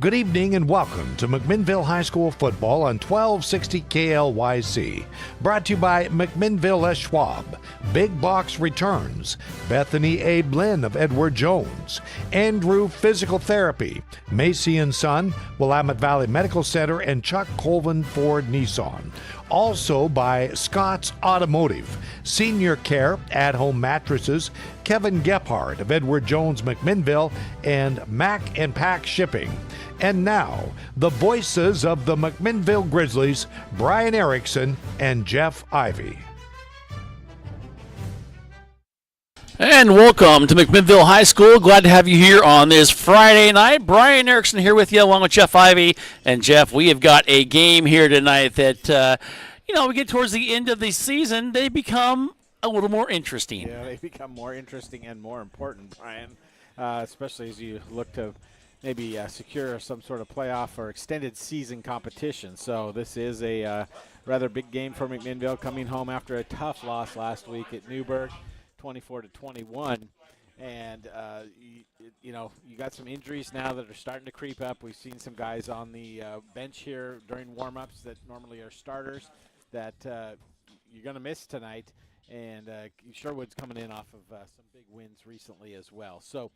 Good evening and welcome to McMinnville High School football on 1260 KLYC. Brought to you by McMinnville S. Schwab, Big Box Returns, Bethany A. Blinn of Edward Jones, Andrew Physical Therapy, Macy & Son, Willamette Valley Medical Center, and Chuck Colvin Ford Nissan. Also by Scott's Automotive, Senior Care, At-Home Mattresses, Kevin Gephardt of Edward Jones McMinnville, and Mac and Pack Shipping. And now, the voices of the McMinnville Grizzlies, Brian Erickson and Jeff Ivey. And welcome to McMinnville High School. Glad to have you here on this Friday night. Brian Erickson here with you, along with Jeff Ivey. And Jeff, we have got a game here tonight that, we get towards the end of the season, they become a little more interesting. Yeah, they become more interesting and more important, Brian, especially as you look to maybe secure some sort of playoff or extended season competition. So this is a rather big game for McMinnville, coming home after a tough loss last week at Newburgh. 24-21, and you got some injuries now that are starting to creep up. We've seen some guys on the bench here during warm-ups that normally are starters that you're going to miss tonight, and Sherwood's coming in off of some big wins recently as well. So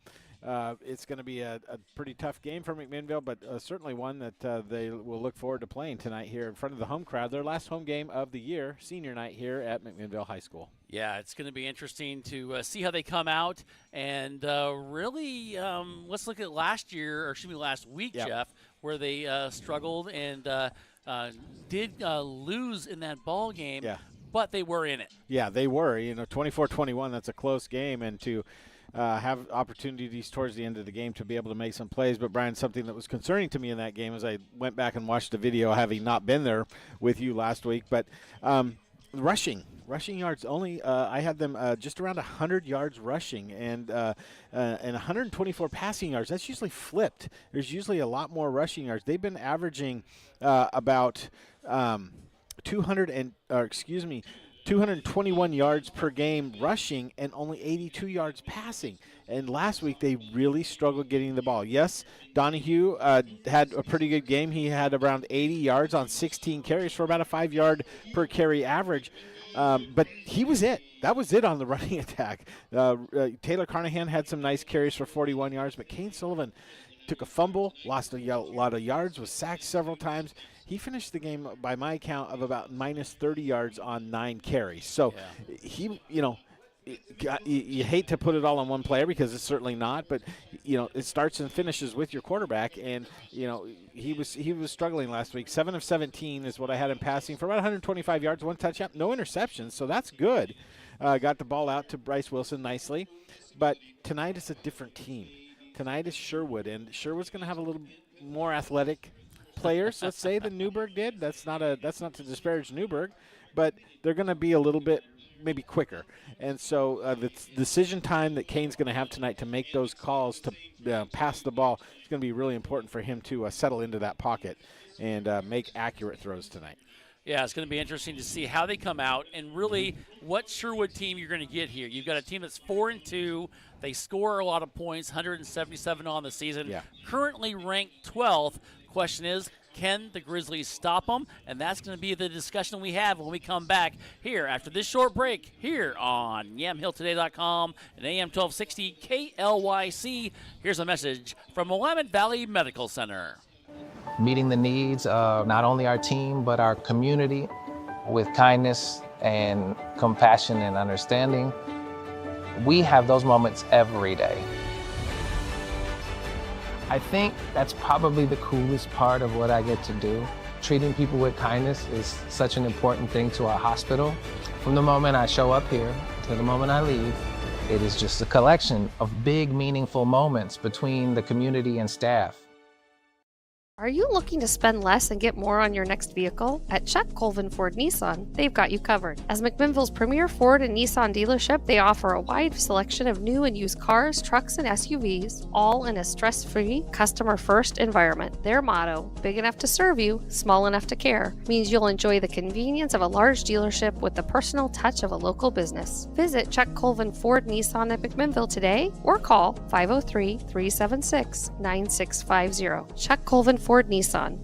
it's going to be a pretty tough game for McMinnville, but certainly one that they will look forward to playing tonight here in front of the home crowd. Their last home game of the year, senior night here at McMinnville High School. Yeah, it's going to be interesting to see how they come out. And really, let's look at last week, yep, Jeff, where they struggled and did lose in that ball game. Yeah. But they were in it. Yeah, they were. 24-21, that's a close game. And to have opportunities towards the end of the game to be able to make some plays. But, Brian, something that was concerning to me in that game as I went back and watched the video, having not been there with you last week, but rushing yards only. I had them just around 100 yards rushing and 124 passing yards. That's usually flipped. There's usually a lot more rushing yards. They've been averaging about 221 yards per game rushing and only 82 yards passing. And last week they really struggled getting the ball. Yes, Donahue had a pretty good game. He had around 80 yards on 16 carries for about a 5-yard per carry average. But he was it. That was it on the running attack. Taylor Carnahan had some nice carries for 41 yards, but Kane Sullivan took a fumble, lost a lot of yards, was sacked several times. He finished the game, by my count, of about minus 30 yards on 9 carries. So you hate to put it all on one player because it's certainly not, but it starts and finishes with your quarterback, and he was struggling last week. 7 of 17 is what I had him passing for about 125 yards, 1 touchdown, no interceptions, so that's good. Got the ball out to Bryce Wilson nicely, but tonight is a different team. Tonight is Sherwood, and Sherwood's going to have a little more athletic players, let's say, than Newburgh did. That's not to disparage Newburgh, but they're going to be a little bit maybe quicker. And so the decision time that Kane's going to have tonight to make those calls to pass the ball is going to be really important for him to settle into that pocket and make accurate throws tonight. Yeah, it's going to be interesting to see how they come out and really what Sherwood team you're going to get here. You've got a team that's 4-2. They score a lot of points, 177 on the season. Yeah. Currently ranked 12th. Question is, can the Grizzlies stop them? And that's going to be the discussion we have when we come back here after this short break here on YamHillToday.com and AM 1260 KLYC. Here's a message from Willamette Valley Medical Center. Meeting the needs of not only our team, but our community with kindness and compassion and understanding. We have those moments every day. I think that's probably the coolest part of what I get to do. Treating people with kindness is such an important thing to our hospital. From the moment I show up here to the moment I leave, it is just a collection of big, meaningful moments between the community and staff. Are you looking to spend less and get more on your next vehicle? At Chuck Colvin Ford Nissan, they've got you covered. As McMinnville's premier Ford and Nissan dealership, they offer a wide selection of new and used cars, trucks, and SUVs, all in a stress-free, customer-first environment. Their motto, big enough to serve you, small enough to care, means you'll enjoy the convenience of a large dealership with the personal touch of a local business. Visit Chuck Colvin Ford Nissan at McMinnville today or call 503-376-9650. Chuck Colvin Ford Nissan.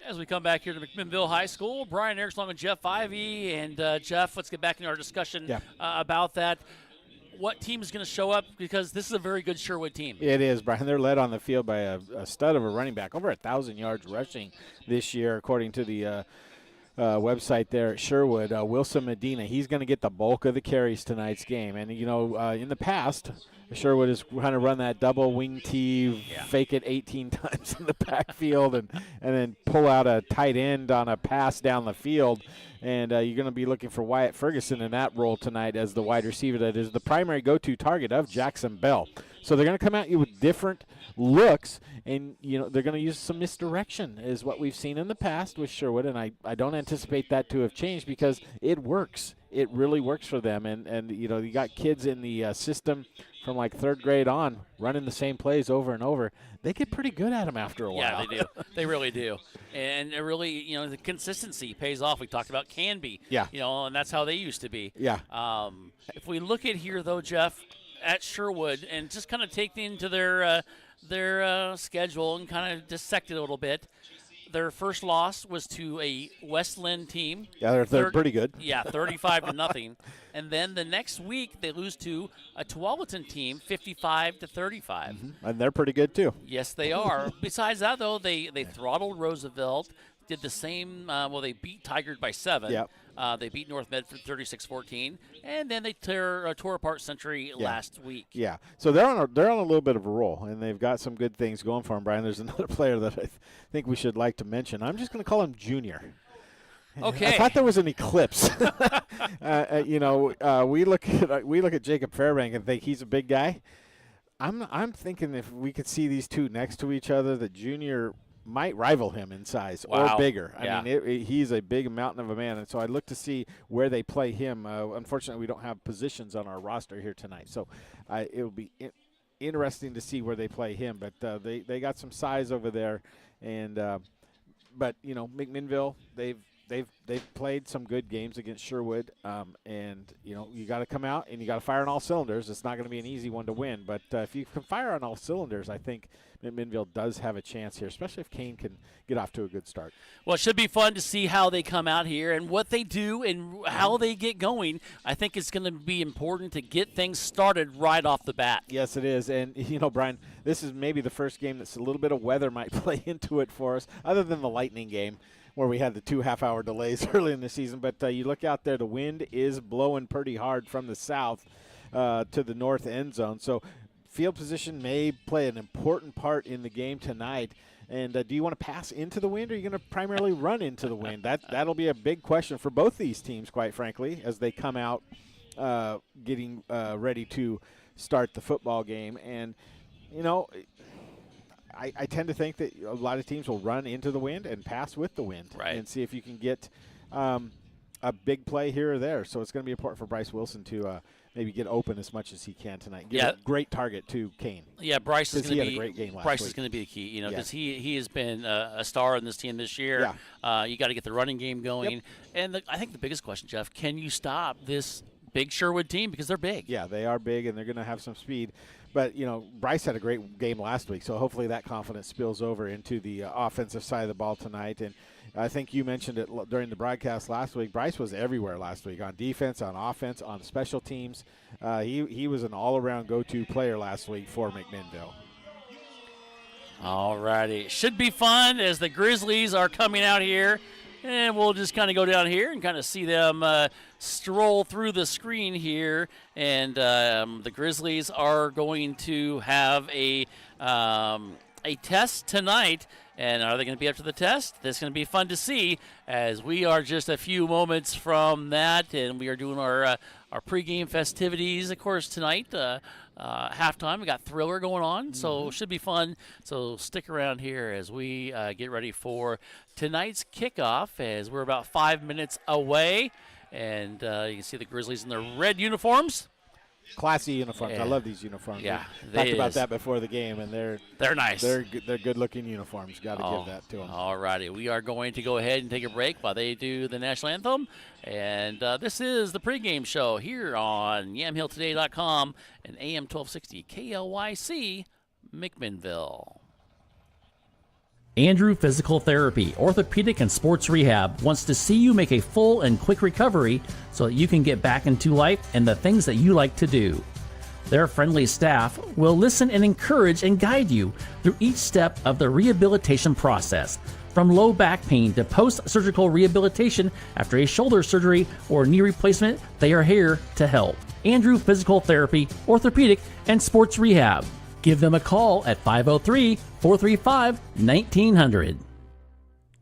As we come back here to McMinnville High School, Brian Erickson along with Jeff Ivey. And Jeff, let's get back into our discussion about that. What team is going to show up? Because this is a very good Sherwood team. It is, Brian. They're led on the field by a stud of a running back, over 1,000 yards rushing this year, according to the website there at Sherwood. Wilson Medina, he's going to get the bulk of the carries tonight's game. And, you know, in the past, Sherwood has kind of run that double wing tee, fake it 18 times in the backfield, and then pull out a tight end on a pass down the field. And you're going to be looking for Wyatt Ferguson in that role tonight as the wide receiver that is the primary go-to target of Jackson Bell. So they're going to come at you with different looks, and you know they're going to use some misdirection is what we've seen in the past with Sherwood, and I don't anticipate that to have changed because it works. It really works for them, and you know you got kids in the system from like third grade on running the same plays over and over. They get pretty good at them after a while. Yeah, they do. They really do. And it really, you know, the consistency pays off. We talked about Canby. Yeah. You know, and that's how they used to be. Yeah. If we look at here, though, Jeff, at Sherwood, and just kind of take into their schedule and kind of dissect it a little bit. Their first loss was to a Westland team. Yeah, they're pretty good. Yeah, 35-0. And then the next week they lose to a Tualatin team, 55-35. Mm-hmm. And they're pretty good too. Yes, they are. Besides that, though, they throttled Roosevelt. Did the same. They beat Tigard by 7. Yep. They beat North Medford 36-14, and then they tore apart Century last week. Yeah. So they're on a little bit of a roll, and they've got some good things going for them. Brian, there's another player that I think we should like to mention. I'm just going to call him Junior. Okay. I thought there was an eclipse. We look at Jacob Fairbank and think he's a big guy. I'm thinking if we could see these two next to each other, that Junior might rival him in size or bigger. I mean, he's a big mountain of a man, and so I look to see where they play him. Unfortunately, we don't have positions on our roster here tonight, so it'll be interesting to see where they play him. But they got some size over there, and but you know, McMinnville, they've played some good games against Sherwood, and you know you got to come out and you got to fire on all cylinders. It's not going to be an easy one to win, but if you can fire on all cylinders, I think McMinnville does have a chance here, especially if Kane can get off to a good start. Well, it should be fun to see how they come out here and what they do and how they get going. I think it's going to be important to get things started right off the bat. Yes, it is. And, you know, Brian, this is maybe the first game that's a little bit of weather might play into it for us, other than the Lightning game where we had the 2 half-hour delays early in the season. But you look out there, the wind is blowing pretty hard from the south to the north end zone. So field position may play an important part in the game tonight. And do you want to pass into the wind, or are you going to primarily run into the wind? That'll be a big question for both these teams, quite frankly, as they come out getting ready to start the football game. And, you know, I tend to think that a lot of teams will run into the wind and pass with the wind and see if you can get a big play here or there. So it's going to be important for Bryce Wilson to maybe get open as much as he can tonight. Give a great target to Kane. Yeah, Bryce is going to be a great game last Bryce week. is going to be the key, you know, because he has been a star in this team this year. Yeah. You got to get the running game going. Yep. And I think the biggest question, Jeff, can you stop this big Sherwood team, because they're big? Yeah, they are big, and they're going to have some speed. But, you know, Bryce had a great game last week, so hopefully that confidence spills over into the offensive side of the ball tonight. And I think you mentioned it during the broadcast last week. Bryce was everywhere last week, on defense, on offense, on special teams. He was an all-around go-to player last week for McMinnville. All righty. Should be fun as the Grizzlies are coming out here. And we'll just kind of go down here and kind of see them stroll through the screen here. And the Grizzlies are going to have a test tonight And are they going to be up to the test? That's going to be fun to see, as we are just a few moments from that, and we are doing our pregame festivities, of course, tonight. Halftime, we got Thriller going on, so it should be fun. So stick around here as we get ready for tonight's kickoff, as we're about 5 minutes away. And you can see the Grizzlies in their red uniforms. Classy uniforms. Yeah. I love these uniforms. Yeah, we talked about that before the game, and they're nice. They're good-looking uniforms. Got to give that to them. All righty. We are going to go ahead and take a break while they do the national anthem. And this is the pregame show here on YamhillToday.com and AM 1260 KLYC McMinnville. Andrew Physical Therapy, Orthopedic and Sports Rehab wants to see you make a full and quick recovery so that you can get back into life and the things that you like to do. Their friendly staff will listen and encourage and guide you through each step of the rehabilitation process, from low back pain to post-surgical rehabilitation after a shoulder surgery or knee replacement. They are here to help. Andrew Physical Therapy, Orthopedic and Sports Rehab. Give them a call at 503-435-1900.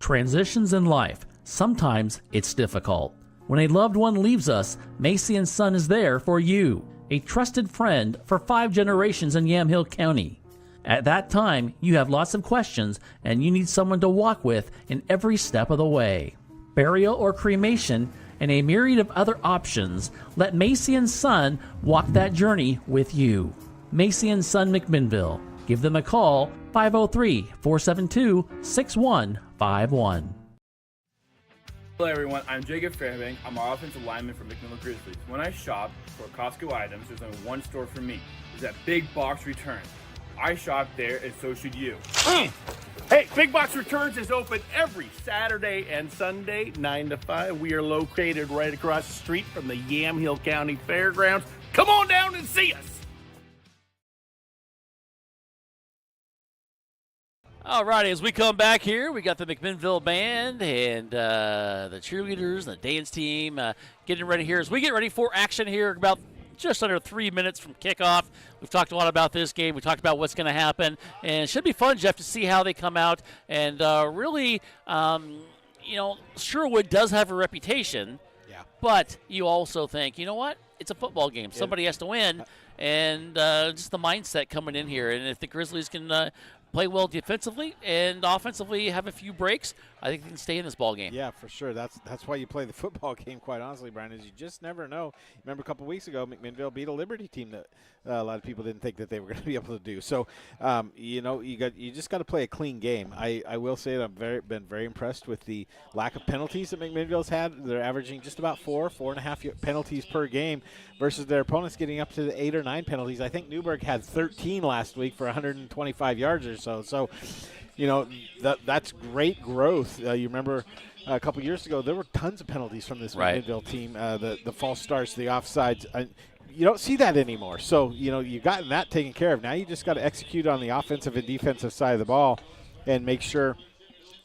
Transitions in life. Sometimes it's difficult. When a loved one leaves us, Macy & Son is there for you, a trusted friend for 5 generations in Yamhill County. At that time, you have lots of questions and you need someone to walk with in every step of the way. Burial or cremation and a myriad of other options, let Macy & Son walk that journey with you. Macy & Son McMinnville. Give them a call, 503-472-6151. Hello everyone, I'm Jacob Fairbank. I'm our offensive lineman for McMinnville Grizzlies. When I shop for Costco items, there's only one store for me. It's at Big Box Returns. I shop there and so should you. Hey, Big Box Returns is open every Saturday and Sunday, 9 to 5. We are located right across the street from the Yamhill County Fairgrounds. Come on down and see us. All righty, as we come back here, we got the McMinnville Band and the cheerleaders, the dance team getting ready here. As we get ready for action here, about just under 3 minutes from kickoff. We've talked a lot about this game. We talked about what's going to happen. And it should be fun, Jeff, to see how they come out. And really, Sherwood does have a reputation. Yeah. But you also think, you know what? It's a football game. Somebody has to win. And just the mindset coming in here. And if the Grizzlies can play well defensively and offensively, have a few breaks, I think they can stay in this ball game. Yeah, for sure. That's why you play the football game, quite honestly, Brian, is you just never know. Remember a couple weeks ago, McMinnville beat a Liberty team that a lot of people didn't think that they were going to be able to do. So, you just got to play a clean game. I will say that I've been very impressed with the lack of penalties that McMinnville's had. They're averaging just about 4.5 penalties per game versus their opponents getting up to the 8 or 9 penalties. I think Newburgh had 13 last week for 125 yards or so. So, that's great growth. You remember a couple years ago, there were tons of penalties from this McMinnville team, the false starts, the offsides. You don't see that anymore. So, you've gotten that taken care of. Now you just got to execute on the offensive and defensive side of the ball and make sure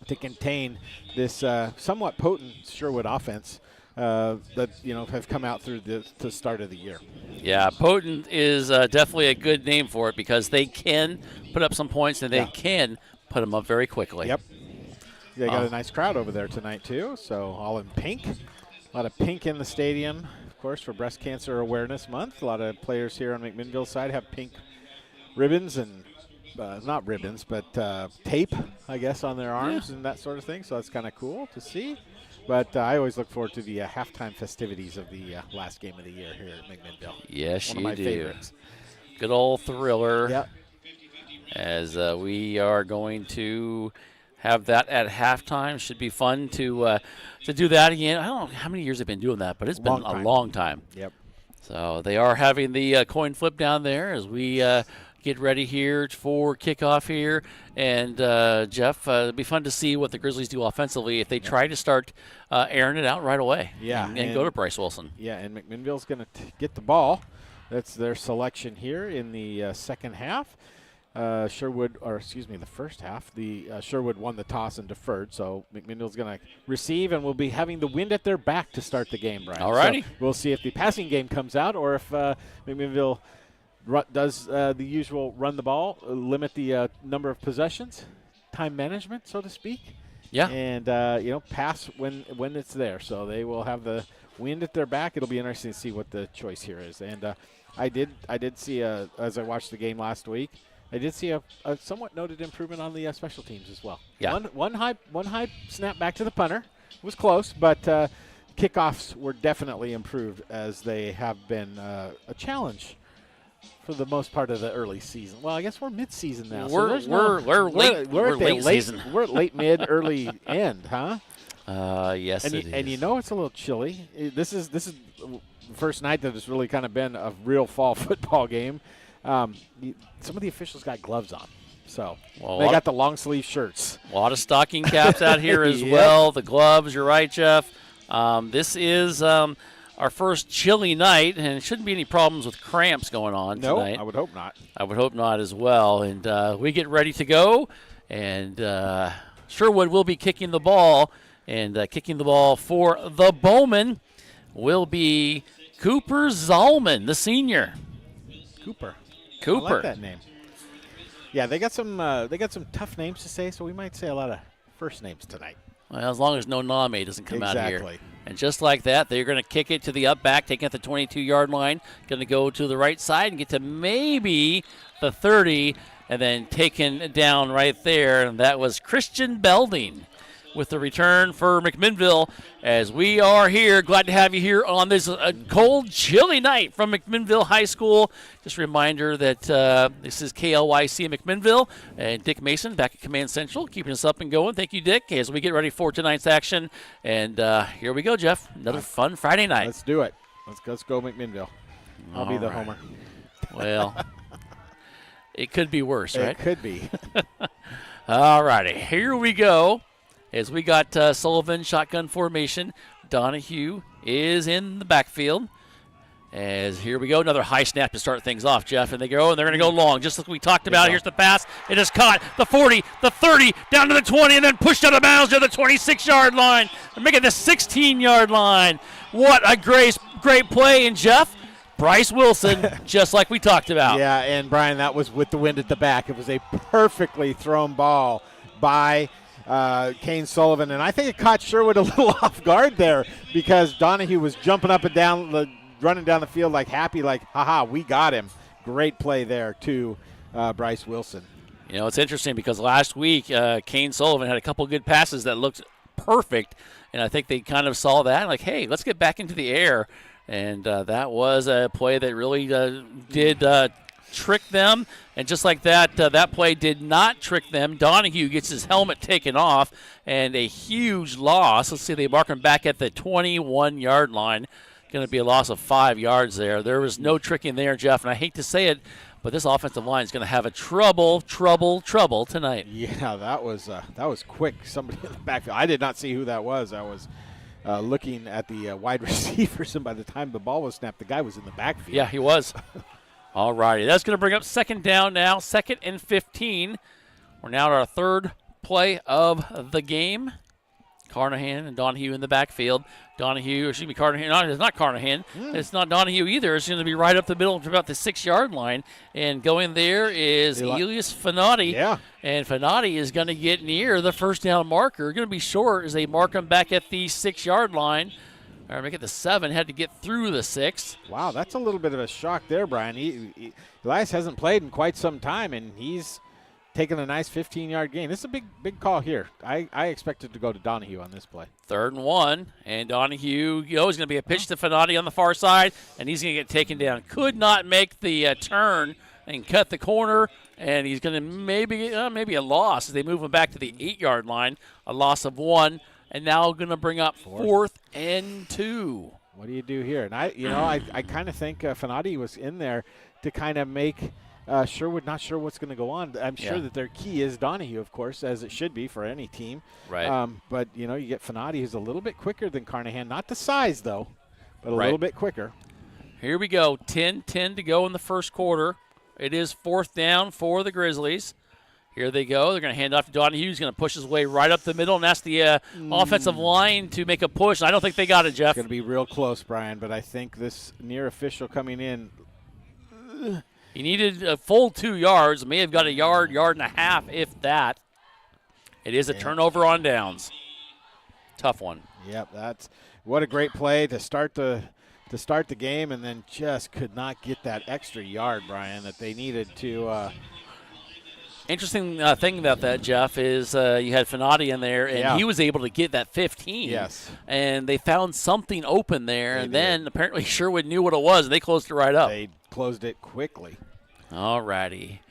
to contain this somewhat potent Sherwood offense that have come out through the start of the year. Yeah, potent is definitely a good name for it because they can put up some points and they can put them up very quickly. Yep. They got a nice crowd over there tonight too. So all in pink, a lot of pink in the stadium, of course, for Breast Cancer Awareness Month. A lot of players here on McMinnville side have pink ribbons and not ribbons, but tape, I guess, on their arms and that sort of thing. So that's kind of cool to see. But I always look forward to the halftime festivities of the last game of the year here at McMinnville. Yes, One of my do. favorites. Good old Thriller. Yep. As we are going to have that at halftime. Should be fun to do that again. I don't know how many years they've been doing that, but it's been a long time. Yep. So they are having the coin flip down there as we get ready here for kickoff here. And, Jeff, it'll be fun to see what the Grizzlies do offensively if they try to start airing it out right away and go to Bryce Wilson. Yeah, and McMinnville's going to get the ball. That's their selection here in the second half. The first half. Sherwood won the toss and deferred, so McMinnville's going to receive and will be having the wind at their back to start the game, Brian. All righty. So we'll see if the passing game comes out or if McMinnville does the usual run the ball, limit the number of possessions, time management, so to speak. Yeah. And, pass when it's there. So they will have the wind at their back. It'll be interesting to see what the choice here is. And I did see, as I watched the game last week, I did see a somewhat noted improvement on the special teams as well. Yeah. One high snap back to the punter. It was close, but kickoffs were definitely improved as they have been a challenge for the most part of the early season. Well, I guess we're mid-season now. We're late. We're late season. We're at late, mid, early end, huh? Yes, it is. And you know it's a little chilly. This is the first night that it's really kind of been a real fall football game. Some of the officials got gloves on. So they got the long sleeve shirts. A lot of stocking caps out here as well. The gloves, you're right, Jeff. This is our first chilly night, and it shouldn't be any problems with cramps going on tonight. No, I would hope not. I would hope not as well. And we get ready to go, and Sherwood will be kicking the ball. And kicking the ball for the Bowman will be Cooper Zalman, the senior. Cooper. I like that name. Yeah, they got some tough names to say, so we might say a lot of first names tonight. Well, as long as no Name doesn't come out here. Exactly. And just like that, they're going to kick it to the up back, taking it at the 22-yard line, going to go to the right side and get to maybe the 30, and then taken down right there. And that was Christian Belding with the return for McMinnville, as we are here. Glad to have you here on this cold, chilly night from McMinnville High School. Just a reminder that this is KLYC McMinnville, and Dick Mason back at Command Central, keeping us up and going. Thank you, Dick, as we get ready for tonight's action. And here we go, Jeff. Another fun Friday night. Let's do it. Let's go McMinnville. I'll be the homer. Well, it could be worse, right? It could be. All righty, here we go. As we got Sullivan shotgun formation, Donahue is in the backfield. As here we go, another high snap to start things off, Jeff. And they go, and they're going to go long, just like we talked about. Here's the pass. It is caught. The 40, the 30, down to the 20, and then pushed out of bounds to the 26-yard line. They're making the 16-yard line. What a great play. And, Jeff, Bryce Wilson, just like we talked about. Yeah, and, Brian, that was with the wind at the back. It was a perfectly thrown ball by Kane Sullivan, and I think it caught Sherwood a little off guard there because Donahue was jumping up and down, running down the field like happy, like, haha, we got him. Great play there to Bryce Wilson. You know, it's interesting because last week Kane Sullivan had a couple good passes that looked perfect, and I think they kind of saw that, like, hey, let's get back into the air. And that was a play that really did trick them. And just like that, that play did not trick them. Donahue gets his helmet taken off, and a huge loss. Let's see, they mark him back at the 21-yard line. Going to be a loss of 5 yards there. There was no tricking there, Jeff, and I hate to say it, but this offensive line is going to have a trouble tonight. Yeah, that was quick. Somebody in the backfield. I did not see who that was. I was looking at the wide receivers, and by the time the ball was snapped, the guy was in the backfield. Yeah, he was. All righty, that's going to bring up second down now, 2nd and 15. We're now at our third play of the game. Carnahan and Donahue in the backfield. Carnahan. No, it's not Carnahan. It's not Donahue either. It's going to be right up the middle to about the 6-yard line. And going there is Elias Fanati. Yeah. And Fanati is going to get near the first down marker. Going to be short as they mark him back at the 6-yard line. Or make it the 7, had to get through the 6. Wow, that's a little bit of a shock there, Brian. Elias hasn't played in quite some time, and he's taking a nice 15-yard gain. This is a big call here. I expected to go to Donahue on this play. 3rd and 1, and Donahue, is going to be a pitch to Fanati on the far side, and he's going to get taken down. Could not make the turn and cut the corner, and he's going to maybe a loss as they move him back to the 8-yard line, a loss of 1. And now going to bring up 4th and 2. What do you do here? And I kind of think Fanati was in there to kind of make Sherwood not sure what's going to go on. I'm sure that their key is Donahue, of course, as it should be for any team. Right. But, you get Fanati, who's a little bit quicker than Carnahan. Not the size, though, but a little bit quicker. Here we go. 10-10 to go in the first quarter. It is 4th down for the Grizzlies. Here they go. They're going to hand off to Donahue. He's going to push his way right up the middle and ask the offensive line to make a push. I don't think they got it, Jeff. It's going to be real close, Brian, but I think this near official coming in. He needed a full 2 yards. May have got a yard and a half, if that. It is a turnover on downs. Tough one. Yep, that's what a great play to start the game, and then just could not get that extra yard, Brian, that they needed to. Interesting thing about that, Jeff, is you had Finati in there, and he was able to get that 15. Yes. And they found something open there, and then apparently Sherwood knew what it was, and they closed it right up. They closed it quickly. All righty.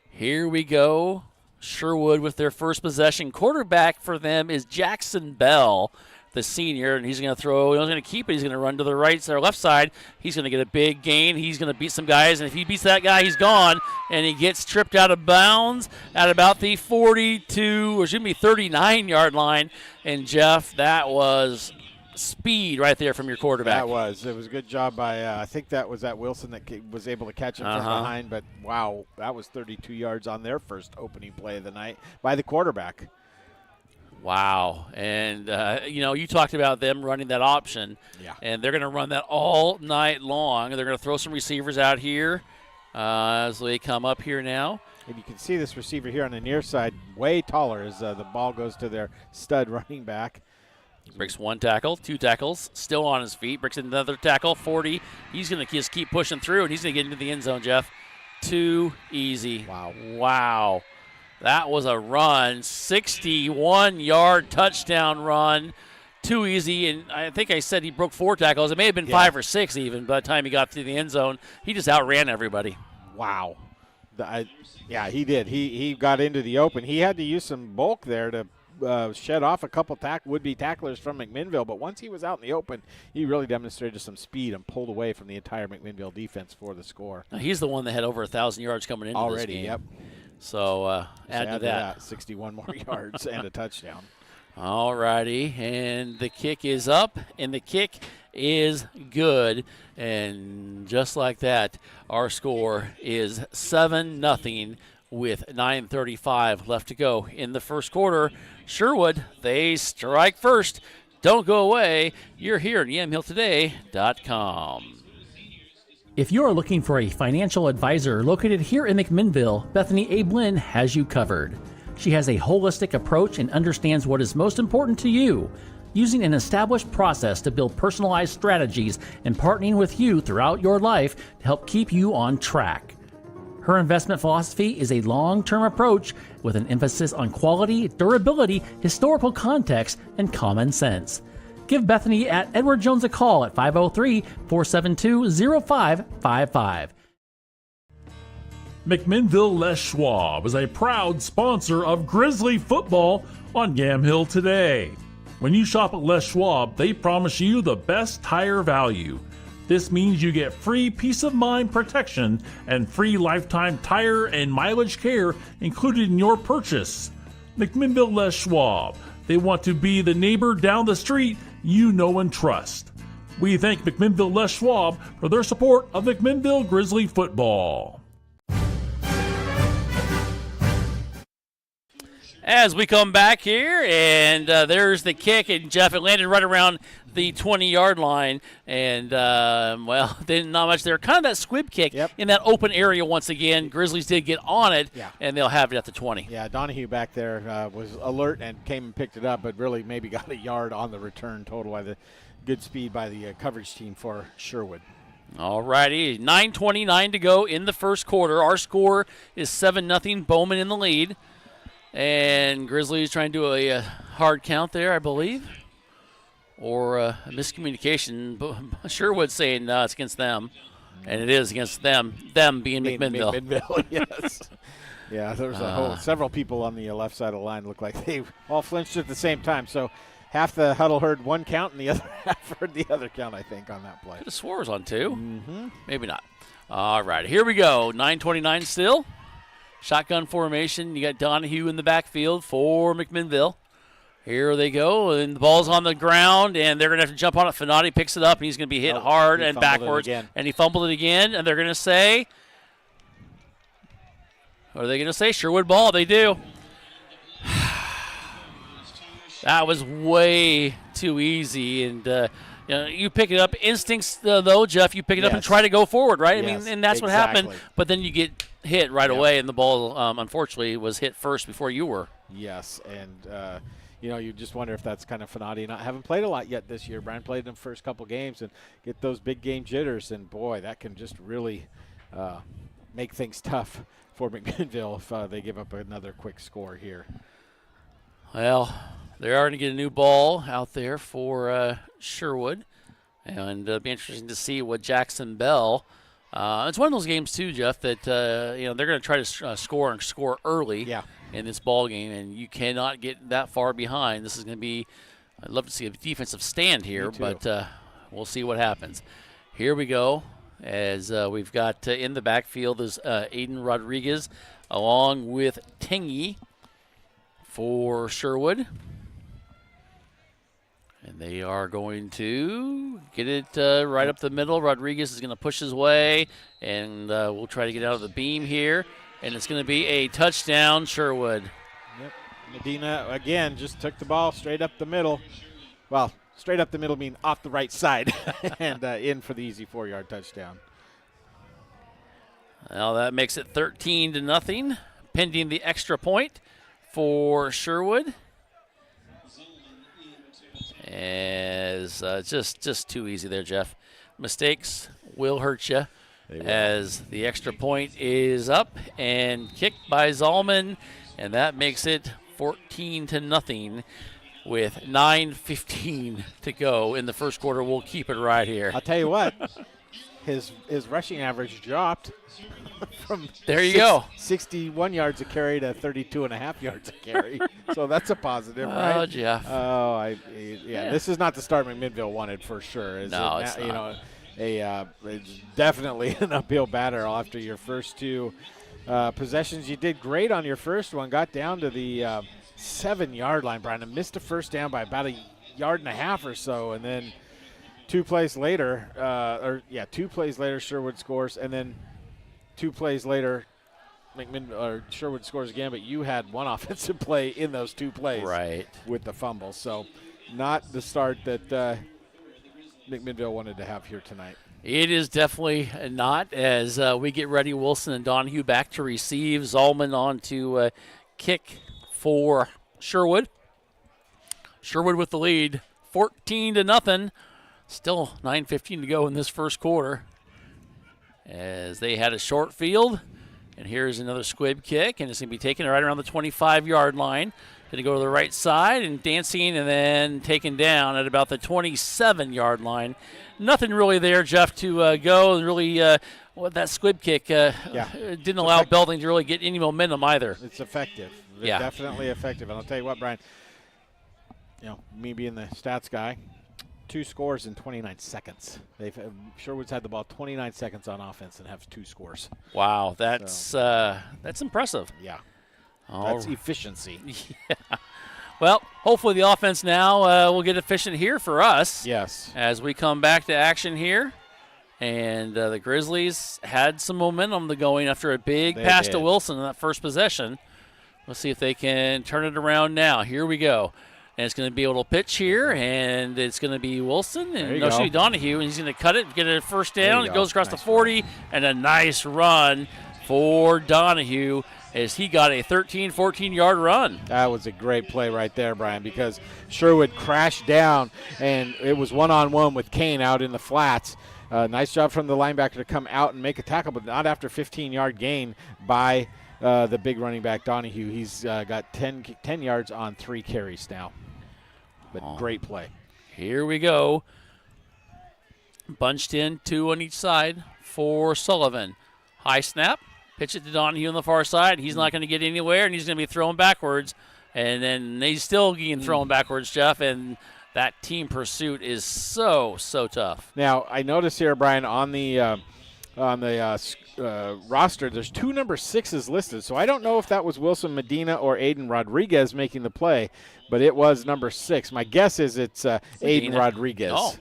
Here we go. Sherwood with their first possession. Quarterback for them is Jackson Bell, the senior, and he's going to throw. He's going to keep it. He's going to run to the right or left side. He's going to get a big gain. He's going to beat some guys, and if he beats that guy, he's gone, and he gets tripped out of bounds at about the 39-yard line. And, Jeff, that was speed right there from your quarterback. That was. It was a good job by, I think that was Wilson that was able to catch him from behind. But, wow, that was 32 yards on their first opening play of the night by the quarterback. Wow. And, you talked about them running that option. Yeah. And they're going to run that all night long. They're going to throw some receivers out here as they come up here now. And you can see this receiver here on the near side way taller as the ball goes to their stud running back. Breaks one tackle, 2 tackles, still on his feet. Breaks another tackle, 40. He's going to just keep pushing through, and he's going to get into the end zone, Jeff. Too easy. Wow. That was a run, 61-yard touchdown run. Too easy, and I think I said he broke 4 tackles. It may have been 5 or 6 even by the time he got to the end zone. He just outran everybody. Wow. He did. He got into the open. He had to use some bulk there to shed off a couple would-be tacklers from McMinnville, but once he was out in the open, he really demonstrated some speed and pulled away from the entire McMinnville defense for the score. Now, he's the one that had over 1,000 yards coming into this game. Yep. So add to that. 61 more yards and a touchdown. All righty, and the kick is up, and the kick is good. And just like that, our score is 7-0 with 9:35 left to go in the first quarter. Sherwood, they strike first. Don't go away. You're here at yamhilltoday.com. If you are looking for a financial advisor located here in McMinnville, Bethany A. Blinn has you covered. She has a holistic approach and understands what is most important to you, using an established process to build personalized strategies and partnering with you throughout your life to help keep you on track. Her investment philosophy is a long-term approach with an emphasis on quality, durability, historical context, and common sense. Give Bethany at Edward Jones a call at 503-472-0555. McMinnville Les Schwab is a proud sponsor of Grizzly football on Yamhill Today. When you shop at Les Schwab, they promise you the best tire value. This means you get free peace of mind protection and free lifetime tire and mileage care included in your purchase. McMinnville Les Schwab. They want to be the neighbor down the street you know and trust. We thank McMinnville Les Schwab for their support of McMinnville Grizzly football. As we come back here, and there's the kick, and Jeff, it landed right around the 20-yard line, and, then not much there. Kind of that squib kick in that open area once again. Grizzlies did get on it, and they'll have it at the 20. Yeah, Donahue back there was alert and came and picked it up, but really maybe got a yard on the return total by the good speed by the coverage team for Sherwood. All righty, 9:29 to go in the first quarter. Our score is 7-0, Bowman in the lead. And Grizzlies trying to do a hard count there, I believe, or a miscommunication. Sherwood saying it's against them, and it is against them being McMinnville. McMinnville, yes. Yeah, there was several people on the left side of the line looked like they all flinched at the same time. So half the huddle heard one count, and the other half heard the other count, I think, on that play. Could have swore it was on 2. Mm-hmm. Maybe not. All right, here we go. 9:29 still. Shotgun formation. You got Donahue in the backfield for McMinnville. Here they go, and the ball's on the ground, and they're going to have to jump on it. Finati picks it up, and he's going to be hit hard and backwards. And he fumbled it again, and they're going to say, what are they going to say? Sherwood ball. They do. That was way too easy, and you pick it up. Instincts, though, Jeff, you pick it up and try to go forward, right? Yes, I mean, and that's what happened. But then you get hit right away, and the ball, unfortunately, was hit first before you were. Yes, and you just wonder if that's kind of Fanati not having played a lot yet this year. Brian played in the first couple games and get those big game jitters, and boy, that can just really make things tough for McMinnville if they give up another quick score here. Well, they are going to get a new ball out there for Sherwood, and it'll be interesting to see what Jackson Bell. It's one of those games too, Jeff, that they're going to try to score early in this ball game, and you cannot get that far behind. This is going to be. I'd love to see a defensive stand here, but we'll see what happens. Here we go, as we've got in the backfield is Aiden Rodriguez, along with Tingy for Sherwood. And they are going to get it right up the middle. Rodriguez is going to push his way, and we'll try to get out of the beam here. And it's going to be a touchdown, Sherwood. Yep. Medina, again, just took the ball straight up the middle. Well, straight up the middle mean off the right side and in for the easy 4-yard touchdown. Well, that makes it 13-0, pending the extra point for Sherwood. As just too easy there, Jeff. Mistakes will hurt you. As the extra point is up and kicked by Zalman, and that makes it 14-0 with 9:15 to go in the first quarter. We'll keep it right here. I'll tell you what, his rushing average dropped from there you go 61 yards a carry to 32.5 yards a carry. So that's a positive, right? Oh, Jeff. Oh, this is not the start McMinnville wanted for sure. It's not. It's definitely an uphill battle after your first two possessions. You did great on your first one, got down to the 7-yard line, Brian, and missed a first down by about 1.5 yards or so, and then 2 plays later, Sherwood scores, and then 2 plays later, Sherwood scores again, but you had one offensive play in those 2 plays with the fumble. So not the start that McMinnville wanted to have here tonight. It is definitely not, as we get ready. Wilson and Donahue back to receive. Zalman on to kick for Sherwood. Sherwood with the lead, 14-0. Still 9:15 to go in this first quarter, as they had a short field. And here's another squib kick, and it's going to be taken right around the 25-yard line. Going to go to the right side and dancing, and then taken down at about the 27-yard line. Nothing really there, Jeff, to go. Really, that squib kick didn't allow Belding to really get any momentum either. It's effective. It's definitely effective. And I'll tell you what, Brian, me being the stats guy, 2 scores in 29 seconds. Sherwood's had the ball 29 seconds on offense and have 2 scores. Wow, that's impressive. Yeah. That's efficiency. Yeah. Well, hopefully the offense now will get efficient here for us. Yes. As we come back to action here. And the Grizzlies had some momentum going after a big pass to Wilson in that first possession. Let's see if they can turn it around now. Here we go. And it's going to be a little pitch here, and it's going to be Wilson. And Donahue, and he's going to cut it, get a first down. It goes across the 40, and a nice run for Donahue, as he got a 14-yard run. That was a great play right there, Brian, because Sherwood crashed down, and it was one-on-one with Kane out in the flats. Nice job from the linebacker to come out and make a tackle, but not after 15-yard gain by the big running back, Donahue. He's got 10 yards on 3 carries now. But great play. Here we go. Bunched in, 2 on each side for Sullivan. High snap. Pitch it to Donahue on the far side. He's not going to get anywhere, and he's going to be thrown backwards. And then he's still getting thrown backwards, Jeff, and that team pursuit is so tough. Now, I notice here, Brian, on the roster, there's 2 number 6s listed. So I don't know if that was Wilson Medina or Aiden Rodriguez making the play, but it was number 6. My guess is it's Aiden Rodriguez. Oh.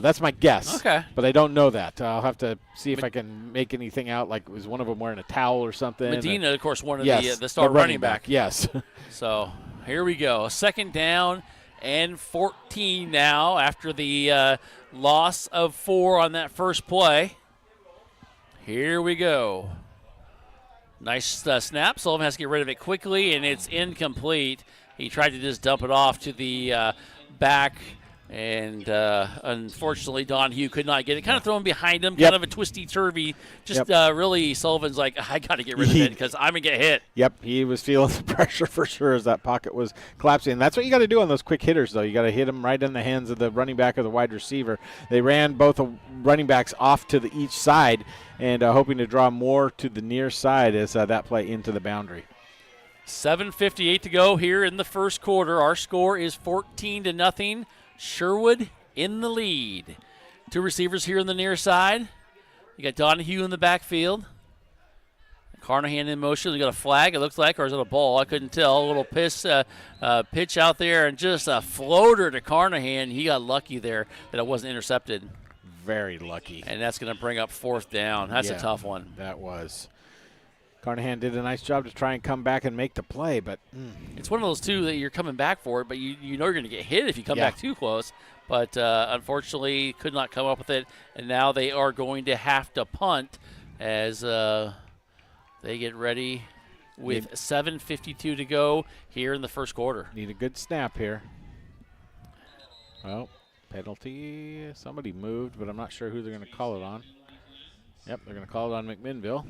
That's my guess. Okay. But I don't know that. I'll have to see if I can make anything out, like was one of them wearing a towel or something. Medina, of course, one of the star running back. Yes. So here we go. 2nd down and 14 now after the loss of 4 on that first play. Here we go. Nice snap. Sullivan has to get rid of it quickly, and it's incomplete. He tried to just dump it off to the back, and unfortunately Donahue could not get it. Kind of throwing behind him, kind of a twisty-turvy. Just really, Sullivan's like, I got to get rid of it because I'm going to get hit. Yep, he was feeling the pressure for sure as that pocket was collapsing. And that's what you got to do on those quick hitters, though. You got to hit them right in the hands of the running back or the wide receiver. They ran both the running backs off to each side and hoping to draw more to the near side as that play into the boundary. 7:58 to go here in the first quarter. Our score is 14-0. Sherwood in the lead. Two receivers here on the near side. You got Donahue in the backfield. Carnahan in motion. You got a flag, it looks like, or is it a ball? I couldn't tell. A little pitch out there, and just a floater to Carnahan. He got lucky there that it wasn't intercepted. Very lucky. And that's going to bring up fourth down. That's a tough one. That was. Carnahan did a nice job to try and come back and make the play, but it's one of those two that you're coming back for it, but you know you're going to get hit if you come back too close. But unfortunately, could not come up with it, and now they are going to have to punt as they get ready with 7:52 to go here in the first quarter. Need a good snap here. Well, penalty. Somebody moved, but I'm not sure who they're going to call it on. Yep, they're going to call it on McMinnville.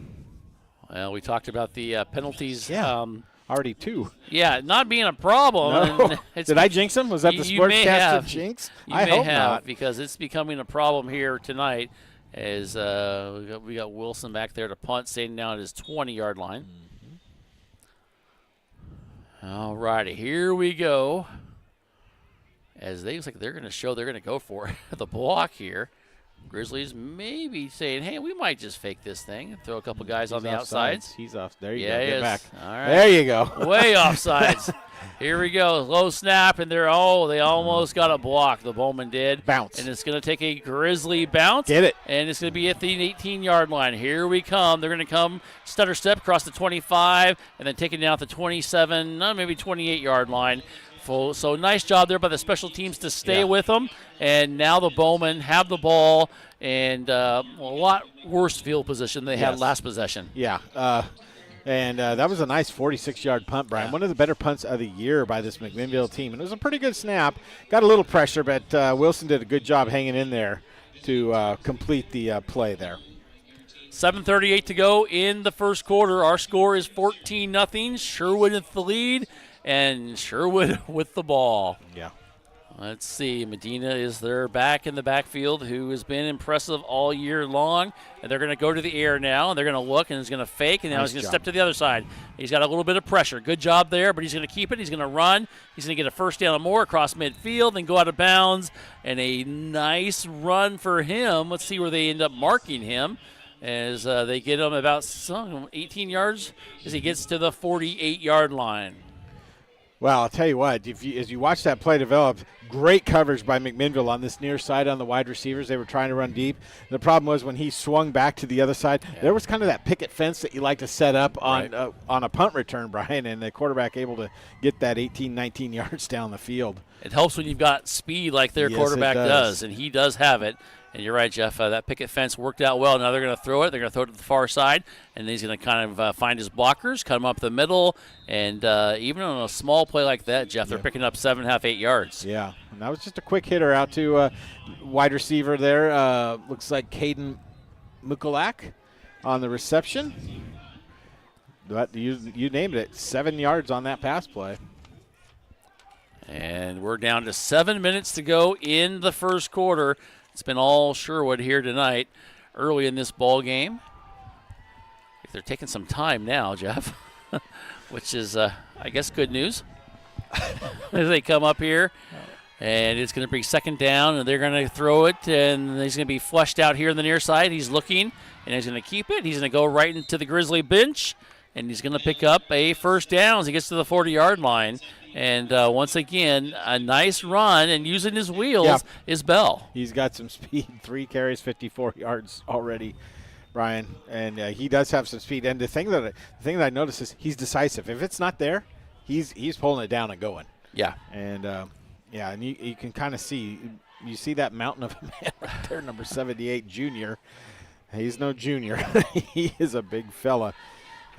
Well, we talked about the penalties. Already two. Yeah, not being a problem. No. Did I jinx them? Was that the sportscaster jinx? I hope not, because it's becoming a problem here tonight as we got Wilson back there to punt, standing down at his 20-yard line. All righty, here we go. As they look like they're going to show they're going to go for the block here. Grizzlies maybe saying, hey, we might just fake this thing and throw a couple guys on the outsides. He's off. There you go. Get back. All right. There you go. Way offsides. Here we go. Low snap, and they almost got a block. The Bowman did. Bounce. And it's going to take a Grizzly bounce. Get it. And it's going to be at the 18-yard line. Here we come. They're going to come stutter step across the 25 and then take it down at the 27, maybe 28-yard line. So nice job there by the special teams to stay with them. And now the Bowmen have the ball and a lot worse field position than they had last possession. Yeah. And that was a nice 46-yard punt, Brian. Yeah. One of the better punts of the year by this McMinnville team. And it was a pretty good snap. Got a little pressure, but Wilson did a good job hanging in there to complete the play there. 7:38 to go in the first quarter. Our score is 14-0. Sherwood in the lead. And Sherwood with the ball. Yeah. Let's see. Medina is there back in the backfield, who has been impressive all year long. And they're going to go to the air now, and they're going to look, and he's going to fake, and now he's going to step to the other side. He's got a little bit of pressure. Good job there, but he's going to keep it. He's going to run. He's going to get a first down or more across midfield and go out of bounds. And a nice run for him. Let's see where they end up marking him. As they get him about 18 yards as he gets to the 48-yard line. Well, I'll tell you what, as you watch that play develop, great coverage by McMinnville on this near side on the wide receivers. They were trying to run deep. The problem was when he swung back to the other side, there was kind of that picket fence that you like to set up on a punt return, Brian, and the quarterback able to get that 18, 19 yards down the field. It helps when you've got speed like their quarterback does, and he does have it. And you're right, Jeff, that picket fence worked out well. Now they're going to throw it. They're going to throw it to the far side, and he's going to kind of find his blockers, cut him up the middle, and even on a small play like that, Jeff, they're picking up 7.5, 8 yards. Yeah, and that was just a quick hitter out to wide receiver there. Looks like Caden Mukulak on the reception. But you named it, 7 yards on that pass play. And we're down to 7 minutes to go in the first quarter. It's been all Sherwood here tonight early in this ball game. If they're taking some time now, Jeff, which is, I guess, good news. As they come up here, and it's going to be second down, and they're going to throw it, and he's going to be flushed out here on the near side. He's looking, and he's going to keep it. He's going to go right into the Grizzly bench, and he's going to pick up a first down as he gets to the 40-yard line. And once again, a nice run, and using his wheels is Bell. He's got some speed, 3 carries, 54 yards already, Brian. And he does have some speed. And the thing that I notice is he's decisive. If it's not there, he's pulling it down and going. Yeah. And, and you can kind of see that mountain of a man right there, number 78, Junior. He's no junior. He is a big fella.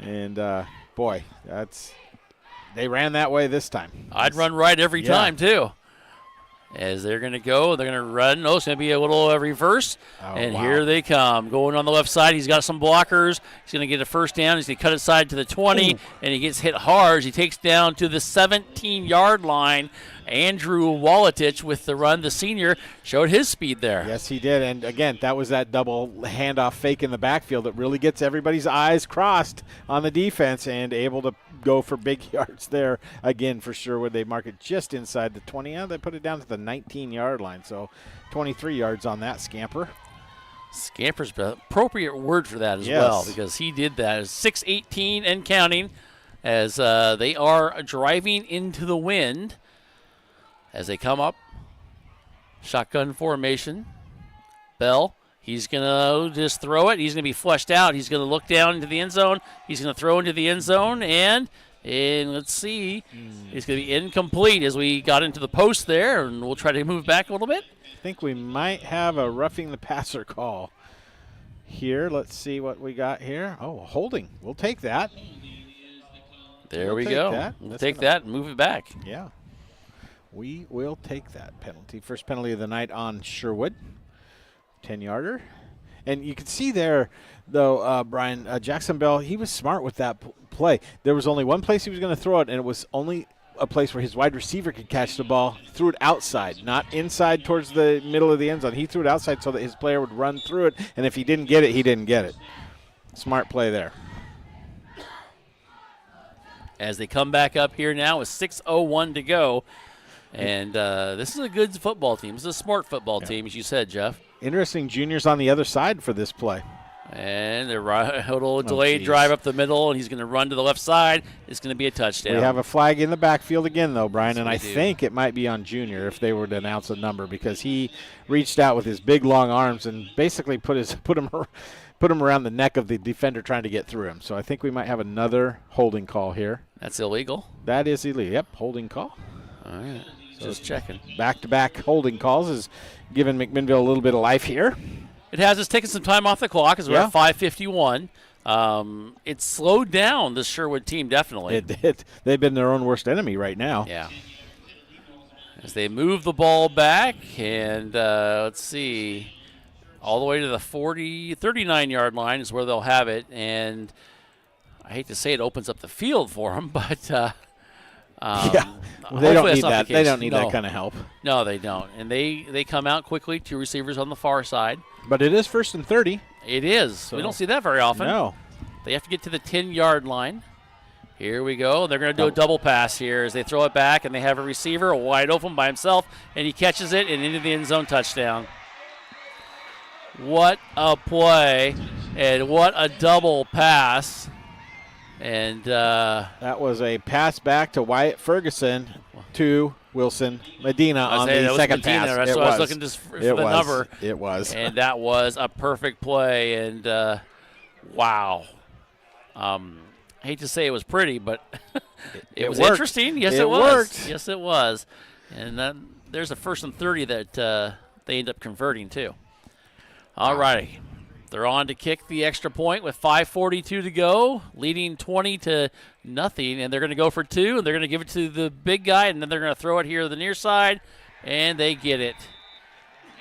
And, boy, they ran that way this time. I'd run right every time, too. As they're going to go, they're going to run. Oh, it's going to be a little reverse. And here they come. Going on the left side. He's got some blockers. He's going to get a first down. He's going to cut aside to the 20, and he gets hit hard. He takes down to the 17-yard line. Andrew Walatich with the run. The senior showed his speed there. Yes, he did. And, again, that was that double handoff fake in the backfield that really gets everybody's eyes crossed on the defense and able to go for big yards there. Again, for Sherwood, they mark it just inside the 20. They put it down to the 19-yard line, so 23 yards on that scamper. Scamper's the appropriate word for that as well, because he did that. 6:18 and counting as they are driving into the wind. As they come up, shotgun formation. Bell, he's going to just throw it. He's going to be flushed out. He's going to look down into the end zone. He's going to throw into the end zone, and let's see. It's going to be incomplete as we got into the post there, and we'll try to move back a little bit. I think we might have a roughing the passer call here. Let's see what we got here. Oh, holding. We'll take that. There we go. We'll take that and move it back. Yeah. We will take that penalty. First penalty of the night on Sherwood. 10-yarder. And you can see there, though, Brian, Jackson Bell, he was smart with that play. There was only one place he was going to throw it, and it was only a place where his wide receiver could catch the ball. He threw it outside, not inside towards the middle of the end zone. He threw it outside so that his player would run through it, and if he didn't get it, he didn't get it. Smart play there. As they come back up here now with 6:01 to go. And this is a good football team. It's a smart football team, as you said, Jeff. Interesting juniors on the other side for this play. And a little delayed drive up the middle, and he's going to run to the left side. It's going to be a touchdown. We have a flag in the backfield again, though, Brian, and I think it might be on Junior if they were to announce a number, because he reached out with his big, long arms and basically put him around the neck of the defender trying to get through him. So I think we might have another holding call here. That's illegal. That is illegal. Yep, holding call. All right. Just checking. Back-to-back holding calls is giving McMinnville a little bit of life here. It has. It's taken some time off the clock as we're at 5:51. It's slowed down this Sherwood team, definitely. It did. They've been their own worst enemy right now. Yeah. As they move the ball back, and let's see, all the way to the 39-yard line is where they'll have it. And I hate to say it opens up the field for them, but they don't need that. They don't need that kind of help. No, they don't. And they come out quickly, two receivers on the far side. But it is 1st and 30. It is. So we don't see that very often. No. They have to get to the 10-yard line. Here we go. They're going to do a double pass here as they throw it back, and they have a receiver wide open by himself, and he catches it and into the end zone, touchdown. What a play, and what a double pass. And that was a pass back to Wyatt Ferguson to Wilson Medina on the second pass. That's why I was looking just for the number. It was. And that was a perfect play. And, wow. I hate to say it was pretty, but it was worked. interesting. Yes, it was. Worked. Yes, it was. And then there's a 1st and 30 that they end up converting, too. All righty. They're on to kick the extra point with 5:42 to go, leading 20-0, and they're going to go for 2, and they're going to give it to the big guy, and then they're going to throw it here to the near side, and they get it.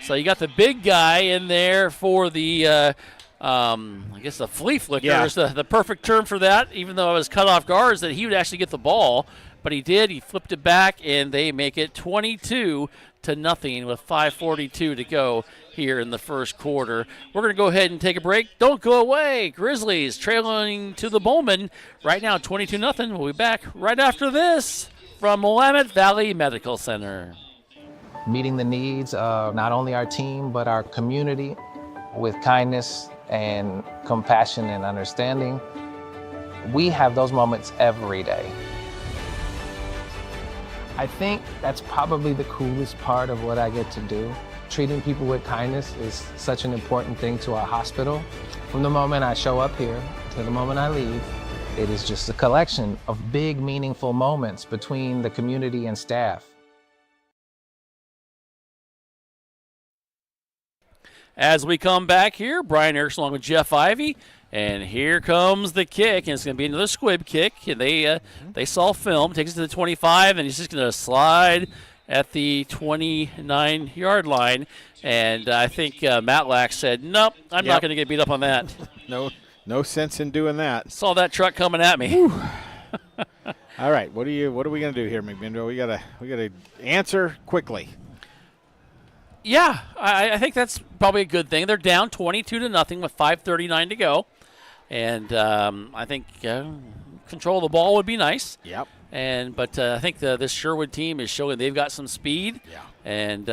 So you got the big guy in there for the, I guess the flea flicker is the perfect term for that, even though I was cut off guards, that he would actually get the ball, but he did. He flipped it back, and they make it 22-0 with 5:42 to go here in the first quarter. We're going to go ahead and take a break. Don't go away. Grizzlies trailing to the Bowman right now, 22-0. We'll be back right after this from Willamette Valley Medical Center. Meeting the needs of not only our team, but our community with kindness and compassion and understanding. We have those moments every day. I think that's probably the coolest part of what I get to do. Treating people with kindness is such an important thing to our hospital. From the moment I show up here to the moment I leave, it is just a collection of big, meaningful moments between the community and staff. As we come back here, Brian Erickson along with Jeff Ivey And here comes the kick, and it's going to be another squib kick. And they saw film, takes it to the 25, and he's just going to slide at the 29-yard line. And I think Matlack said, nope, I'm not going to get beat up on that. No sense in doing that. Saw that truck coming at me. All right, what are we going to do here, McMinnville? We gotta answer quickly. Yeah, I think that's probably a good thing. They're down 22-0 with 5:39 to go. And I think control of the ball would be nice. Yep. But I think this Sherwood team is showing they've got some speed. Yeah. And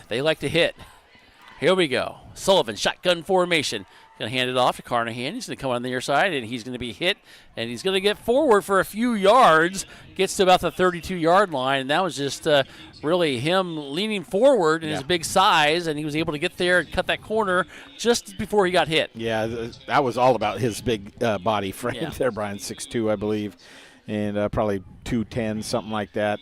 they like to hit. Here we go. Sullivan, shotgun formation. Going to hand it off to Carnahan. He's going to come on the near side, and he's going to be hit. And he's going to get forward for a few yards. Gets to about the 32-yard line. And that was just really him leaning forward in his big size. And he was able to get there and cut that corner just before he got hit. Yeah, that was all about his big body frame there, Brian. 6'2", I believe, and probably 210, something like that.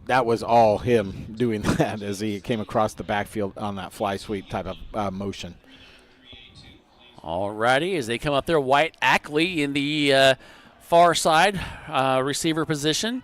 That was all him doing that as he came across the backfield on that fly sweep type of motion. All righty, as they come up there, White Ackley in the far side receiver position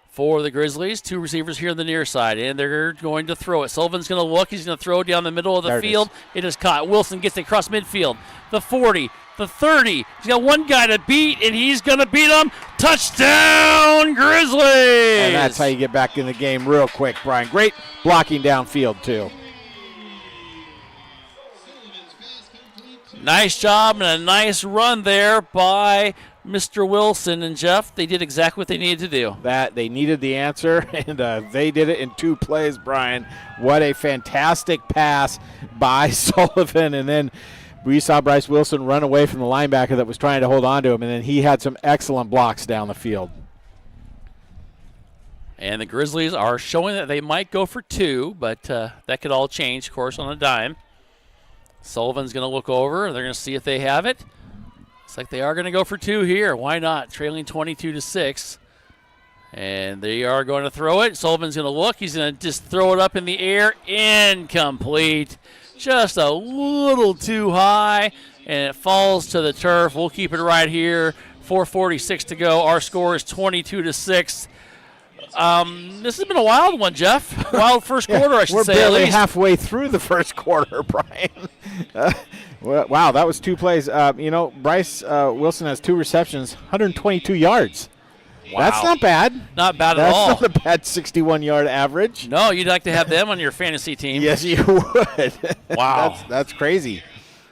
for the Grizzlies. Two receivers here on the near side, and they're going to throw it. Sullivan's going to look. He's going to throw down the middle of the field. It is caught. Wilson gets it across midfield. The 40, the 30. He's got one guy to beat, and he's going to beat him. Touchdown, Grizzlies! And that's how you get back in the game real quick, Brian. Great blocking downfield, too. Nice job and a nice run there by Mr. Wilson and Jeff. They did exactly what they needed to do. They needed the answer, and they did it in 2 plays, Brian. What a fantastic pass by Sullivan, and then we saw Bryce Wilson run away from the linebacker that was trying to hold on to him, and then he had some excellent blocks down the field. And the Grizzlies are showing that they might go for 2, but that could all change, of course, on a dime. Sullivan's going to look over. They're going to see if they have it. Looks like they are going to go for 2 here. Why not? Trailing 22-6. And they are going to throw it. Sullivan's going to look. He's going to just throw it up in the air. Incomplete. Just a little too high. And it falls to the turf. We'll keep it right here. 4:46 to go. Our score is 22-6. This has been a wild one, Jeff. Wild first quarter, I should say. We're barely at least. halfway through the first quarter, Brian. Wow, that was 2 plays. Bryce Wilson has 2 receptions, 122 yards. Wow. That's not bad. Not bad at all. That's not a bad 61-yard average. No, you'd like to have them on your fantasy team. Yes, you would. Wow. That's crazy.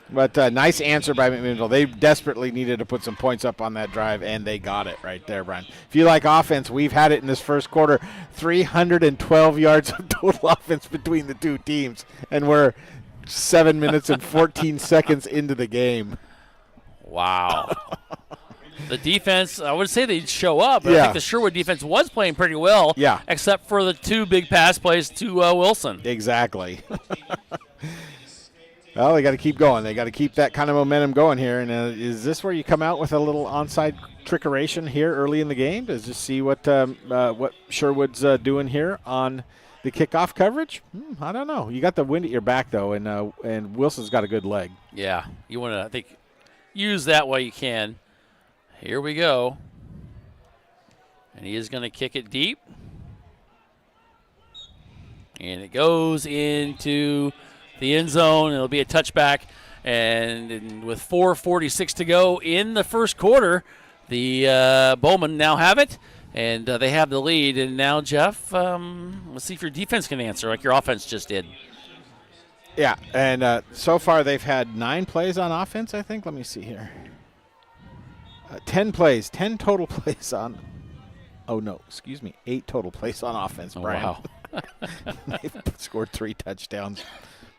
But nice answer by McMinnville. They desperately needed to put some points up on that drive, and they got it right there, Brian. If you like offense, we've had it in this first quarter. 312 yards of total offense between the 2 teams, and we're 7 minutes and 14 seconds into the game. Wow. The defense, I would say they'd show up, but I think the Sherwood defense was playing pretty well, except for the 2 big pass plays to Wilson. Exactly. Well, they got to keep going. They got to keep that kind of momentum going here. And is this where you come out with a little onside trickeration here early in the game to just see what Sherwood's doing here on the kickoff coverage? I don't know. You got the wind at your back though, and Wilson's got a good leg. Yeah, you want to, I think, use that while you can. Here we go, and he is going to kick it deep, and it goes into the end zone. It'll be a touchback, and with 4:46 to go in the first quarter, the Bowmen now have it, and they have the lead. And now, Jeff, let's see if your defense can answer like your offense just did. Yeah, and so far they've had 9 plays on offense, I think. Let me see here. 10 plays, 10 total plays on – oh, no, excuse me, 8 total plays on offense, Brian. Wow. They've scored 3 touchdowns.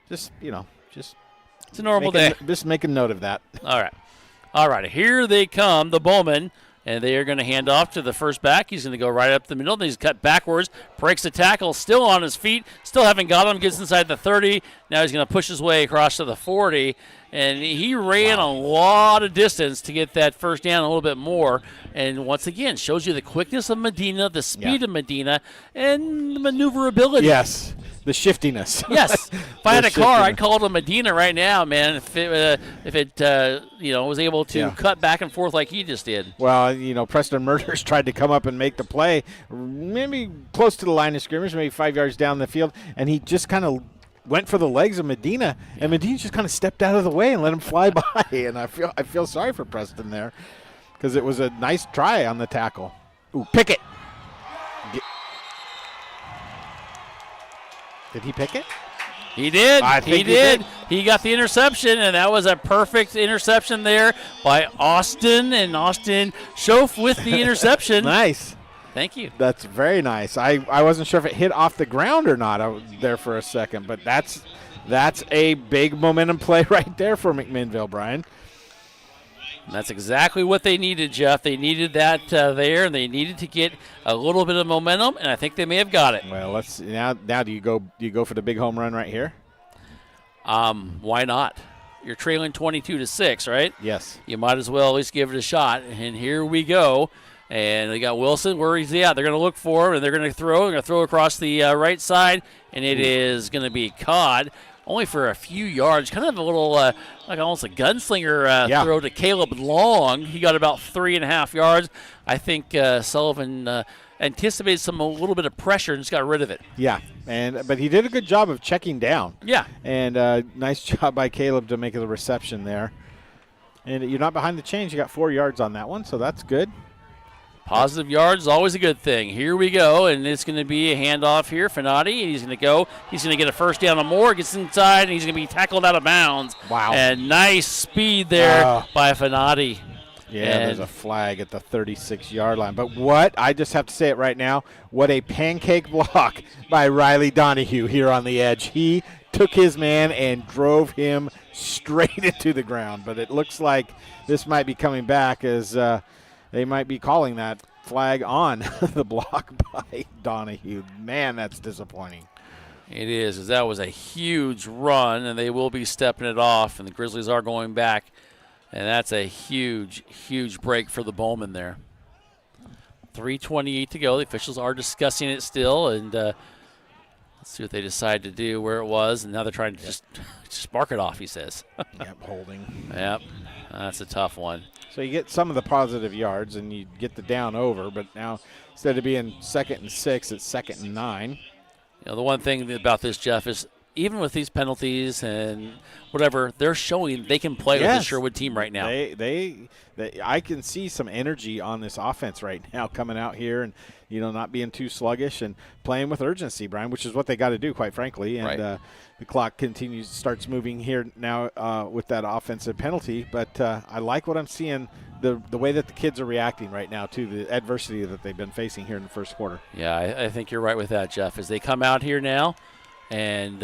Just it's a normal day. Just make a note of that. All right. Here they come, the Bowmen, and they are going to hand off to the first back. He's going to go right up the middle. He's cut backwards, breaks the tackle, still on his feet, still haven't got him, gets inside the 30. Now he's going to push his way across to the 40, and he ran a lot of distance to get that first down a little bit more. And once again, shows you the quickness of Medina, the speed of Medina, and the maneuverability. Yes. The shiftiness. Yes. If I had a car, shiftiness. I'd call it a Medina right now, man. If it was able to cut back and forth like he just did. Well, Preston Murders tried to come up and make the play, maybe close to the line of scrimmage, maybe 5 yards down the field, and he just kind of went for the legs of Medina, and Medina just kind of stepped out of the way and let him fly by. And I feel sorry for Preston there because it was a nice try on the tackle. Ooh, Pickett. Did he pick it? He did. I think he did. He got the interception, and that was a perfect interception there by Austin. And Austin Schoaf with the interception. Nice. Thank you. That's very nice. I wasn't sure if it hit off the ground or not. I was there for a second, but that's a big momentum play right there for McMinnville, Brian. That's exactly what they needed, Jeff. They needed that there, and they needed to get a little bit of momentum, and I think they may have got it. Well, let's now. Do you go for the big home run right here? Why not? You're trailing 22-6, right? Yes. You might as well at least give it a shot. And here we go. And they got Wilson. Where is he at? They're going to look for him, and they're going to throw. They're going to throw across the right side, and it is going to be caught. Only for a few yards, kind of a little like almost a gunslinger throw to Caleb Long. He got about 3.5 yards. I think Sullivan anticipated a little bit of pressure and just got rid of it. Yeah, but he did a good job of checking down. Yeah. And nice job by Caleb to make the reception there. And you're not behind the chains. You got 4 yards on that one, so that's good. Positive yards is always a good thing. Here we go, and it's going to be a handoff here. Finati, and he's going to go. He's going to get a first down or more, gets inside, and he's going to be tackled out of bounds. Wow. And nice speed there by Finati. Yeah, there's a flag at the 36-yard line. But what, I just have to say it right now, what a pancake block by Riley Donahue here on the edge. He took his man and drove him straight into the ground. But it looks like this might be coming back as they might be calling that flag on the block by Donahue. Man, that's disappointing. It is, as that was a huge run, and they will be stepping it off, and the Grizzlies are going back. And that's a huge, huge break for the Bowmen there. 3:28 to go. The officials are discussing it still, and let's see what they decide to do, where it was. And now they're trying to just mark it off, he says. Yep, holding. Yep, that's a tough one. So you get some of the positive yards, and you get the down over. But now instead of being 2nd and 6, it's 2nd and 9. The one thing about this, Jeff, is even with these penalties and whatever, they're showing they can play with the Sherwood team right now. I can see some energy on this offense right now coming out here and, not being too sluggish and playing with urgency, Brian, which is what they got to do, quite frankly. And the clock starts moving here now with that offensive penalty. But I like what I'm seeing, the way that the kids are reacting right now to the adversity that they've been facing here in the first quarter. Yeah, I think you're right with that, Jeff. As they come out here now, and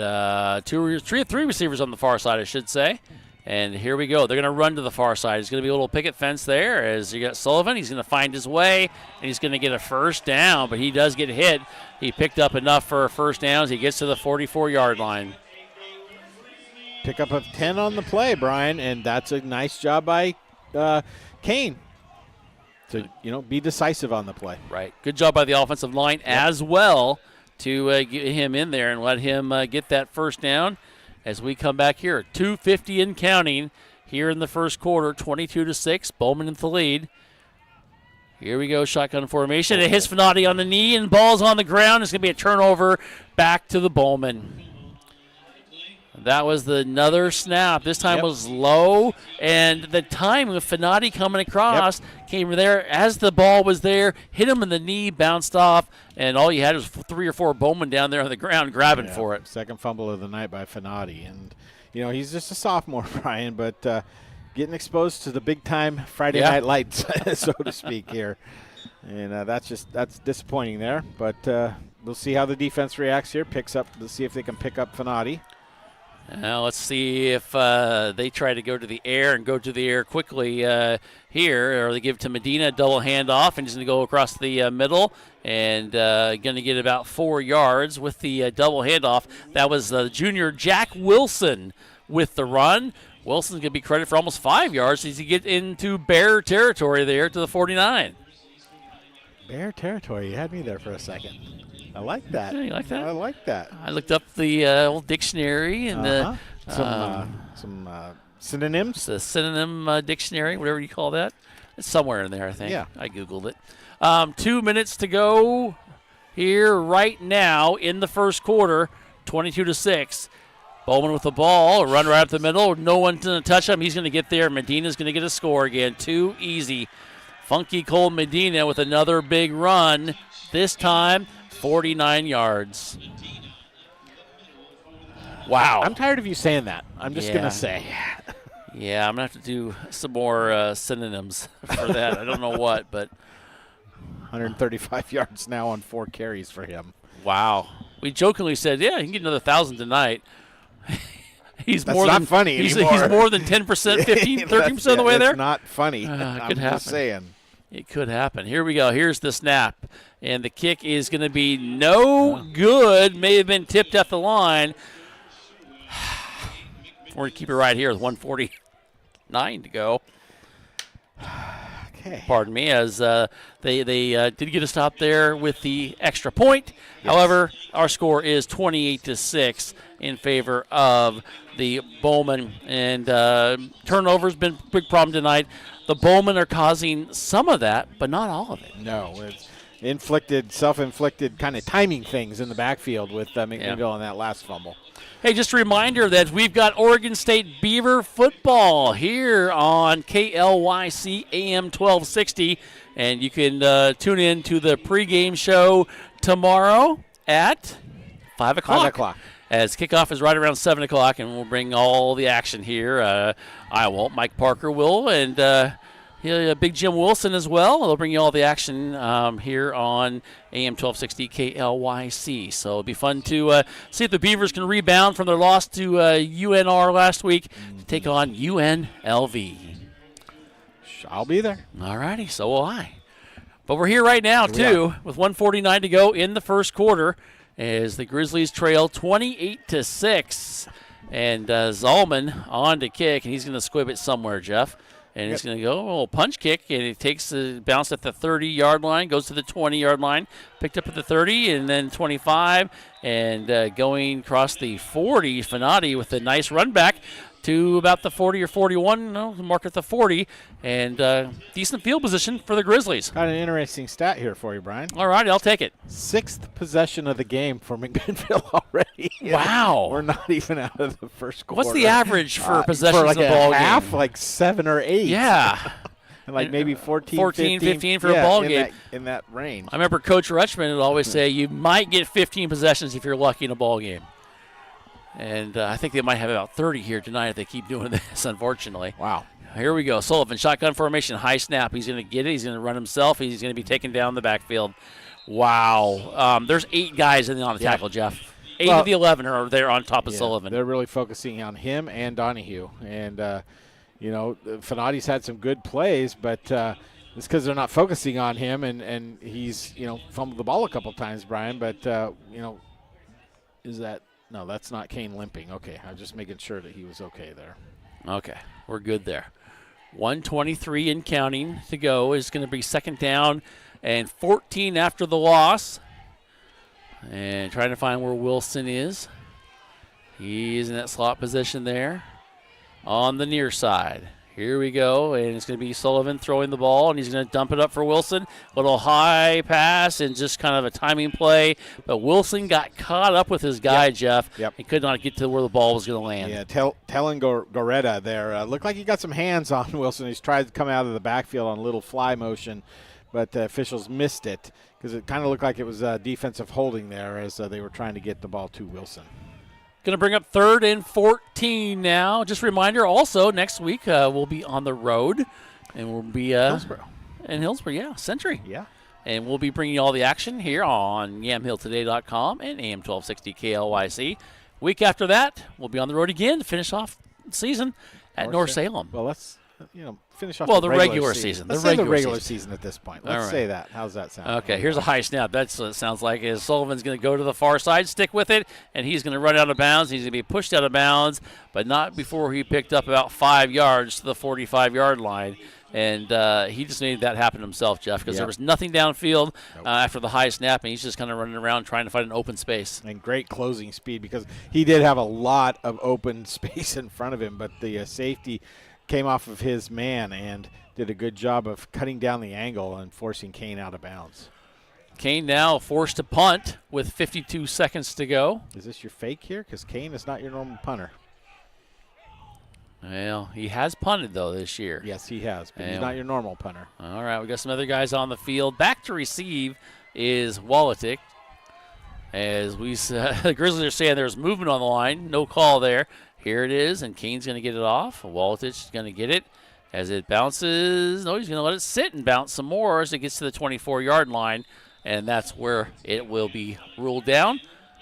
three receivers on the far side, I should say. And here we go. They're going to run to the far side. There's going to be a little picket fence there as you got Sullivan. He's going to find his way, and he's going to get a first down, but he does get hit. He picked up enough for a first down as he gets to the 44-yard line. Pickup of 10 on the play, Brian, and that's a nice job by Kane to, be decisive on the play. Right. Good job by the offensive line as well to get him in there and let him get that first down as we come back here. 2:50 and counting here in the first quarter, 22-6. Bowman in the lead. Here we go, shotgun formation. It hits Finati on the knee and ball's on the ground. It's going to be a turnover back to the Bowman. That was another snap. This time was low, and the time with Finati coming across came there as the ball was there, hit him in the knee, bounced off, and all you had was 3 or 4 Bowmen down there on the ground grabbing for it. Second fumble of the night by Finati, and he's just a sophomore, Brian, but getting exposed to the big-time Friday night lights, so to speak here, and that's disappointing there. But we'll see how the defense reacts here. Let's see if they can pick up Finati. Now let's see if they try to go to the air quickly here, or they give to Medina a double handoff, and he's going to go across the middle and going to get about 4 yards with the double handoff. That was junior Jack Wilson with the run. Wilson's going to be credited for almost 5 yards as he gets into Bear territory there to the 49. Bear territory. You had me there for a second. I like that. Yeah, you like that? I like that. I looked up the old dictionary and some synonyms. the synonym dictionary, whatever you call that. It's somewhere in there, I think. Yeah. I Googled it. 2 minutes to go here right now in the first quarter, 22-6. Bowman with the ball, a run right up the middle. No one's going to touch him. He's going to get there. Medina's going to get a score again. Too easy. Funky Cole Medina with another big run. This time, 49 yards. Wow. I'm tired of you saying that. I'm just going to say. Yeah, I'm going to have to do some more synonyms for that. I don't know what, but 135 yards now on 4 carries for him. wow. We jokingly said, yeah, he can get another 1,000 tonight. That's not funny anymore. He's more than 10%, 15, 13% of the way there. It's not funny. Could I'm happen. just saying. It could happen. Here we go. Here's the snap. And the kick is going to be no good. May have been tipped at the line. We're going to keep it right here with 1:49 to go. Okay. Pardon me, as they did get a stop there with the extra point. Yes. However, our score is 28-6 in favor of the Bowman. And turnovers been a big problem tonight. The Bowman are causing some of that, but not all of it. No, it's self-inflicted kind of timing things in the backfield with McMinnville on that last fumble. Hey, just a reminder that we've got Oregon State Beaver football here on KLYC AM 1260, and you can tune in to the pregame show tomorrow at 5 o'clock. 5 o'clock. As kickoff is right around 7 o'clock, and we'll bring all the action here. I won't. Mike Parker will, and Big Jim Wilson as well. They'll bring you all the action here on AM 1260 KLYC. So it'll be fun to see if the Beavers can rebound from their loss to UNR last week to take on UNLV. I'll be there. All righty, so will I. But we're here right now, too, with 1:49 to go in the first quarter as the Grizzlies trail 28-6. And Zalman on to kick, and he's going to squib it somewhere, Jeff. And he's going to go a little punch kick, and he takes the bounce at the 30-yard line, goes to the 20-yard line, picked up at the 30, and then 25, and going across the 40, Fanati with a nice run back to about the 40 or 41, mark at the 40, and decent field position for the Grizzlies. Got an interesting stat here for you, Brian. All right, I'll take it. 6th possession of the game for McMinnville already. Wow. We're not even out of the first quarter. What's the average for possessions for like of a ball half, game? Like 7 or 8. Yeah. And like maybe 14, 15 for a ball game. In that range. I remember Coach Rutschman would always say you might get 15 possessions if you're lucky in a ball game. And I think they might have about 30 here tonight if they keep doing this, unfortunately. Wow. Here we go. Sullivan, shotgun formation, high snap. He's going to get it. He's going to run himself. He's going to be taken down the backfield. Wow. There's 8 guys on the tackle, Jeff. 8 of the 11 are there on top of Sullivan. They're really focusing on him and Donahue. And, Fanati's had some good plays, but it's because they're not focusing on him. And he's, fumbled the ball a couple times, Brian. But, is that – no, that's not Kane limping. Okay, I'm just making sure that he was okay there. Okay, we're good there. 1:23 and counting to go is going to be second down and 14 after the loss. And trying to find where Wilson is. He's in that slot position there on the near side. Here we go, and it's going to be Sullivan throwing the ball, and he's going to dump it up for Wilson. Little high pass and just kind of a timing play. But Wilson got caught up with his guy, Jeff. Yep. He could not get to where the ball was going to land. Yeah, Tellen Goretta there. Looked like he got some hands on Wilson. He's tried to come out of the backfield on a little fly motion, but officials missed it because it kind of looked like it was defensive holding there as they were trying to get the ball to Wilson. Going to bring up 3rd and 14 now. Just a reminder, also, next week we'll be on the road. And we'll be Hillsborough. In Hillsborough, Century. Yeah. And we'll be bringing you all the action here on YamHillToday.com and AM 1260 KLYC. Week after that, we'll be on the road again to finish off the season at North Salem. Well, finish off the the regular season. Let's say the regular season at this point. Let's say that. How's that sound? Okay, here's a high snap. That's what it sounds like. Is Sullivan's going to go to the far side, stick with it, and he's going to run out of bounds. He's going to be pushed out of bounds, but not before he picked up about 5 yards to the 45-yard line. And he just made that happen himself, Jeff, because there was nothing downfield after the high snap, and he's just kind of running around trying to find an open space. And great closing speed, because he did have a lot of open space in front of him, but the safety came off of his man and did a good job of cutting down the angle and forcing Kane out of bounds. Kane now forced to punt with 52 seconds to go. Is this your fake here? Because Kane is not your normal punter. Well, he has punted, though, this year. Yes, he has, but he's not your normal punter. All right, we got some other guys on the field. Back to receive is Wolatic. As the Grizzlies are saying there's movement on the line. No call there. Here it is, and Kane's going to get it off. Wolatic is going to get it as it bounces. No, he's going to let it sit and bounce some more as it gets to the 24-yard line, and that's where it will be ruled down.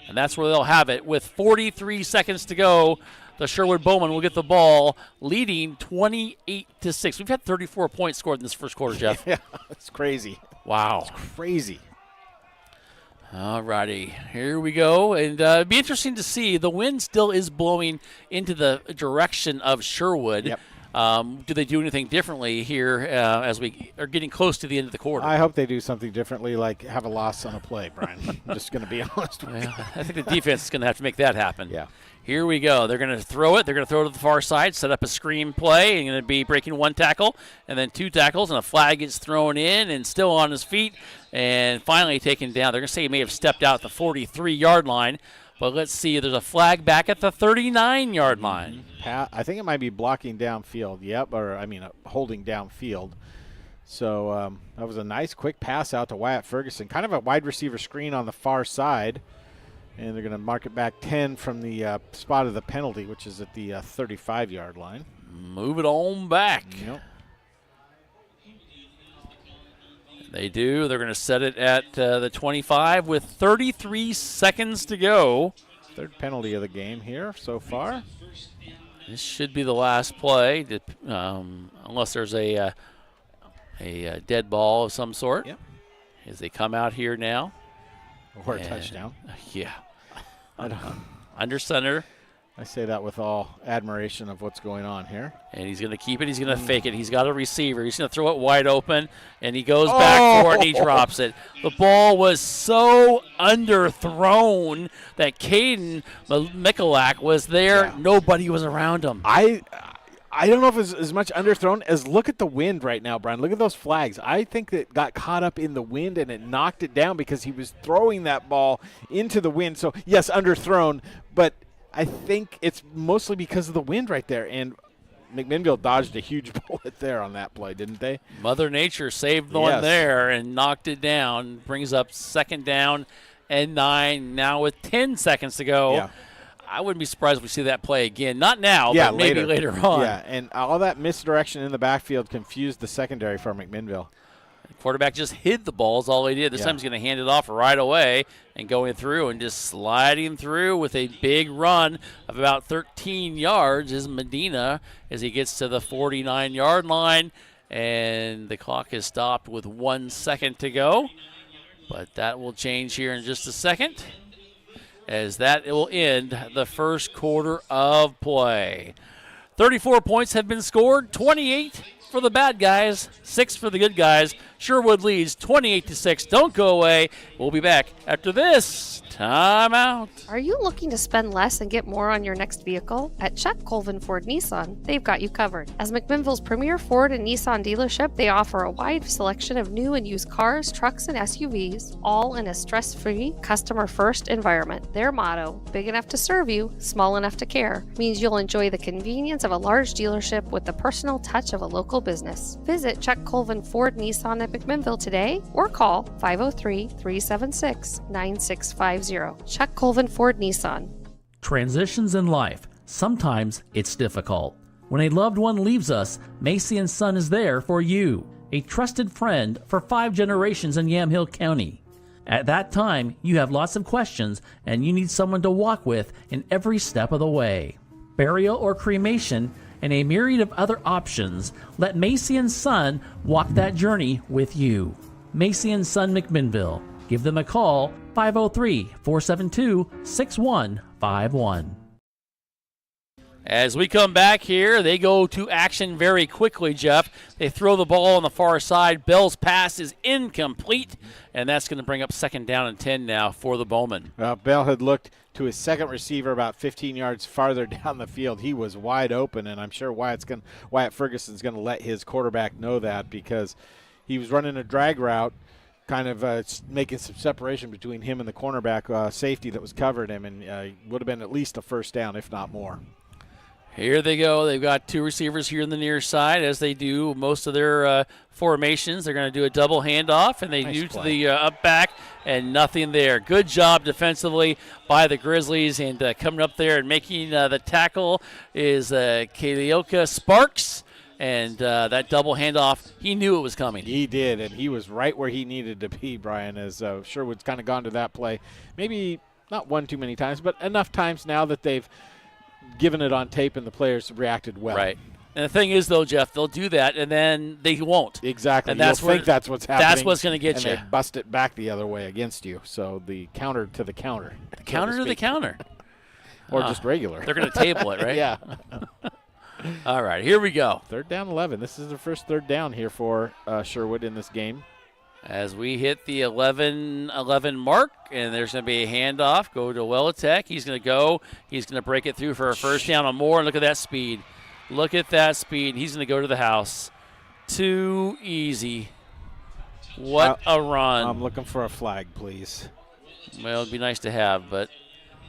And that's where they'll have it. With 43 seconds to go, the Sherwood Bowmen will get the ball, leading 28-6. We've had 34 points scored in this first quarter, Jeff. Yeah, it's crazy. Wow. It's crazy. All righty, here we go. And it'd be interesting to see. The wind still is blowing into the direction of Sherwood. Yep. Do they do anything differently here as we are getting close to the end of the quarter? I hope they do something differently, like have a loss on a play, Brian. I'm just going to be honest with you. I think the defense is going to have to make that happen. Yeah. Here we go. They're going to throw it. They're going to throw it to the far side, set up a screen play, and going to be breaking 1 tackle and then 2 tackles, and a flag gets thrown in and still on his feet and finally taken down. They're going to say he may have stepped out at the 43-yard line, but let's see. There's a flag back at the 39-yard line. I think it might be blocking downfield. Yep, holding downfield. So that was a nice quick pass out to Wyatt Ferguson. Kind of a wide receiver screen on the far side. And they're going to mark it back 10 from the spot of the penalty, which is at the 35-yard line. Move it on back. Yep. They do. They're going to set it at the 25 with 33 seconds to go. Third penalty of the game here so far. This should be the last play, unless there's a dead ball of some sort. Yep. As they come out here now. Or a touchdown. Yeah. Under center. I say that with all admiration of what's going on here. And he's going to keep it. He's going to fake it. He's got a receiver. He's going to throw it wide open, and he goes back for it, and he drops it. The ball was so underthrown that Caden Michalak was there. Yeah. Nobody was around him. I don't know if it's as much underthrown as look at the wind right now, Brian. Look at those flags. I think that got caught up in the wind and it knocked it down because he was throwing that ball into the wind. So, yes, underthrown, but I think it's mostly because of the wind right there. And McMinnville dodged a huge bullet there on that play, didn't they? Mother Nature saved the one there and knocked it down. Brings up 2nd down and 9 now with 10 seconds to go. Yeah. I wouldn't be surprised if we see that play again. Not now, but maybe later on. Yeah, and all that misdirection in the backfield confused the secondary for McMinnville. The quarterback just hid the balls. All he did. This time he's going to hand it off right away and going through and just sliding through with a big run of about 13 yards is Medina as he gets to the 49-yard line. And the clock is stopped with 1 second to go. But that will change here in just a second, as that will end the first quarter of play. 34 points have been scored, 28 for the bad guys, 6 for the good guys. Sherwood leads 28-6. Don't go away. We'll be back after this timeout. Are you looking to spend less and get more on your next vehicle? At Chuck Colvin Ford Nissan, they've got you covered. As McMinnville's premier Ford and Nissan dealership, they offer a wide selection of new and used cars, trucks, and SUVs, all in a stress-free, customer-first environment. Their motto, big enough to serve you, small enough to care, means you'll enjoy the convenience of a large dealership with the personal touch of a local business. Visit Chuck Colvin Ford Nissan at McMinnville today or call 503-376-9650. Chuck Colvin Ford Nissan. Transitions in life. Sometimes it's difficult. When a loved one leaves us, Macy & Son is there for you, a trusted friend for 5 generations in Yamhill County. At that time, you have lots of questions and you need someone to walk with in every step of the way. Burial or cremation, and a myriad of other options, let Macy & Son walk that journey with you. Macy & Son McMinnville. Give them a call, 503-472-6151. As we come back here, they go to action very quickly, Jeff. They throw the ball on the far side. Bell's pass is incomplete, and that's going to bring up 2nd down and 10 now for the Bowmen. Bell had looked to his second receiver about 15 yards farther down the field. He was wide open, and I'm sure Wyatt Ferguson's going to let his quarterback know that, because he was running a drag route, kind of making some separation between him and the cornerback safety that was covering him, and would have been at least a first down, if not more. Here they go. They've got 2 receivers here on the near side, as they do most of their formations. They're going to do a double handoff, and they do to the up back, and nothing there. Good job defensively by the Grizzlies, and coming up there and making the tackle is KLYC Sparks. And that double handoff, he knew it was coming. He did, and he was right where he needed to be, Brian, as Sherwood's kind of gone to that play. Maybe not one too many times, but enough times now that they've given it on tape and the players reacted well. Right. And the thing is, though, Jeff, they'll do that, and then they won't. Exactly. And that's You'll think that's what's happening. That's what's going to get you. And they bust it back the other way against you. So the counter to the counter. The counter to the counter. Or just regular. They're going to table it, right? Yeah. All right, here we go. 3rd down 11. This is the first 3rd down here for Sherwood in this game. As we hit the 11 mark, and there's going to be a handoff. Go to Wellitech. He's going to go. He's going to break it through for a first down or more. And look at that speed. Look at that speed. He's going to go to the house. Too easy. What a run. I'm looking for a flag, please. Well, it'd be nice to have, but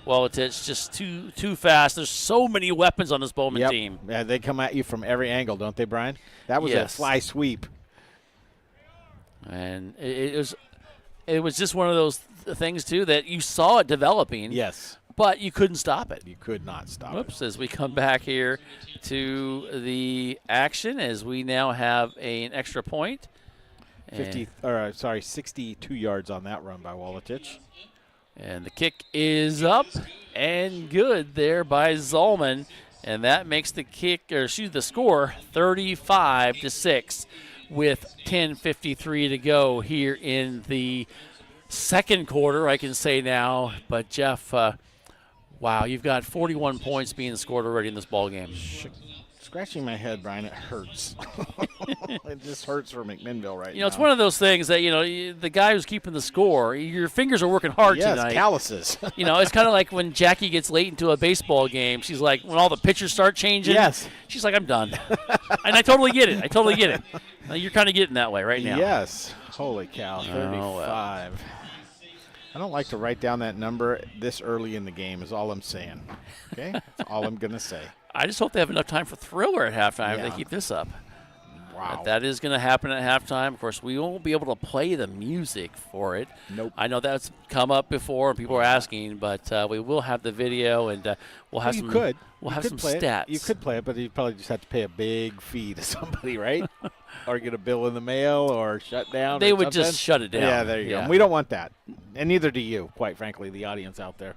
Wellitech just too fast. There's so many weapons on this Bowman team. Yeah, they come at you from every angle, don't they, Brian? That was a fly sweep. And it was just one of those things, too, that you saw it developing. Yes. But you couldn't stop it. You could not stop it. As we come back here to the action, as we now have an extra point. 62 yards on that run by Wallitich. And the kick is up and good there by Zolman. And that makes the score 35-6. With 10:53 to go here in the 2nd quarter, I can say now. But, Jeff, wow, you've got 41 points being scored already in this ballgame. Scratching my head, Brian, it hurts. It just hurts for McMinnville right now. It's one of those things that, the guy who's keeping the score, your fingers are working hard tonight. Yes, calluses. It's kind of like when Jackie gets late into a baseball game. She's like, when all the pitchers start changing. Yes. She's like, I'm done. And I totally get it. You're kind of getting that way right now. Yes. Holy cow, 35. Well. I don't like to write down that number this early in the game is all I'm saying. Okay? That's all I'm going to say. I just hope they have enough time for Thriller at halftime if they keep this up. Wow. But that is going to happen at halftime. Of course, we won't be able to play the music for it. Nope. I know that's come up before and people are asking, but we will have the video and we'll have some stats. You could play it, but you probably just have to pay a big fee to somebody, right? Or get a bill in the mail or shut down. They would just shut it down. Yeah, there you go. We don't want that. And neither do you, quite frankly, the audience out there.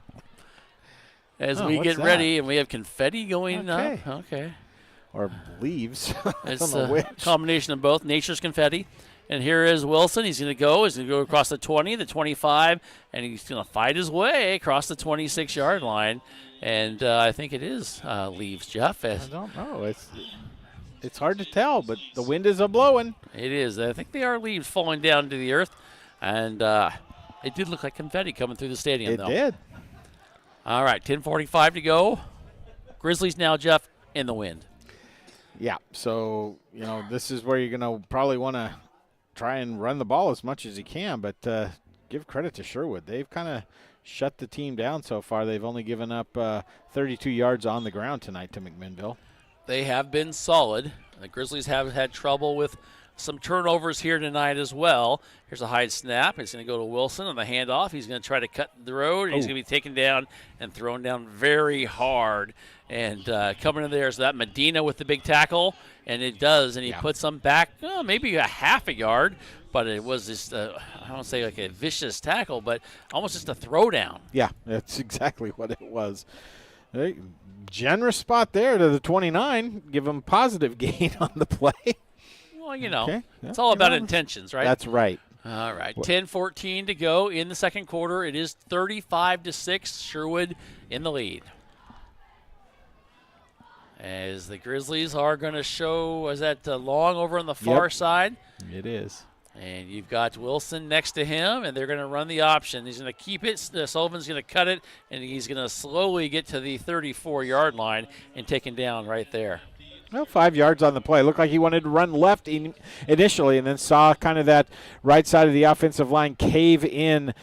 As we get ready, and we have confetti going up. Okay. Or leaves. It's a combination of both. Nature's confetti. And here is Wilson. He's going to go. He's going to go across the 20, the 25, and he's going to fight his way across the 26-yard line. And I think it is leaves, Jeff. I don't know. It's hard to tell, but the wind is a-blowing. It is. I think they are leaves falling down to the earth. And it did look like confetti coming through the stadium, though. It did. All right, 10:45 to go. Grizzlies now, Jeff, in the wind. Yeah, so, this is where you're going to probably want to try and run the ball as much as you can, but give credit to Sherwood. They've kind of shut the team down so far. They've only given up 32 yards on the ground tonight to McMinnville. They have been solid. The Grizzlies have had trouble with some turnovers here tonight as well. Here's a high snap. It's going to go to Wilson on the handoff. He's going to try to cut the road. He's going to be taken down and thrown down very hard. And coming in there is that Medina with the big tackle, and it does. And he puts them back maybe a half a yard, but it was just, I don't say like a vicious tackle, but almost just a throwdown. Yeah, that's exactly what it was. Hey, generous spot there to the 29. Give them positive gain on the play. Well, you know, Okay. it's all about intentions, right? That's right. All right, 10-14 to go in the second quarter. It is 35-6, Sherwood in the lead. As the Grizzlies are going to show, is that Long over on the far side? It is. And you've got Wilson next to him, and they're going to run the option. He's going to keep it. Sullivan's going to cut it, and he's going to slowly get to the 34-yard line and take him down right there. Well, 5 yards on the play. Looked like he wanted to run left initially and then saw kind of that right side of the offensive line cave in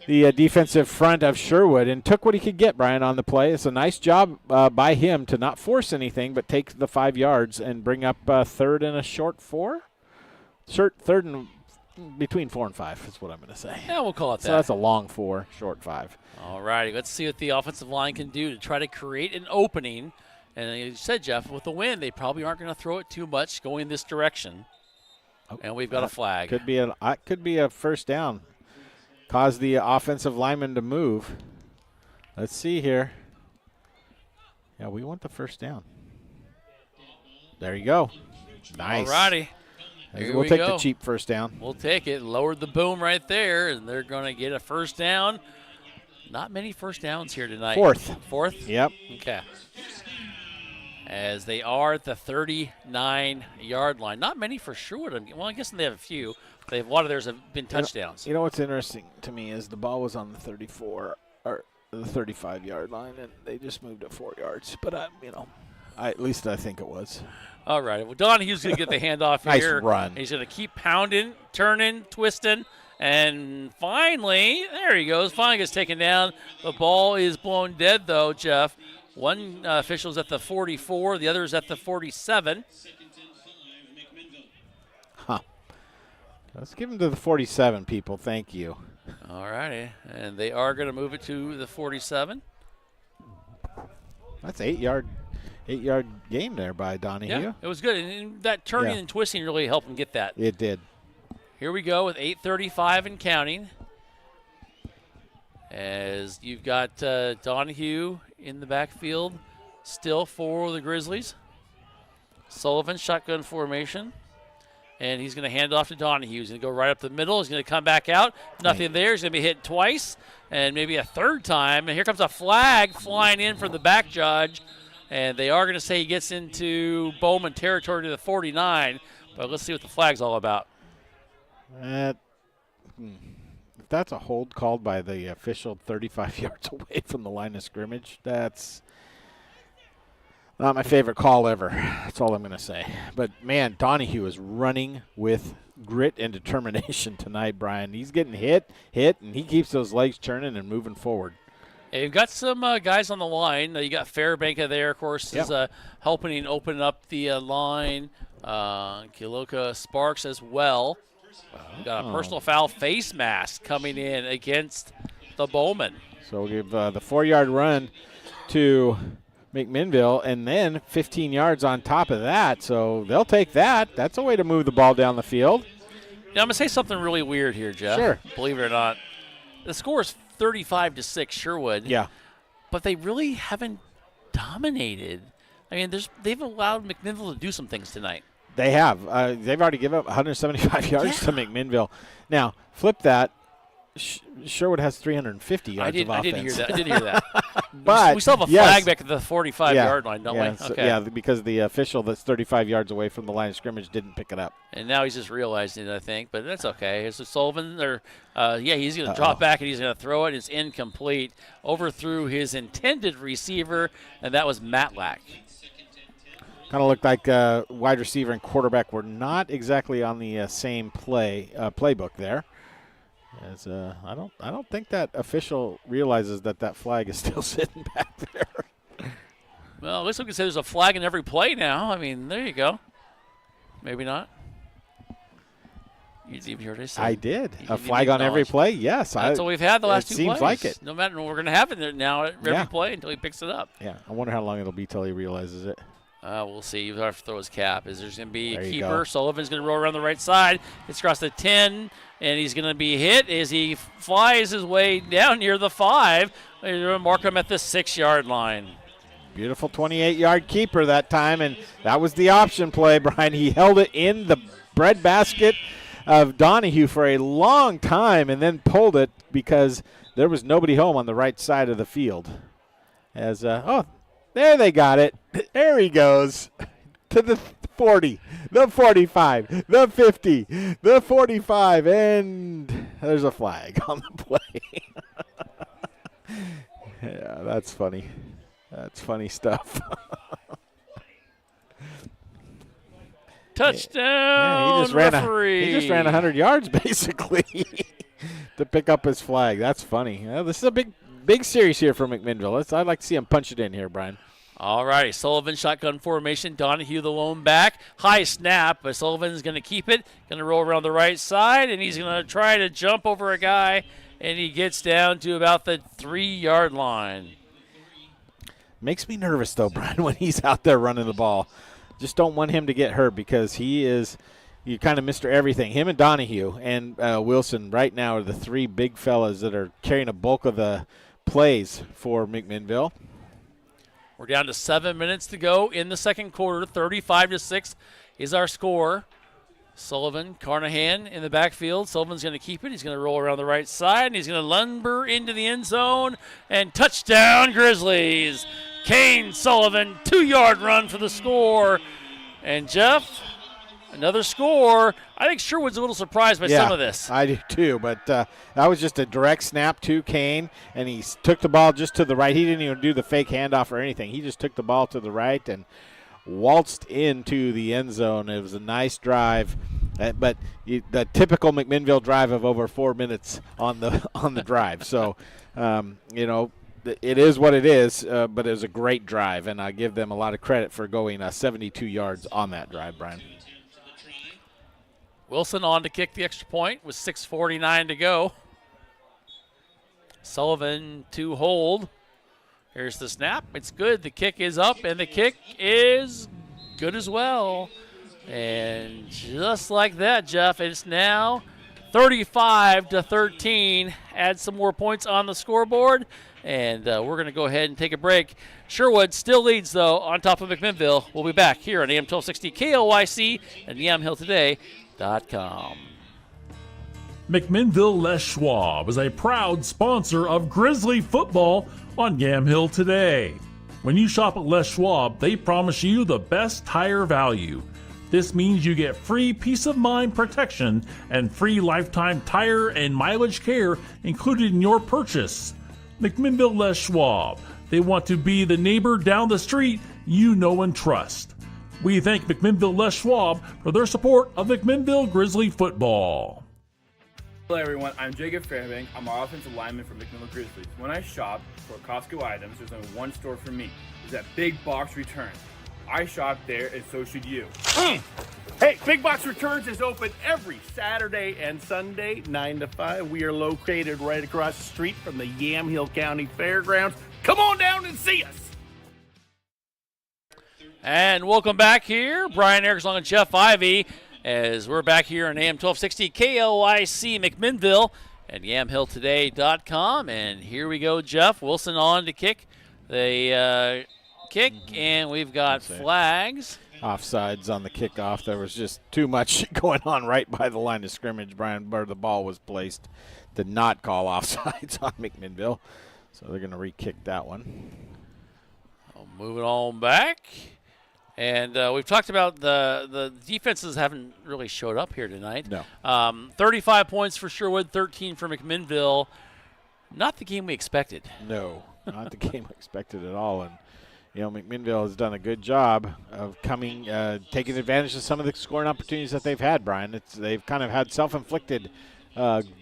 the defensive front of Sherwood and took what he could get, Brian, on the play. It's a nice job by him to not force anything but take the 5 yards and bring up third and a short 4? Third and between 4 and 5 is what I'm going to say. Yeah, we'll call it that. So that's a long 4, short 5. All righty, let's see what the offensive line can do to try to create an opening. And like you said, Jeff, with the wind, they probably aren't going to throw it too much going this direction. Oh, and we've got a flag. Could be a first down. Cause the offensive lineman to move. Let's see here. Yeah, we want the first down. There you go. Nice. All righty. We'll take the cheap first down. We'll take it. Lowered the boom right there, and they're going to get a first down. Not many first downs here tonight. Fourth? Yep. Okay. As they are at the 39-yard line. Not many for Sherwood. Well, I guess they have a few. A lot of theirs have been touchdowns. You know what's interesting to me is the ball was on the 34 or the 35-yard line, and they just moved it 4 yards. But, at least I think it was. All right. Well, Donahue's going to get the handoff nice here. Nice run. He's going to keep pounding, turning, twisting, and finally, there he goes. Finally gets taken down. The ball is blown dead, though, Jeff. One official's at the 44. The other is at the 47. Huh. Let's give him to the 47, people. Thank you. All righty. And they are going to move it to the 47. That's 8-yard game there by Donahue. Yeah, it was good. And that turning and twisting really helped him get that. It did. Here we go with 8:35 and counting. As you've got Donahue in the backfield still for the Grizzlies. Sullivan, shotgun formation. And he's going to hand off to Donahue. He's going to go right up the middle. He's going to come back out. Nothing there. He's going to be hit twice and maybe a third time. And here comes a flag flying in from the back judge. And they are going to say he gets into Bowman territory to the 49. But let's see what the flag's all about. If that's a hold called by the official 35 yards away from the line of scrimmage, that's not my favorite call ever. That's all I'm going to say. But, man, Donahue is running with grit and determination tonight, Brian. He's getting hit, and he keeps those legs turning and moving forward. Hey, you've got some guys on the line. You got Fairbank there, of course, is helping open up the line. Kiloka Sparks as well. We've got a personal foul face mask coming in against the Bowman. So we'll give the 4-yard run to McMinnville, and then 15 yards on top of that. So they'll take that. That's a way to move the ball down the field. Now, I'm going to say something really weird here, Jeff. Sure. Believe it or not. The score is 35-6 Sherwood. Yeah. But they really haven't dominated. I mean, they've allowed McMinnville to do some things tonight. They have. They've already given up 175 yards to McMinnville. Now, flip that. Sherwood has 350 yards of offense. I didn't hear that. But we still have a flag back at the 45-yard line, don't we? So, yeah, because the official that's 35 yards away from the line of scrimmage didn't pick it up. And now he's just realizing it, I think. But that's okay. It's Sullivan. He's going to drop back and he's going to throw it. It's incomplete. Overthrew his intended receiver, and that was Matlack. Kind of looked like wide receiver and quarterback were not exactly on the same playbook there. As I don't think that official realizes that flag is still sitting back there. Well, at least we can say there's a flag in every play now. I mean, there you go. Maybe not. You didn't even hear what I said. I did. A flag on every play? Yes. That's what we've had the last two plays. It seems like it. No matter what, we're going to have it now at every play until he picks it up. Yeah. I wonder how long it'll be till he realizes it. We'll see. He'll have to throw his cap. There's going to be a keeper. Go. Sullivan's going to roll around the right side. It's across the 10, and he's going to be hit as he flies his way down near the 5. They're going to mark him at the 6-yard line. Beautiful 28-yard keeper that time, and that was the option play, Brian. He held it in the breadbasket of Donahue for a long time and then pulled it because there was nobody home on the right side of the field. As oh, there they got it. There he goes to the 40, the 45, the 50, the 45, and there's a flag on the play. Yeah, that's funny. That's funny stuff. Touchdown, he just referee. He just ran 100 yards, basically, to pick up his flag. That's funny. This is a big series here for McMinnville. I'd like to see him punch it in here, Brian. All righty, Sullivan shotgun formation. Donahue the lone back. High snap, but Sullivan's going to keep it. Going to roll around the right side, and he's going to try to jump over a guy, and he gets down to about the 3-yard line. Makes me nervous, though, Brian, when he's out there running the ball. Just don't want him to get hurt because he is you kind of Mr. Everything. Him and Donahue and Wilson right now are the three big fellas that are carrying a bulk of the plays for McMinnville. We're down to 7 minutes to go in the second quarter. 35-6 is our score. Sullivan, Carnahan in the backfield. Sullivan's going to keep it. He's going to roll around the right side, and he's going to lumber into the end zone. And touchdown, Grizzlies. Kane Sullivan, 2-yard run for the score. And, Jeff, another score. I think Sherwood's a little surprised by some of this. I do too, but that was just a direct snap to Kane, and he took the ball just to the right. He didn't even do the fake handoff or anything. He just took the ball to the right and waltzed into the end zone. It was a nice drive, but the typical McMinnville drive of over 4 minutes on the drive. So, it is what it is, but it was a great drive, and I give them a lot of credit for going 72 yards on that drive, Brian. Wilson on to kick the extra point with 6:49 to go. Sullivan to hold. Here's the snap. It's good. The kick is up, and the kick is good as well. And just like that, Jeff, it's now 35-13. Add some more points on the scoreboard, and we're going to go ahead and take a break. Sherwood still leads, though, on top of McMinnville. We'll be back here on AM 1260 KLYC and YamHillToday.com. McMinnville Les Schwab is a proud sponsor of Grizzly football on Yamhill Today. When you shop at Les Schwab, they promise you the best tire value. This means you get free peace of mind protection and free lifetime tire and mileage care included in your purchase. McMinnville Les Schwab. They want to be the neighbor down the street you know and trust. We thank McMinnville Les Schwab for their support of McMinnville Grizzly football. Hello everyone, I'm Jacob Fairbank. I'm our offensive lineman for McMinnville Grizzlies. When I shop for Costco items, there's only one store for me. It's that Big Box Returns. I shop there, and so should you. Hey, Big Box Returns is open every Saturday and Sunday, 9 to 5. We are located right across the street from the Yamhill County Fairgrounds. Come on down and see us. And welcome back here. Brian Erickson and Jeff Ivey as we're back here on AM 1260 KLYC McMinnville and YamHillToday.com. And here we go, Jeff. Wilson on to kick. The kick, and we've got flags. Offsides on the kickoff. There was just too much going on right by the line of scrimmage, Brian, where the ball was placed. Did not call offsides on McMinnville, so they're going to re-kick that one. I'll move it on back. And we've talked about the defenses haven't really showed up here tonight. No. 35 points for Sherwood, 13 for McMinnville. Not the game we expected. No, not the game we expected at all. And McMinnville has done a good job of taking advantage of some of the scoring opportunities that they've had, Brian. They've kind of had self-inflicted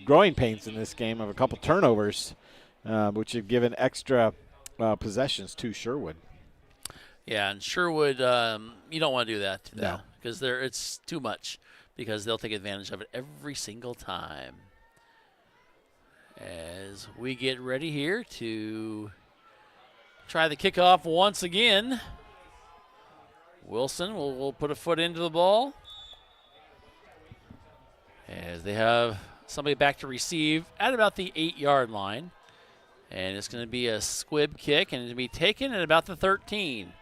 growing pains in this game of a couple turnovers, which have given extra possessions to Sherwood. Yeah, and Sherwood, you don't want to do that to them because it's too much because they'll take advantage of it every single time. As we get ready here to try the kickoff once again. Wilson will put a foot into the ball as they have somebody back to receive at about the 8-yard line. And it's going to be a squib kick, and it'll be taken at about the 13.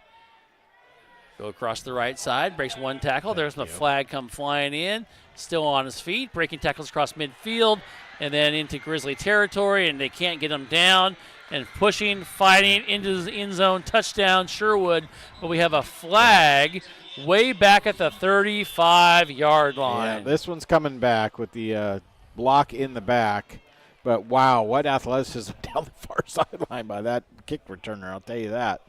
Go across the right side, breaks one tackle. There's the flag come flying in. Still on his feet, breaking tackles across midfield, and then into Grizzly territory, and they can't get him down. And pushing, fighting into the end zone, touchdown Sherwood. But we have a flag way back at the 35-yard line. Yeah, this one's coming back with the block in the back. But, wow, what athleticism down the far sideline by that kick returner, I'll tell you that.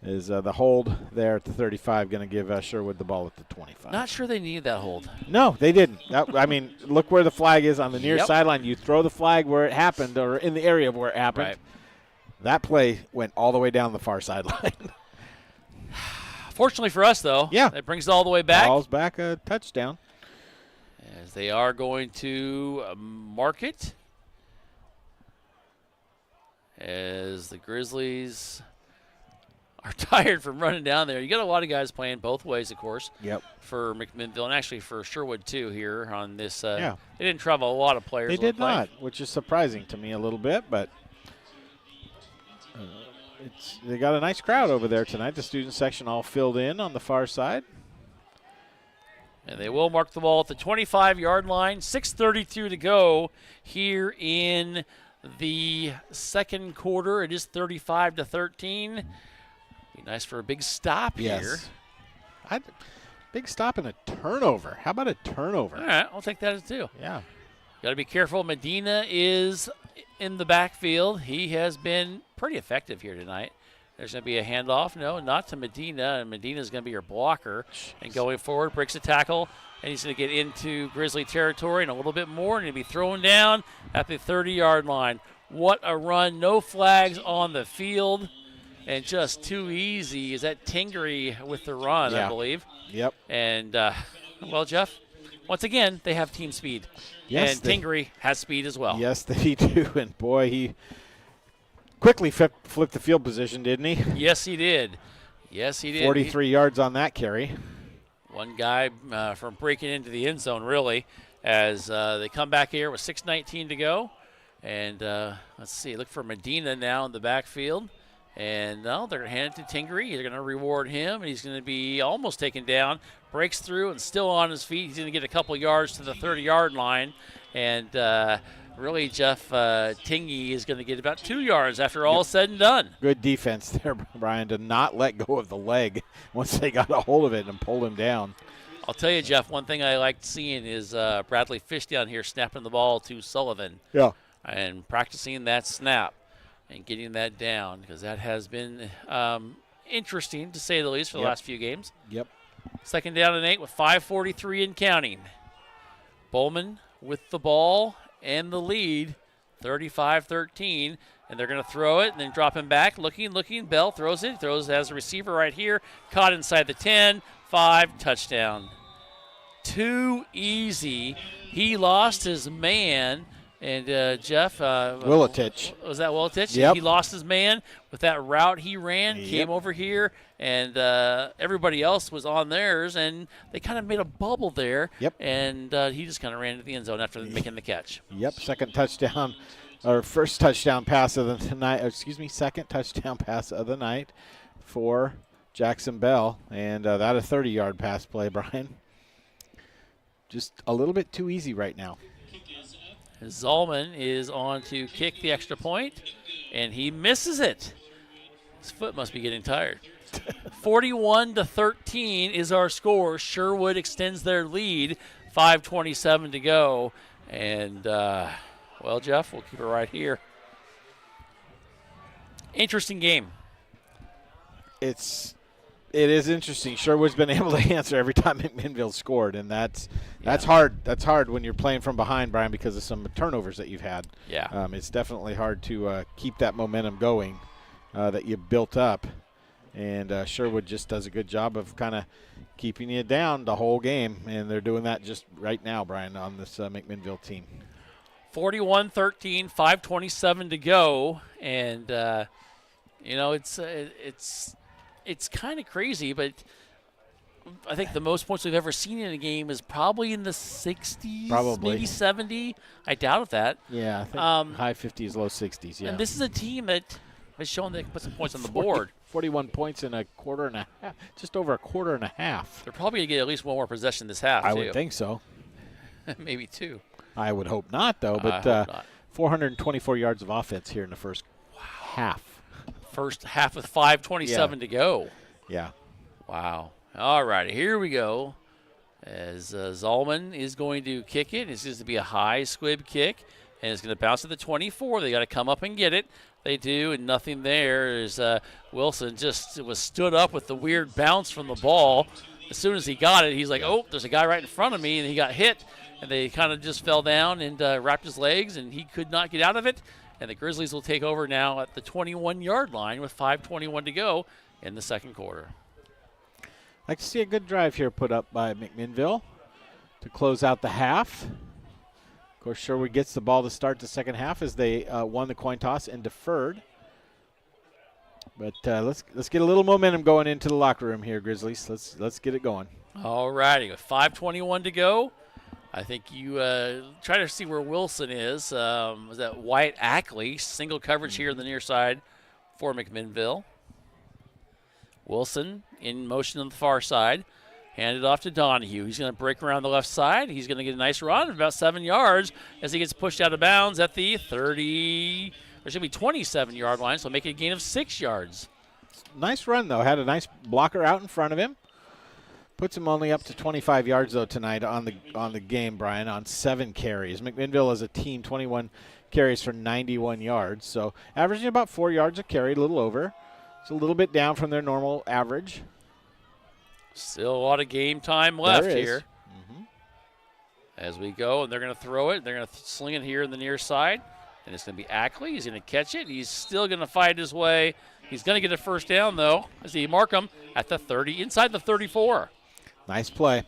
Is the hold there at the 35 going to give Sherwood the ball at the 25? Not sure they needed that hold. No, they didn't. Look where the flag is on the near sideline. You throw the flag where it happened or in the area of where it happened. Right. That play went all the way down the far sideline. Fortunately for us, though, it brings it all the way back. Ball's back, a touchdown. As they are going to mark it. As the Grizzlies are tired from running down there. You got a lot of guys playing both ways, of course. Yep. For McMinnville and actually for Sherwood too here on this. They didn't travel a lot of players. They did not, which is surprising to me a little bit, but they got a nice crowd over there tonight. The student section all filled in on the far side. And they will mark the ball at the 25-yard line. 6:32 to go here in the second quarter. It is 35-13. Be nice for a big stop here. Big stop and a turnover. How about a turnover? All right, I'll take that as two. Yeah. Got to be careful. Medina is in the backfield. He has been pretty effective here tonight. There's going to be a handoff. No, not to Medina. And Medina's going to be your blocker. And going forward, breaks a tackle. And he's going to get into Grizzly territory and a little bit more. And he'll be thrown down at the 30-yard line. What a run. No flags on the field. And just too easy. Is that Tingery with the run, I believe. Yep. And, well, Jeff, once again, they have team speed. Yes, and Tingery has speed as well. Yes, they do. And, boy, he quickly flipped the field position, didn't he? Yes, he did. 43 yards on that carry. One guy from breaking into the end zone, really, as they come back here with 6:19 to go. And let's see, look for Medina now in the backfield. And they're going to hand it to Tingery. They're going to reward him, and he's going to be almost taken down. Breaks through and still on his feet. He's going to get a couple yards to the 30-yard line. And really, Jeff, Tingy is going to get about 2 yards after all said and done. Good defense there, Brian, to not let go of the leg once they got a hold of it and pulled him down. I'll tell you, Jeff, one thing I liked seeing is Bradley Fish down here snapping the ball to Sullivan. Yeah. And practicing that snap and getting that down, because that has been interesting, to say the least, for the last few games. Yep. 2nd down and 8 with 5:43 and counting. Bowman with the ball and the lead, 35-13, and they're going to throw it and then drop him back. Looking. Bell throws it. Throws as a receiver right here. Caught inside the 10. 5, touchdown. Too easy. He lost his man. And, Jeff. Willetich. Was that Willetich? Yep. He lost his man with that route he ran, came over here, and everybody else was on theirs, and they kind of made a bubble there. Yep. And he just kind of ran into the end zone after making the catch. Yep, second touchdown pass of the night. Second touchdown pass of the night for Jackson Bell. And that a 30-yard pass play, Brian. Just a little bit too easy right now. Zalman is on to kick the extra point, and he misses it. His foot must be getting tired. 41-13 is our score. Sherwood extends their lead. 5:27 to go. And, well, Jeff, we'll keep it right here. Interesting game. It is interesting. Sherwood's been able to answer every time McMinnville scored, and that's hard. That's hard when you're playing from behind, Brian, because of some turnovers that you've had. Yeah. It's definitely hard to keep that momentum going that you built up, and Sherwood just does a good job of kind of keeping you down the whole game, and they're doing that just right now, Brian, on this McMinnville team. 41-13, 5:27 to go, and it's kind of crazy, but I think the most points we've ever seen in a game is probably in the 60s, Probably. maybe 70. I doubt that. Yeah, I think high 50s, low 60s, yeah. And this is a team that has shown they can put some points on the board. 41 points in a quarter and a half, just over a quarter and a half. They're probably going to get at least one more possession this half, I too. would think so. Maybe two. I would hope not, though. But hope not. 424 yards of offense here in the first half. First half with 5:27 to go. Yeah. Wow. All right, here we go. As Zalman is going to kick it. It's going to be a high squib kick, and it's going to bounce to the 24. They got to come up and get it. They do, and nothing there. As Wilson just was stood up with the weird bounce from the ball. As soon as he got it, he's like, oh, there's a guy right in front of me, and he got hit. And they kind of just fell down and wrapped his legs, and he could not get out of it. And the Grizzlies will take over now at the 21-yard line with 5:21 to go in the second quarter. Like to see a good drive here put up by McMinnville to close out the half. Of course, Sherwood gets the ball to start the second half as they won the coin toss and deferred. But let's get a little momentum going into the locker room here, Grizzlies. Let's get it going. All righty, with 5:21 to go. I think you try to see where Wilson is. Was that Wyatt Ackley? Single coverage here on the near side for McMinnville. Wilson in motion on the far side. Handed off to Donahue. He's going to break around the left side. He's going to get a nice run of about 7 yards as he gets pushed out of bounds at the 30, or should be 27-yard line, so make it a gain of 6 yards. Nice run, though. Had a nice blocker out in front of him. Puts him only up to 25 yards, though, tonight on the game, Brian, on 7 carries. McMinnville as a team, 21 carries for 91 yards. So averaging about 4 yards a carry, a little over. It's a little bit down from their normal average. Still a lot of game time left here. Mm-hmm. As we go, and they're going to throw it. They're going to sling it here in the near side. And it's going to be Ackley. He's going to catch it. He's still going to fight his way. He's going to get a first down, though, as he mark him at the 30, inside the 34. Nice play.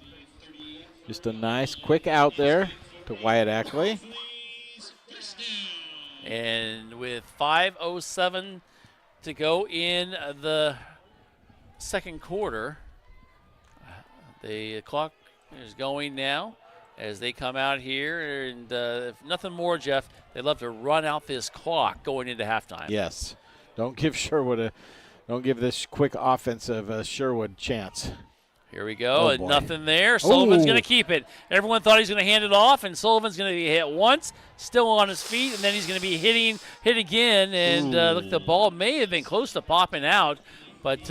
Just a nice quick out there to Wyatt Ackley. And with 5:07 to go in the second quarter, the clock is going now as they come out here. And if nothing more, Jeff, they love to run out this clock going into halftime. Yes. Don't give this quick offensive Sherwood chance. Here we go, and nothing there. Sullivan's going to keep it. Everyone thought he was going to hand it off, and Sullivan's going to be hit once, still on his feet, and then he's going to be hit again. And look, the ball may have been close to popping out, but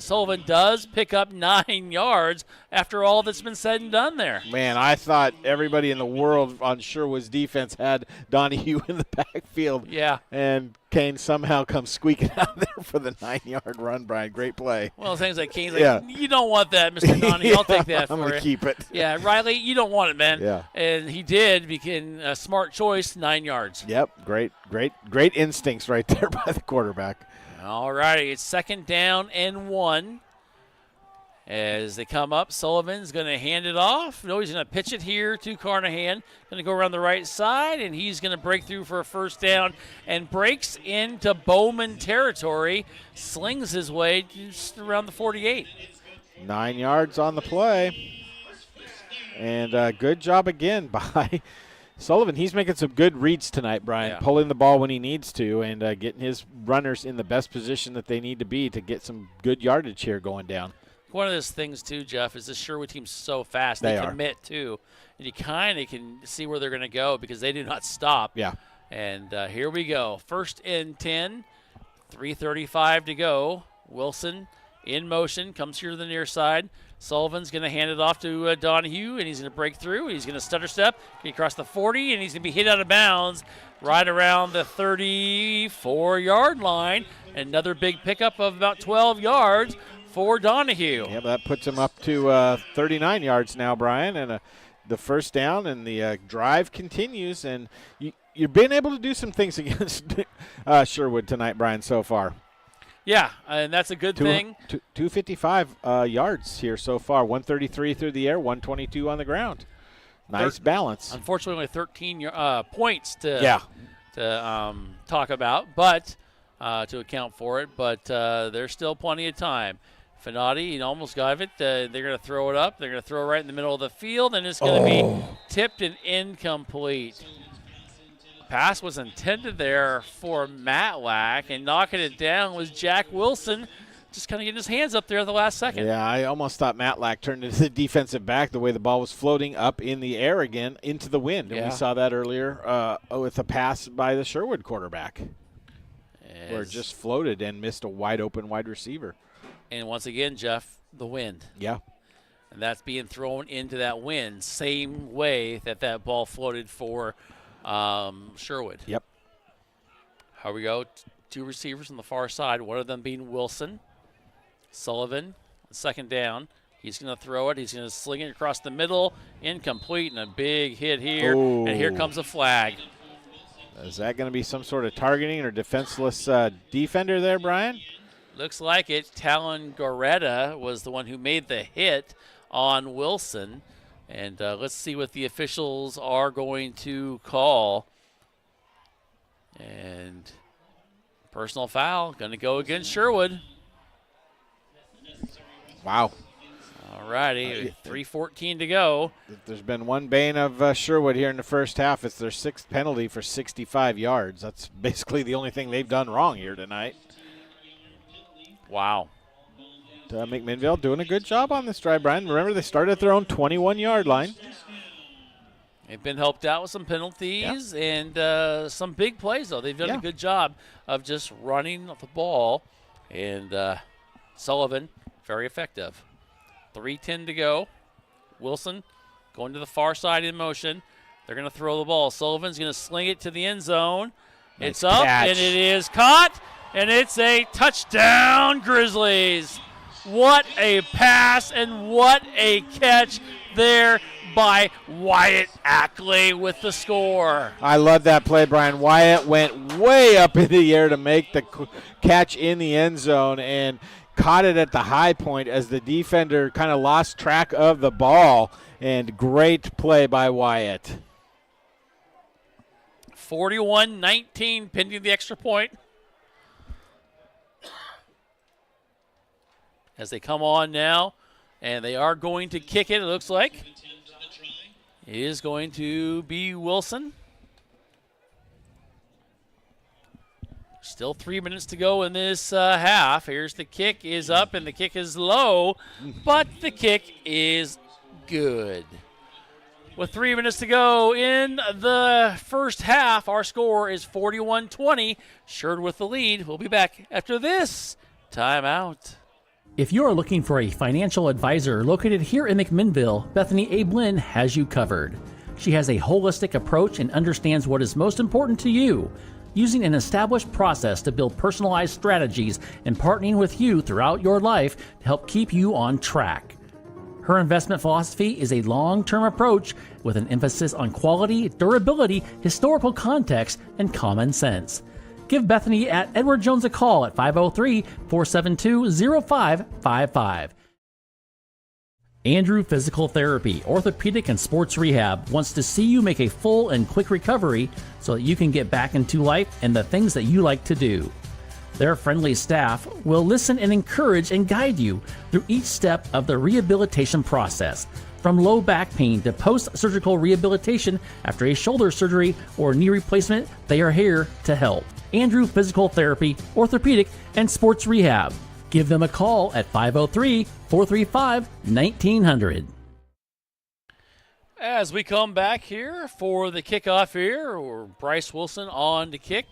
Sullivan does pick up 9 yards after all that's been said and done there. Man, I thought everybody in the world on Sherwood's defense had Donahue in the backfield. Yeah. And Kane somehow comes squeaking out there for the 9-yard run, Brian. Great play. Well, things like Kane's like, you don't want that, Mr. Donahue. Yeah, I'll take that for you. I'm going to keep it. Yeah, Riley, you don't want it, man. Yeah. And he did, became a smart choice, 9 yards. Yep, great instincts right there by the quarterback. All righty, it's 2nd down and 1. As they come up, Sullivan's going to hand it off. No, he's going to pitch it here to Carnahan. Going to go around the right side, and he's going to break through for a first down and breaks into Bowman territory. Slings his way just around the 48. 9 yards on the play. And good job again by Sullivan. He's making some good reads tonight, Brian, pulling the ball when he needs to and getting his runners in the best position that they need to be to get some good yardage here going down. One of those things, too, Jeff, is this Sherwood team's so fast. They commit, too. And you kind of can see where they're going to go because they do not stop. Yeah. And here we go. 1st and 10, 3:35 to go. Wilson in motion, comes here to the near side. Sullivan's going to hand it off to Donahue, and he's going to break through. He's going to stutter step, get across the 40, and he's going to be hit out of bounds right around the 34-yard line. Another big pickup of about 12 yards for Donahue. Yeah, that puts him up to 39 yards now, Brian, and the first down, and the drive continues. And you've been able to do some things against Sherwood tonight, Brian, so far. Yeah, and that's a good thing. 255 yards here so far, 133 through the air, 122 on the ground. Nice balance. Unfortunately, only 13 points to talk about, but to account for it. But there's still plenty of time. Finati, almost got it. They're going to throw it up. They're going to throw it right in the middle of the field, and it's going to be tipped and incomplete. Pass was intended there for Matlack, and knocking it down was Jack Wilson, just kind of getting his hands up there at the last second. Yeah, I almost thought Matlack turned into the defensive back the way the ball was floating up in the air again into the wind. And we saw that earlier with a pass by the Sherwood quarterback where it just floated and missed a wide-open wide receiver. And once again, Jeff, the wind. Yeah. And that's being thrown into that wind, same way that ball floated for Sherwood. Yep. Here we go. Two receivers on the far side, one of them being Wilson. Sullivan, second down. He's going to throw it. He's going to sling it across the middle. Incomplete, and a big hit here. Ooh. And here comes a flag. Is that going to be some sort of targeting or defenseless defender there, Brian? Looks like it. Talon Goretta was the one who made the hit on Wilson. And let's see what the officials are going to call. And personal foul going to go against Sherwood. Wow. All righty, 3:14 to go. If there's been one bane of Sherwood here in the first half, it's their 6th penalty for 65 yards. That's basically the only thing they've done wrong here tonight. Wow. McMinnville doing a good job on this drive, Brian. Remember, they started at their own 21-yard line. They've been helped out with some penalties and some big plays, though. They've done a good job of just running the ball. And Sullivan, very effective. 3:10 to go. Wilson going to the far side in motion. They're going to throw the ball. Sullivan's going to sling it to the end zone. Nice it's up, catch. and it is caught, and it's a touchdown, Grizzlies. What a pass and what a catch there by Wyatt Ackley with the score. I love that play, Brian. Wyatt went way up in the air to make the catch in the end zone and caught it at the high point as the defender kind of lost track of the ball. And great play by Wyatt. 41-19 pending the extra point. As they come on now, and they are going to kick it, it looks like. It is going to be Wilson. Still 3 minutes to go in this half. Here's the kick is up, and the kick is low, but the kick is good. With 3 minutes to go in the first half, our score is 41-20. Sherwood with the lead. We'll be back after this timeout. If you are looking for a financial advisor located here in McMinnville, Bethany A. Blinn has you covered. She has a holistic approach and understands what is most important to you, using an established process to build personalized strategies and partnering with you throughout your life to help keep you on track. Her investment philosophy is a long-term approach with an emphasis on quality, durability, historical context, and common sense. Give Bethany at Edward Jones a call at 503-472-0555. Andrew Physical Therapy, Orthopedic and Sports Rehab wants to see you make a full and quick recovery so that you can get back into life and the things that you like to do. Their friendly staff will listen and encourage and guide you through each step of the rehabilitation process, from low back pain to post-surgical rehabilitation after a shoulder surgery or knee replacement. They are here to help. Andrew Physical Therapy, Orthopedic, and Sports Rehab. Give them a call at 503-435-1900. As we come back here for the kickoff here, or Bryce Wilson on to kick.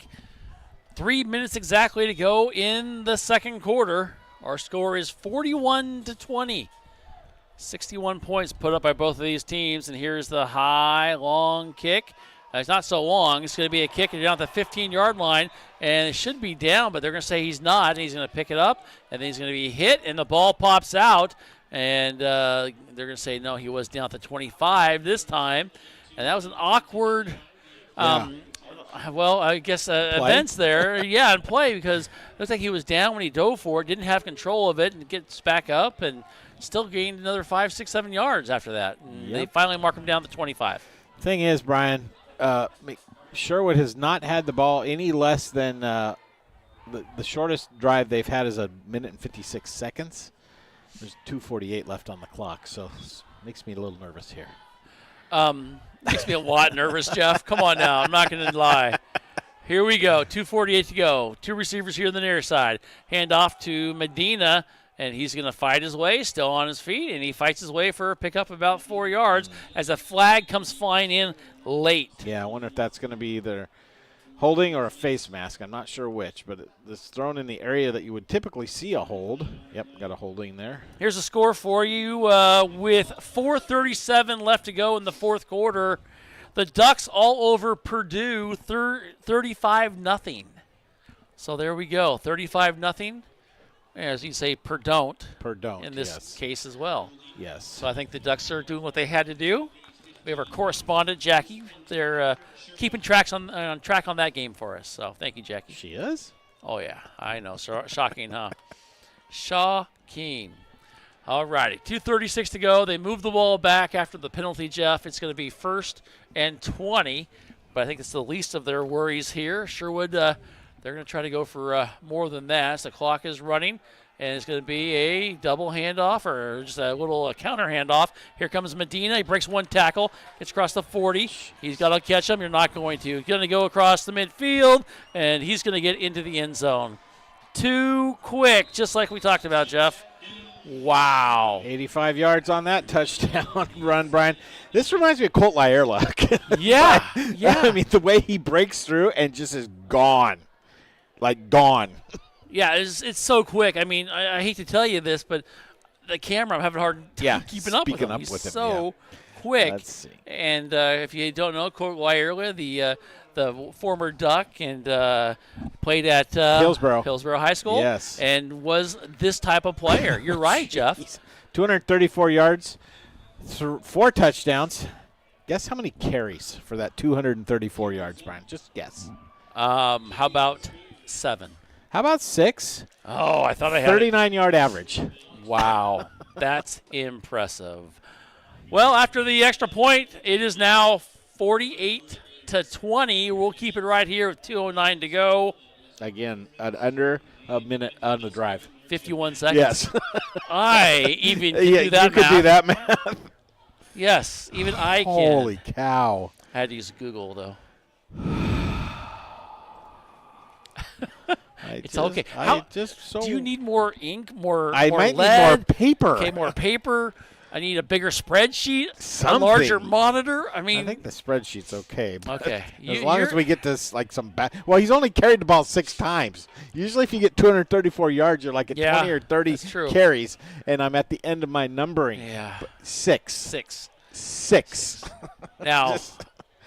3 minutes exactly to go in the second quarter. Our score is 41-20. 61 points put up by both of these teams, and here's the high, long kick. It's not so long. It's going to be a kick down at the 15-yard line, and it should be down, but they're going to say he's not, and he's going to pick it up, and then he's going to be hit, and the ball pops out, and they're going to say, no, he was down at the 25 this time, and that was an awkward events there. And play, because it looks like he was down when he dove for it, didn't have control of it, and gets back up, and still gained another 5, 6, 7 yards after that. And they finally mark him down to 25. Thing is, Brian, Sherwood has not had the ball any less than the shortest drive they've had is 1 minute and 56 seconds. There's 2:48 left on the clock, so it makes me a little nervous here. Makes me a lot nervous, Jeff. Come on now. I'm not going to lie. Here we go. 2:48 to go. 2 receivers here on the near side. Hand off to Medina, and he's going to fight his way, still on his feet, and he fights his way for a pickup about 4 yards as a flag comes flying in late. Yeah, I wonder if that's going to be either holding or a face mask. I'm not sure which, but it's thrown in the area that you would typically see a hold. Yep, got a holding there. Here's a score for you with 4:37 left to go in the fourth quarter. The Ducks all over Purdue, 35-0. So there we go, 35-0. As you say, Purdue in this case as well. Yes. So I think the Ducks are doing what they had to do. We have our correspondent, Jackie. They're keeping track on that game for us. So thank you, Jackie. She is? Oh, yeah. I know. Shocking, huh? Shocking. All righty. 2:36 to go. They move the ball back after the penalty, Jeff. It's going to be 1st and 20, but I think it's the least of their worries here. Sherwood, they're going to try to go for more than that. So the clock is running, and it's going to be a double handoff or just a little counter handoff. Here comes Medina. He breaks one tackle, gets across the 40. He's got to catch him. You're not going to. He's going to go across the midfield, and he's going to get into the end zone. Too quick, just like we talked about, Jeff. Wow. 85 yards on that touchdown run, Brian. This reminds me of Colt Lyerla. Yeah, yeah. I mean, the way he breaks through and just is gone. Like, gone. Yeah, it's so quick. I mean, I hate to tell you this, but the camera, I'm having a hard time keeping up with him. He's so quick. Let's see. And if you don't know, Colt Lyerla, the former Duck, and played at Hillsborough High School. Yes. And was this type of player. You're right, Jeff. 234 yards, 4 touchdowns. Guess how many carries for that 234 yards, Brian? Just guess. How about 7? How about 6? Oh, I thought I had 39-yard average. Wow. That's impressive. Well, after the extra point, it is now 48-20. We'll keep it right here with 2:09 to go. Again, under a minute on the drive. 51 seconds. Yes. I even can do that you could math. do that math. Yes, even I can. Holy cow. I had to use Google, though. It's okay. Do you need more ink, more I more might lead? need more paper. Okay, more paper. I need a bigger spreadsheet, Something. a larger monitor. I mean, I think the spreadsheet's okay. Okay. As long as we get this, like, some back. Well, he's only carried the ball 6 times. Usually if you get 234 yards, you're like at 20 or 30 carries, and I'm at the end of my numbering. Yeah. 6. Now,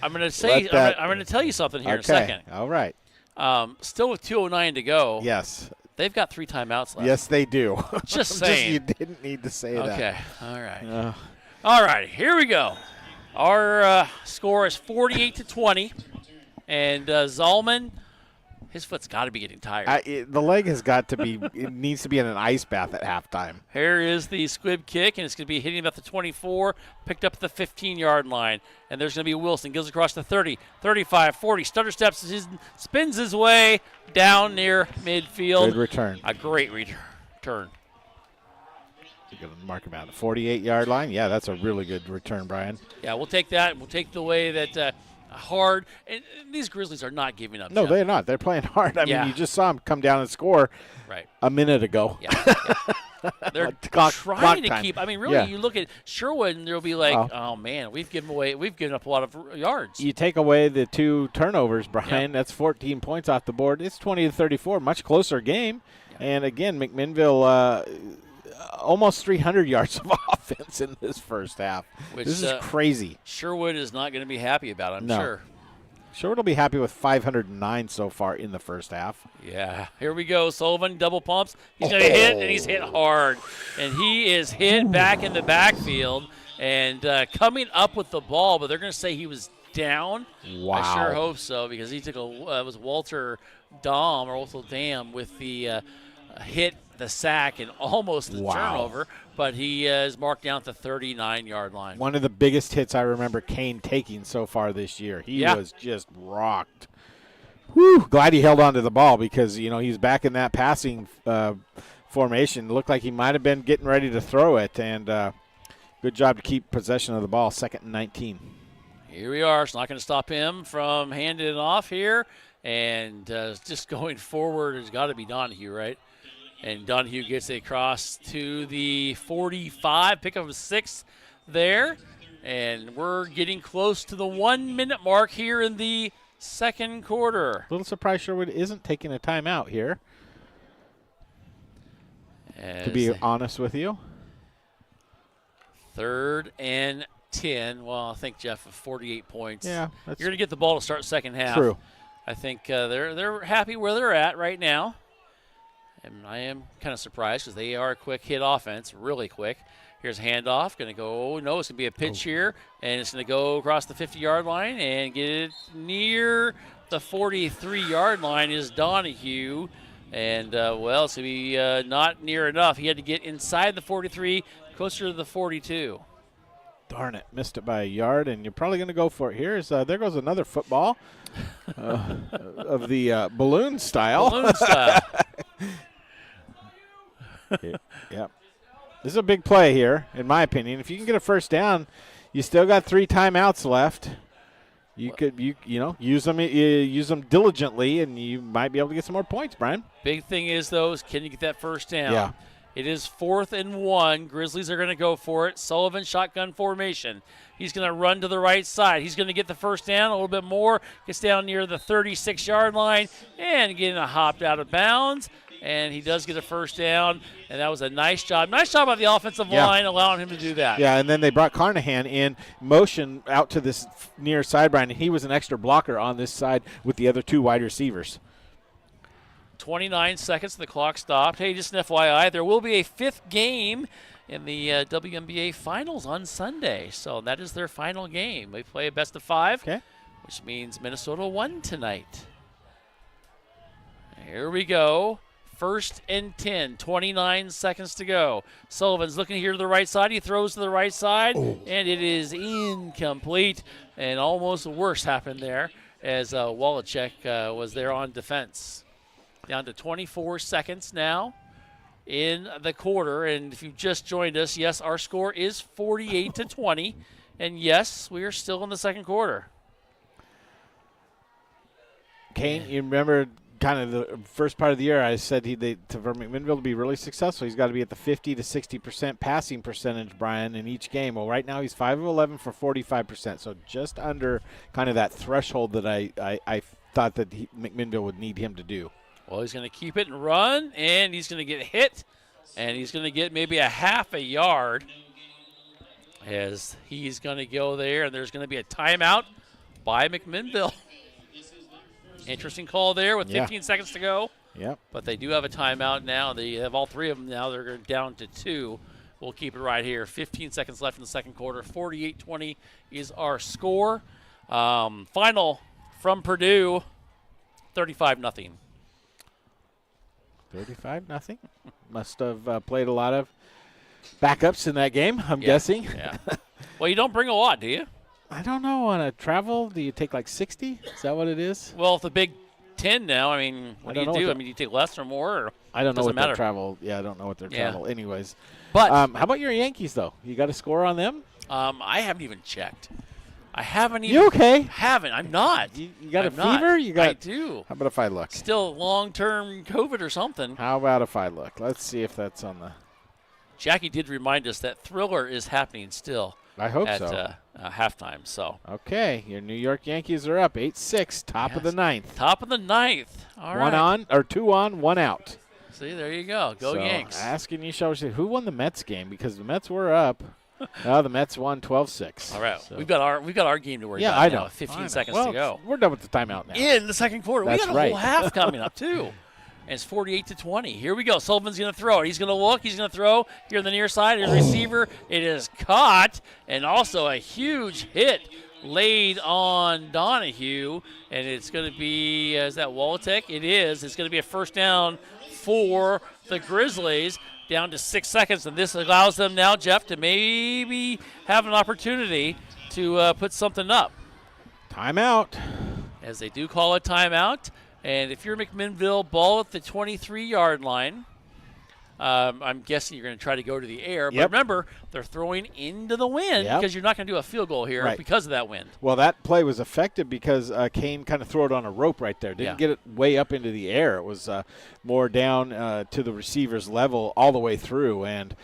I'm going to say, I'm going to tell you something here in a second. All right. Still with 2:09 to go. Yes. They've got 3 timeouts left. Yes, they do. Just saying. You didn't need to say that. Okay. All right. All right. Here we go. Our score is 48-20, and Zalman, his foot's got to be getting tired. The leg has got to be. It needs to be in an ice bath at halftime. Here is the squib kick, and it's going to be hitting about the 24, picked up at the 15-yard line. And there's going to be Wilson. Goes across the 30, 35, 40. Stutter steps, spins his way down near midfield. Good return. A great return. You're going to mark him out. The 48-yard line? Yeah, that's a really good return, Brian. Yeah, we'll take that. We'll take the way that hard. And these Grizzlies are not giving up. No, Jeff. they're not. They're playing hard. I mean, you just saw them come down and score a minute ago. Yeah. They're trying to keep. I mean, really, you look at Sherwood, and they'll be like, "Oh man, we've given up a lot of yards." You take away the 2 turnovers, Brian. That's 14 points off the board. It's 20-34, much closer game. Yeah. And again, McMinnville almost 300 yards of offense in this first half. This is crazy. Sherwood is not going to be happy about it, I'm sure. Sherwood will be happy with 509 so far in the first half. Yeah. Here we go. Sullivan double pumps. He's going to hit, and he's hit hard. And he is hit back in the backfield and coming up with the ball, but they're going to say he was down. Wow. I sure hope so, because he took it was Walter Dam with the hit, the sack, and almost the turnover, but he is marked down at the 39-yard line. One of the biggest hits I remember Kane taking so far this year. He was just rocked. Whew, glad he held on to the ball because, he's back in that passing formation. It looked like he might have been getting ready to throw it, and good job to keep possession of the ball, 2nd and 19. Here we are. It's not going to stop him from handing it off here. And just going forward has got to be Donahue, right? And Donahue gets it across to the 45, pick up a 6 there. And we're getting close to the 1 minute mark here in the second quarter. A little surprised Sherwood isn't taking a timeout here, to be honest with you. 3rd and 10. Well, I think, Jeff, 48 points. Yeah. You're going to get the ball to start second half. True. I think they're happy where they're at right now. And I am kind of surprised because they are a quick hit offense, really quick. Here's a handoff. Going to go, no, it's going to be a pitch here. And it's going to go across the 50-yard line and get it near the 43-yard line is Donahue. And, well, it's going to be not near enough. He had to get inside the 43, closer to the 42. Darn it, missed it by a yard, and you're probably going to go for it here. There goes another football of the balloon style. Balloon style. Yep. This is a big play here, in my opinion. If you can get a first down, you still got 3 timeouts left. You could use them diligently, and you might be able to get some more points, Brian. Big thing is, though, is can you get that first down? Yeah. It is 4th and 1. Grizzlies are going to go for it. Sullivan shotgun formation. He's going to run to the right side. He's going to get the first down a little bit more. Gets down near the 36-yard line and getting a hopped out of bounds. And he does get a first down, and that was a nice job. Nice job by the offensive line allowing him to do that. Yeah, and then they brought Carnahan in motion out to this near side, Brian, and he was an extra blocker on this side with the other 2 wide receivers. 29 seconds, the clock stopped. Hey, just an FYI, there will be a 5th game in the WNBA Finals on Sunday. So that is their final game. They play a best of 5, which means Minnesota won tonight. Here we go. 1st and 10, 29 seconds to go. Sullivan's looking here to the right side. He throws to the right side, and it is incomplete. And almost worse happened there as Wallachek was there on defense. Down to 24 seconds now in the quarter. And if you've just joined us, yes, our score is 48-20. And yes, we are still in the second quarter. Kane, you remember kind of the first part of the year, I said for McMinnville to be really successful, he's got to be at the 50 to 60% passing percentage, Brian, in each game. Well, right now he's 5 of 11 for 45%, so just under kind of that threshold that I thought that McMinnville would need him to do. Well, he's going to keep it and run, and he's going to get hit, and he's going to get maybe a half a yard as he's going to go there, and there's going to be a timeout by McMinnville. Interesting call there with 15 seconds to go. Yep. But they do have a timeout now. They have all 3 of them now. They're down to 2. We'll keep it right here. 15 seconds left in the second quarter. 48-20 is our score. Final from Purdue, 35-0. 35-0. Must have played a lot of backups in that game, I'm guessing. Yeah. Well, you don't bring a lot, do you? I don't know. On a travel, do you take like 60? Is that what it is? Well, the Big 10 now, I mean, what do you do? I mean, do you take less or more? Or I don't know what matter. their travel. Yeah, I don't know what their travel. Anyways, but how about your Yankees though? You got a score on them? I haven't even checked. I haven't even. You okay? Haven't. I'm not. You got I'm a fever? Not. You got. I do. How about if I look? Still long-term COVID or something. How about if I look? Let's see if that's on the. Jackie did remind us that Thriller is happening still. I hope at, so. Halftime. So. Okay, your New York Yankees are up 8-6, top of the ninth. Top of the ninth. All right. 1 on or 2 on, 1 out. See, there you go. Go Yanks. Asking you, shall we say, who won the Mets game? Because the Mets were up. The Mets won 12-6. All right, so. we've got our game to worry about. I know. Now. 15 seconds well, to go. We're done with the timeout now. In the second quarter, That's we got a whole half coming up too. And it's 48-20. Here we go. Sullivan's going to throw it. He's going to look. He's going to throw here on the near side. Here's the receiver. It is caught, and also a huge hit laid on Donahue. And it's going to be, is that Wallachek? It is. It's going to be a first down for the Grizzlies. Down to 6 seconds, and this allows them now, Jeff, to maybe have an opportunity to put something up. Timeout. As they do call a timeout. And if you're McMinnville, ball at the 23-yard line. I'm guessing you're going to try to go to the air. But Yep. remember, they're throwing into the wind Yep. because you're not going to do a field goal here Right. because of that wind. Well, that play was effective because Kane kind of threw it on a rope right there. Didn't get it way up into the air. It was more down to the receiver's level all the way through. And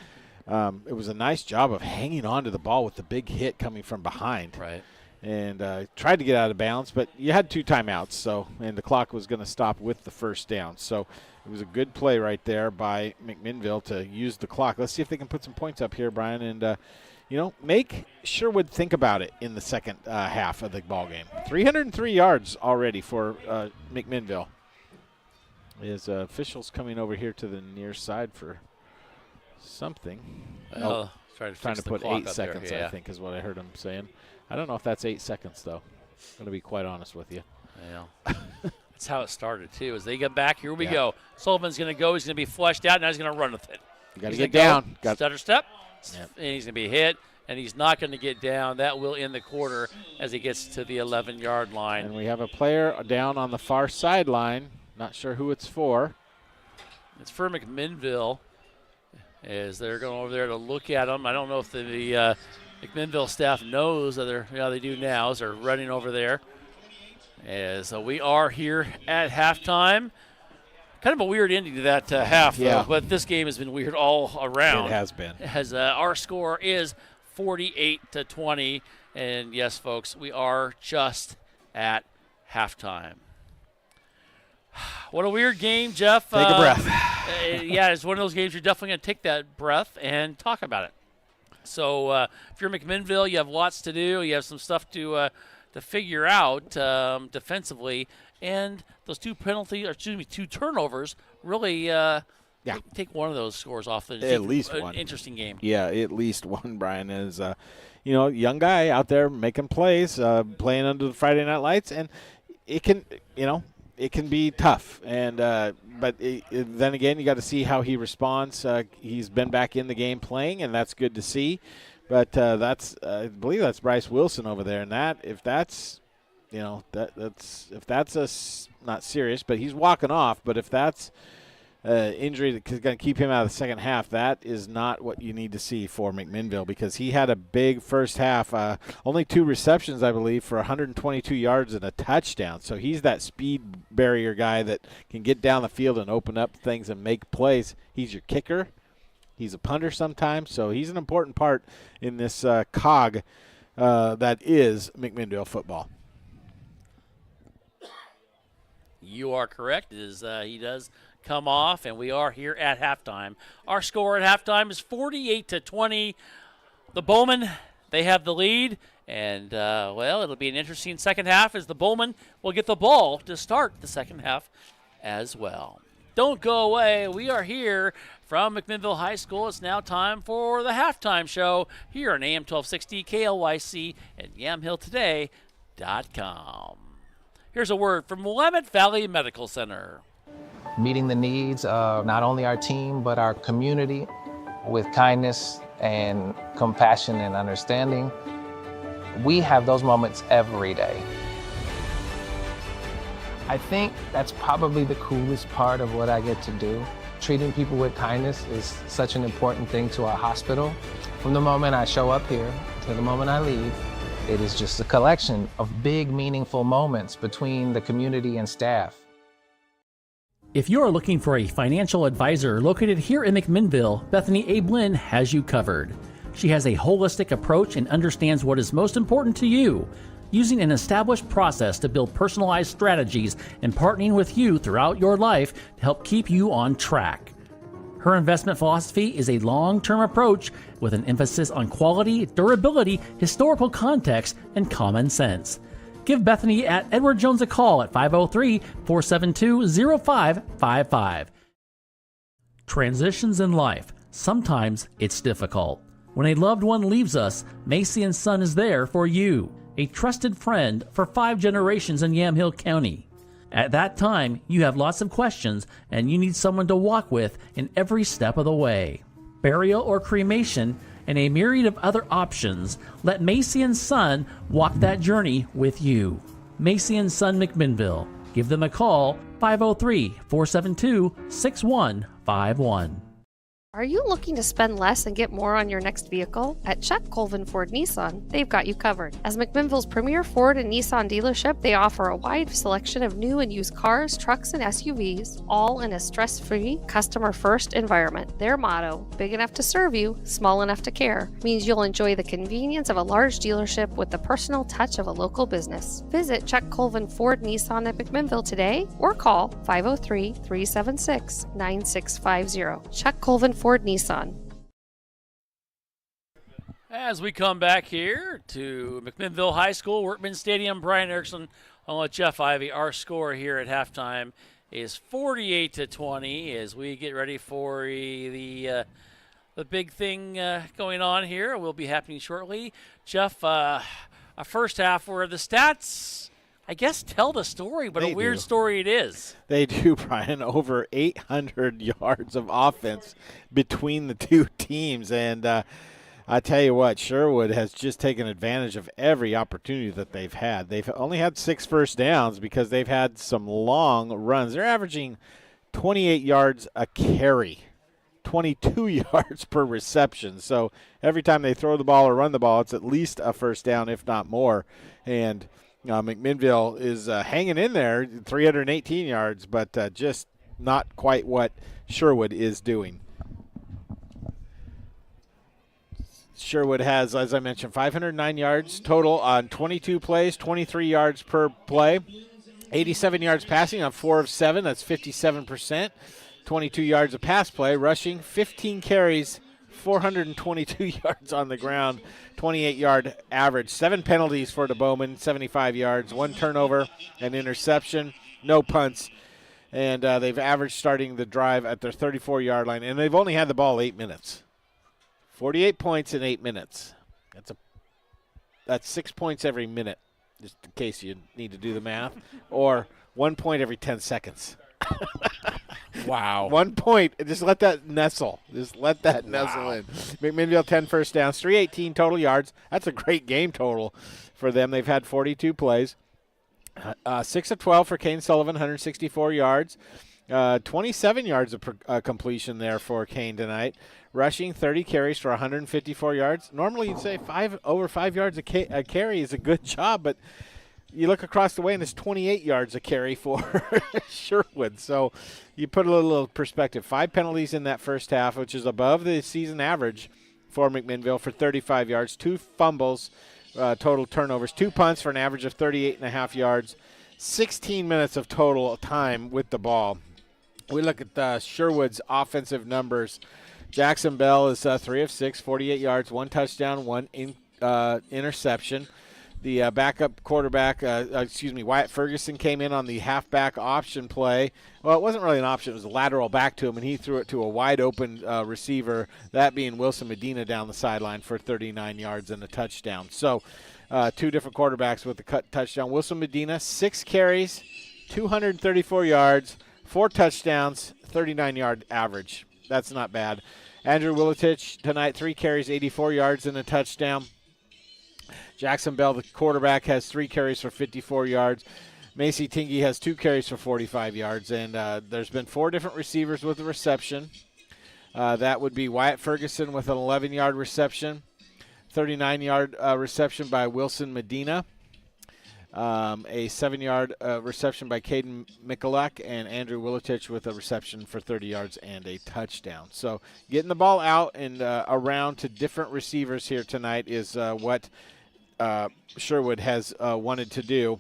it was a nice job of hanging on to the ball with the big hit coming from behind. Right. And tried to get out of bounds, but you had 2 timeouts, and the clock was going to stop with the first down. So it was a good play right there by McMinnville to use the clock. Let's see if they can put some points up here, Brian, and make Sherwood think about it in the second half of the ball game. 303 yards already for McMinnville. His officials coming over here to the near side for something. Trying to put 8 seconds, I think, is what I heard him saying. I don't know if that's 8 seconds, though. I'm going to be quite honest with you. Yeah. That's how it started, too. As they get back, here we go. Sullivan's going to go. He's going to be flushed out. Now he's going to run with it. You got to get down. Stutter step. Yep. And he's going to be hit. And he's not going to get down. That will end the quarter as he gets to the 11-yard line. And we have a player down on the far sideline. Not sure who it's for. It's for McMinnville, as they're going over there to look at him. I don't know if the McMinnville staff knows that they do now, as they're running over there. As we are here at halftime. Kind of a weird ending to that half, though, but this game has been weird all around. It has been. As our score is 48-20, and yes, folks, we are just at halftime. What a weird game, Jeff. Take a breath. Yeah, it's one of those games you're definitely going to take that breath and talk about it. So if you're McMinnville, you have lots to do. You have some stuff to figure out defensively, and those 2 turnovers really take one of those scores off. At least one. Interesting game. Yeah, at least one. Brian is, young guy out there making plays, playing under the Friday Night Lights, and it can, it can be tough. And but then again, you got to see how he responds. He's been back in the game playing, and that's good to see. But I believe that's Bryce Wilson over there, and if that's not serious, but he's walking off. But if that's injury that's going to keep him out of the second half, that is not what you need to see for McMinnville, because he had a big first half, only 2 receptions, I believe, for 122 yards and a touchdown. So he's that speed barrier guy that can get down the field and open up things and make plays. He's your kicker. He's a punter sometimes, so he's an important part in this cog that is McMinnville football. You are correct. He does come off, and we are here at halftime. Our score at halftime is 48-20. The Bowmen, they have the lead, and, it'll be an interesting second half as the Bowmen will get the ball to start the second half as well. Don't go away. We are here from McMinnville High School. It's now time for the halftime show here on AM 1260 KLYC and YamhillToday.com. Here's a word from Willamette Valley Medical Center. Meeting the needs of not only our team, but our community with kindness and compassion and understanding. We have those moments every day. I think that's probably the coolest part of what I get to do. Treating people with kindness is such an important thing to our hospital. From the moment I show up here to the moment I leave, it is just a collection of big, meaningful moments between the community and staff. If you are looking for a financial advisor located here in McMinnville, Bethany A. Blinn has you covered. She has a holistic approach and understands what is most important to you, using an established process to build personalized strategies and partnering with you throughout your life to help keep you on track. Her investment philosophy is a long-term approach with an emphasis on quality, durability, historical context, and common sense. Give Bethany at Edward Jones a call at 503-472-0555. Transitions in life. Sometimes it's difficult. When a loved one leaves us, Macy & Son is there for you, a trusted friend for 5 generations in Yamhill County. At that time, you have lots of questions and you need someone to walk with in every step of the way. Burial or cremation and a myriad of other options, let Macy & Son walk that journey with you. Macy & Son McMinnville. Give them a call, 503-472-6151. Are you looking to spend less and get more on your next vehicle? At Chuck Colvin Ford Nissan, they've got you covered. As McMinnville's premier Ford and Nissan dealership, they offer a wide selection of new and used cars, trucks, and SUVs, all in a stress-free, customer-first environment. Their motto, big enough to serve you, small enough to care, means you'll enjoy the convenience of a large dealership with the personal touch of a local business. Visit Chuck Colvin Ford Nissan at McMinnville today or call 503-376-9650. Chuck Colvin Ford Nissan. As we come back here to McMinnville High School, Workman Stadium, Brian Erickson, along with Jeff Ivy. Our score here at halftime is 48-20 as we get ready for the big thing going on here. Will be happening shortly. Jeff, a first half where the stats, I guess, tell the story, but a weird story it is. They do, Brian. Over 800 yards of offense between the two teams. And I tell you what, Sherwood has just taken advantage of every opportunity that they've had. They've only had 6 first downs because they've had some long runs. They're averaging 28 yards a carry, 22 yards per reception. So every time they throw the ball or run the ball, it's at least a first down, if not more. And McMinnville is hanging in there, 318 yards, but just not quite what Sherwood is doing. Sherwood has, as I mentioned, 509 yards total on 22 plays, 23 yards per play, 87 yards passing on 4 of 7. That's 57%. 22 yards of pass play, rushing, 15 carries, 422 yards on the ground, 28-yard average. 7 penalties for the Bowman, 75 yards, 1 turnover, an interception, no punts. And they've averaged starting the drive at their 34-yard line, and they've only had the ball 8 minutes. 48 points in 8 minutes. That's 6 points every minute, just in case you need to do the math, or 1 point every 10 seconds. Wow. 1 point. Just let that nestle. Nestle in. McMinnville 10 first downs, 318 total yards. That's a great game total for them. They've had 42 plays. 6 of 12 for Kane Sullivan, 164 yards. 27 yards of completion there for Kane tonight. Rushing, 30 carries for 154 yards. Normally you'd say over 5 yards a carry is a good job, but you look across the way and it's 28 yards a carry for Sherwood. So you put a little perspective. 5 penalties in that first half, which is above the season average for McMinnville for 35 yards. 2 fumbles, total turnovers. 2 punts for an average of 38.5 yards. 16 minutes of total time with the ball. We look at Sherwood's offensive numbers. Jackson Bell is 3 of 6, 48 yards, 1 touchdown, 1 interception. The backup quarterback, Wyatt Ferguson, came in on the halfback option play. Well, it wasn't really an option. It was a lateral back to him, and he threw it to a wide-open receiver, that being Wilson Medina down the sideline for 39 yards and a touchdown. So 2 different quarterbacks with the touchdown. Wilson Medina, 6 carries, 234 yards, 4 touchdowns, 39-yard average. That's not bad. Andrew Willetich tonight, 3 carries, 84 yards and a touchdown. Jackson Bell, the quarterback, has 3 carries for 54 yards. Macy Tingy has 2 carries for 45 yards. And there's been 4 different receivers with a reception. That would be Wyatt Ferguson with an 11-yard reception, 39-yard reception by Wilson Medina, a 7-yard reception by Caden Mikulak, and Andrew Willetich with a reception for 30 yards and a touchdown. So getting the ball out and around to different receivers here tonight is what Sherwood has wanted to do.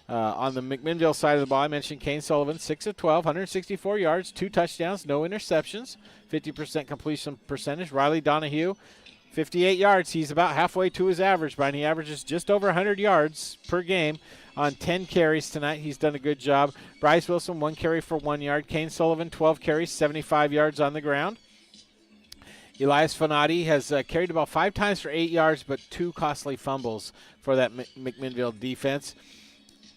On the McMinnville side of the ball, I mentioned Kane Sullivan, 6 of 12, 164 yards, 2 touchdowns, no interceptions, 50% completion percentage. Riley Donahue, 58 yards. He's about halfway to his average, Brian. He averages just over 100 yards per game on 10 carries tonight. He's done a good job. Bryce Wilson, 1 carry for 1 yard. Kane Sullivan, 12 carries, 75 yards on the ground. Elias Fanati has carried the ball 5 times for 8 yards, but 2 costly fumbles for that McMinnville defense,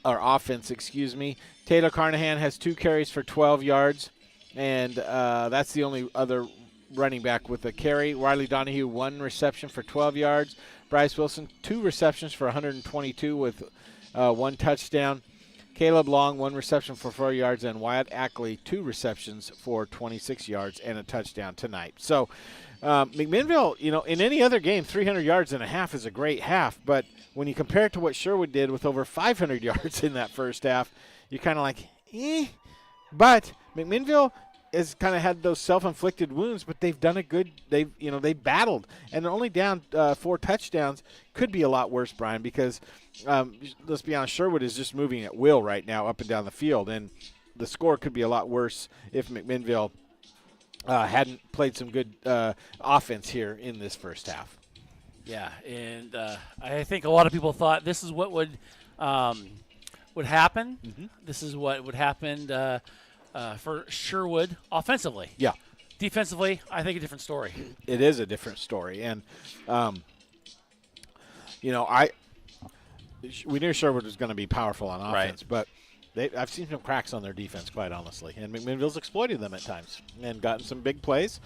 or offense, excuse me. Taylor Carnahan has 2 carries for 12 yards, and that's the only other running back with a carry. Riley Donahue, 1 reception for 12 yards. Bryce Wilson, 2 receptions for 122 with 1 touchdown. Caleb Long, 1 reception for 4 yards, and Wyatt Ackley, 2 receptions for 26 yards and a touchdown tonight. So McMinnville, in any other game, 300 yards in a half is a great half, but when you compare it to what Sherwood did with over 500 yards in that first half, you're kind of like, eh. But McMinnville has kind of had those self-inflicted wounds, but they've done a good. They've battled, and they're only down 4 touchdowns. Could be a lot worse, Brian, because let's be honest, Sherwood is just moving at will right now up and down the field, and the score could be a lot worse if McMinnville hadn't played some good offense here in this first half. Yeah, and I think a lot of people thought this is what would happen. Mm-hmm. This is what would happen for Sherwood offensively. Yeah. Defensively, I think a different story. It is a different story. And, we knew Sherwood was going to be powerful on offense, but I've seen some cracks on their defense, quite honestly. And McMinnville's exploited them at times and gotten some big plays.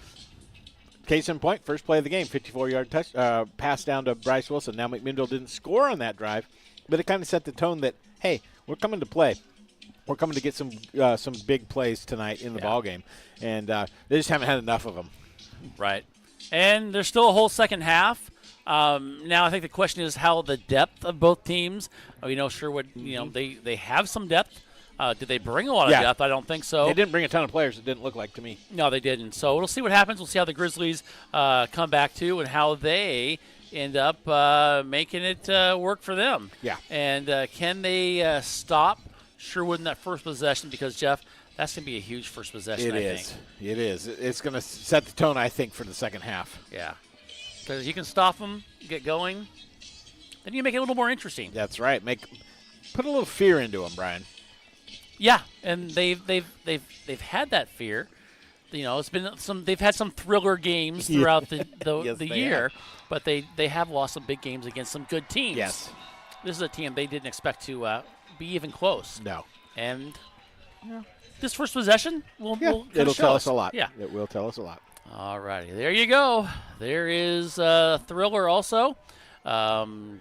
Case in point, first play of the game, 54-yard pass down to Bryce Wilson. Now McMinnville didn't score on that drive, but it kind of set the tone that, hey, we're coming to play. We're coming to get some big plays tonight in the ballgame, and they just haven't had enough of them. Right. And there's still a whole second half. Now I think the question is how the depth of both teams. Sherwood, they have some depth. Did they bring a lot of depth? I don't think so. They didn't bring a ton of players, it didn't look like to me. No, they didn't. So we'll see what happens. We'll see how the Grizzlies come back to and how they end up making it work for them. Yeah. And can they stop Sherwood in that first possession? Because, Jeff, that's going to be a huge first possession, I think. It is. It's going to set the tone, I think, for the second half. Yeah. Because you can stop them, get going, then you make it a little more interesting. That's right. Put a little fear into them, Brian. Yeah, and they've had that fear. It's been they've had some thriller games throughout the yes, the year, but they have lost some big games against some good teams. Yes. This is a team they didn't expect to be even close. No. And this first possession it'll tell us a lot. Yeah. It will tell us a lot. All righty. There you go. There is a thriller also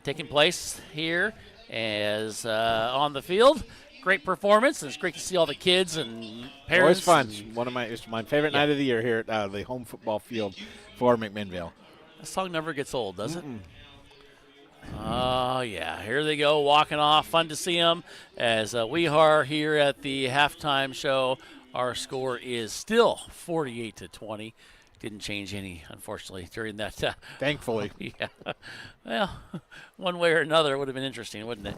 taking place here as on the field. Great performance, and it's great to see all the kids and parents. Always fun. It's my favorite night of the year here at the home football field for McMinnville. That song never gets old, does it? Oh, yeah. Here they go, walking off. Fun to see them as we are here at the halftime show. Our score is still 48-20. Didn't change any, unfortunately, during that. Thankfully. Yeah. Well, one way or another, it would have been interesting, wouldn't it?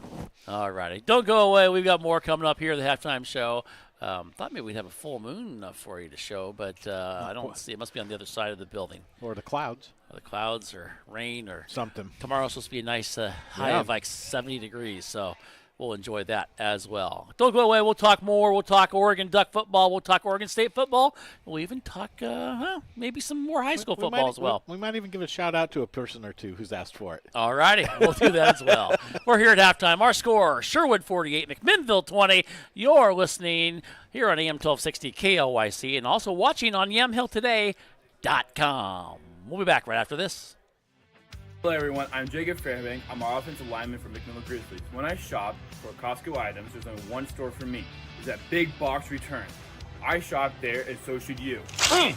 All righty. Don't go away. We've got more coming up here at the halftime show. Thought maybe we'd have a full moon for you to show, but I don't see. It must be on the other side of the building. Or the clouds. Or the clouds or rain or something. Tomorrow's supposed to be a nice high of like 70 degrees, so we'll enjoy that as well. Don't go away. We'll talk more. We'll talk Oregon Duck football. We'll talk Oregon State football. We'll even talk maybe some more high school football as well. We might even give a shout-out to a person or two who's asked for it. All righty. We'll do that as well. We're here at halftime. Our score, Sherwood 48, McMinnville 20. You're listening here on AM 1260 KLYC and also watching on YamhillToday.com. We'll be back right after this. Hello everyone, I'm Jacob Fairbank. I'm our offensive lineman for McMinnville Grizzlies. When I shop for Costco items, there's only one store for me. It's at Big Box Returns. I shop there and so should you. Hey,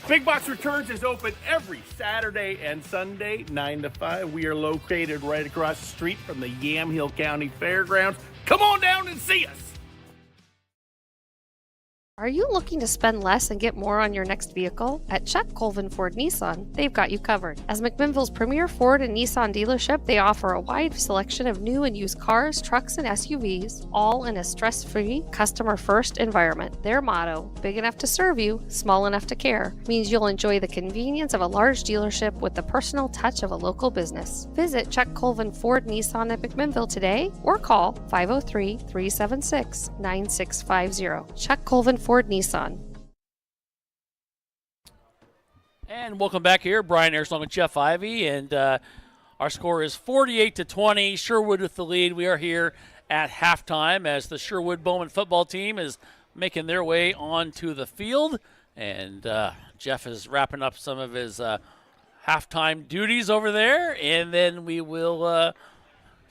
Big Box Returns is open every Saturday and Sunday, 9 to 5. We are located right across the street from the Yamhill County Fairgrounds. Come on down and see us. Are you looking to spend less and get more on your next vehicle? At Chuck Colvin Ford Nissan, they've got you covered. As McMinnville's premier Ford and Nissan dealership, they offer a wide selection of new and used cars, trucks, and SUVs, all in a stress-free, customer-first environment. Their motto, big enough to serve you, small enough to care, means you'll enjoy the convenience of a large dealership with the personal touch of a local business. Visit Chuck Colvin Ford Nissan at McMinnville today or call 503-376-9650. Chuck Colvin Ford Nissan. And welcome back here. Brian Ayers along with Jeff Ivey, and our score is 48-20. Sherwood with the lead. We are here at halftime as the Sherwood Bowman football team is making their way onto the field, and Jeff is wrapping up some of his halftime duties over there, and then we will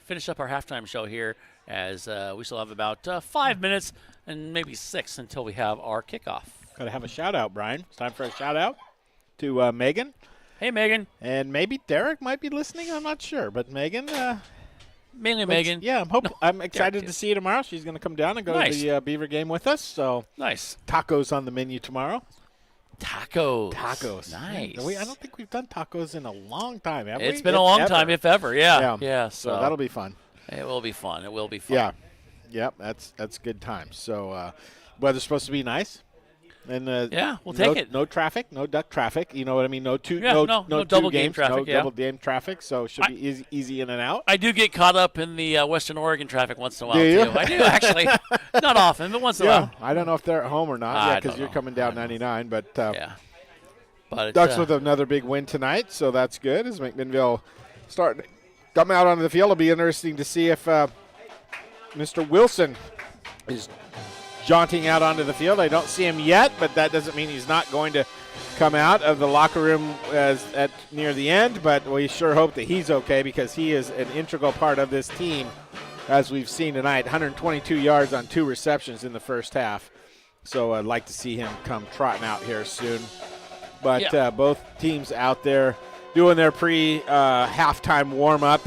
finish up our halftime show here, as we still have about 5 minutes and maybe 6 until we have our kickoff. Got to have a shout-out, Brian. It's time for a shout-out to Megan. Hey, Megan. And maybe Derek might be listening. I'm not sure. But Megan. Mainly Megan. Yeah, I'm excited to see you tomorrow. She's going to come down and go to the Beaver game with us. So nice. Tacos on the menu tomorrow. Tacos. Nice. Yeah, I don't think we've done tacos in a long time, have we? It's been a long time, if ever. Yeah. So that'll be fun. It will be fun. Yeah. Yep, that's good times. So weather's supposed to be nice. And we'll take it. No traffic, no duck traffic. You know what I mean? No double game traffic. No double game traffic. So it should be easy in and out. I do get caught up in the Western Oregon traffic once in a while too. I do actually, not often, but once in a while. I don't know if they're at home or not. Because you're coming down 99. But But Ducks with another big win tonight, so that's good. As McMinnville starting to come out onto the field, it'll be interesting to see if Mr. Wilson is jaunting out onto the field. I don't see him yet, but that doesn't mean he's not going to come out of the locker room near the end, but we sure hope that he's okay because he is an integral part of this team, as we've seen tonight. 122 yards on 2 receptions in the first half, so I'd like to see him come trotting out here soon. But both teams out there doing their halftime warm-up.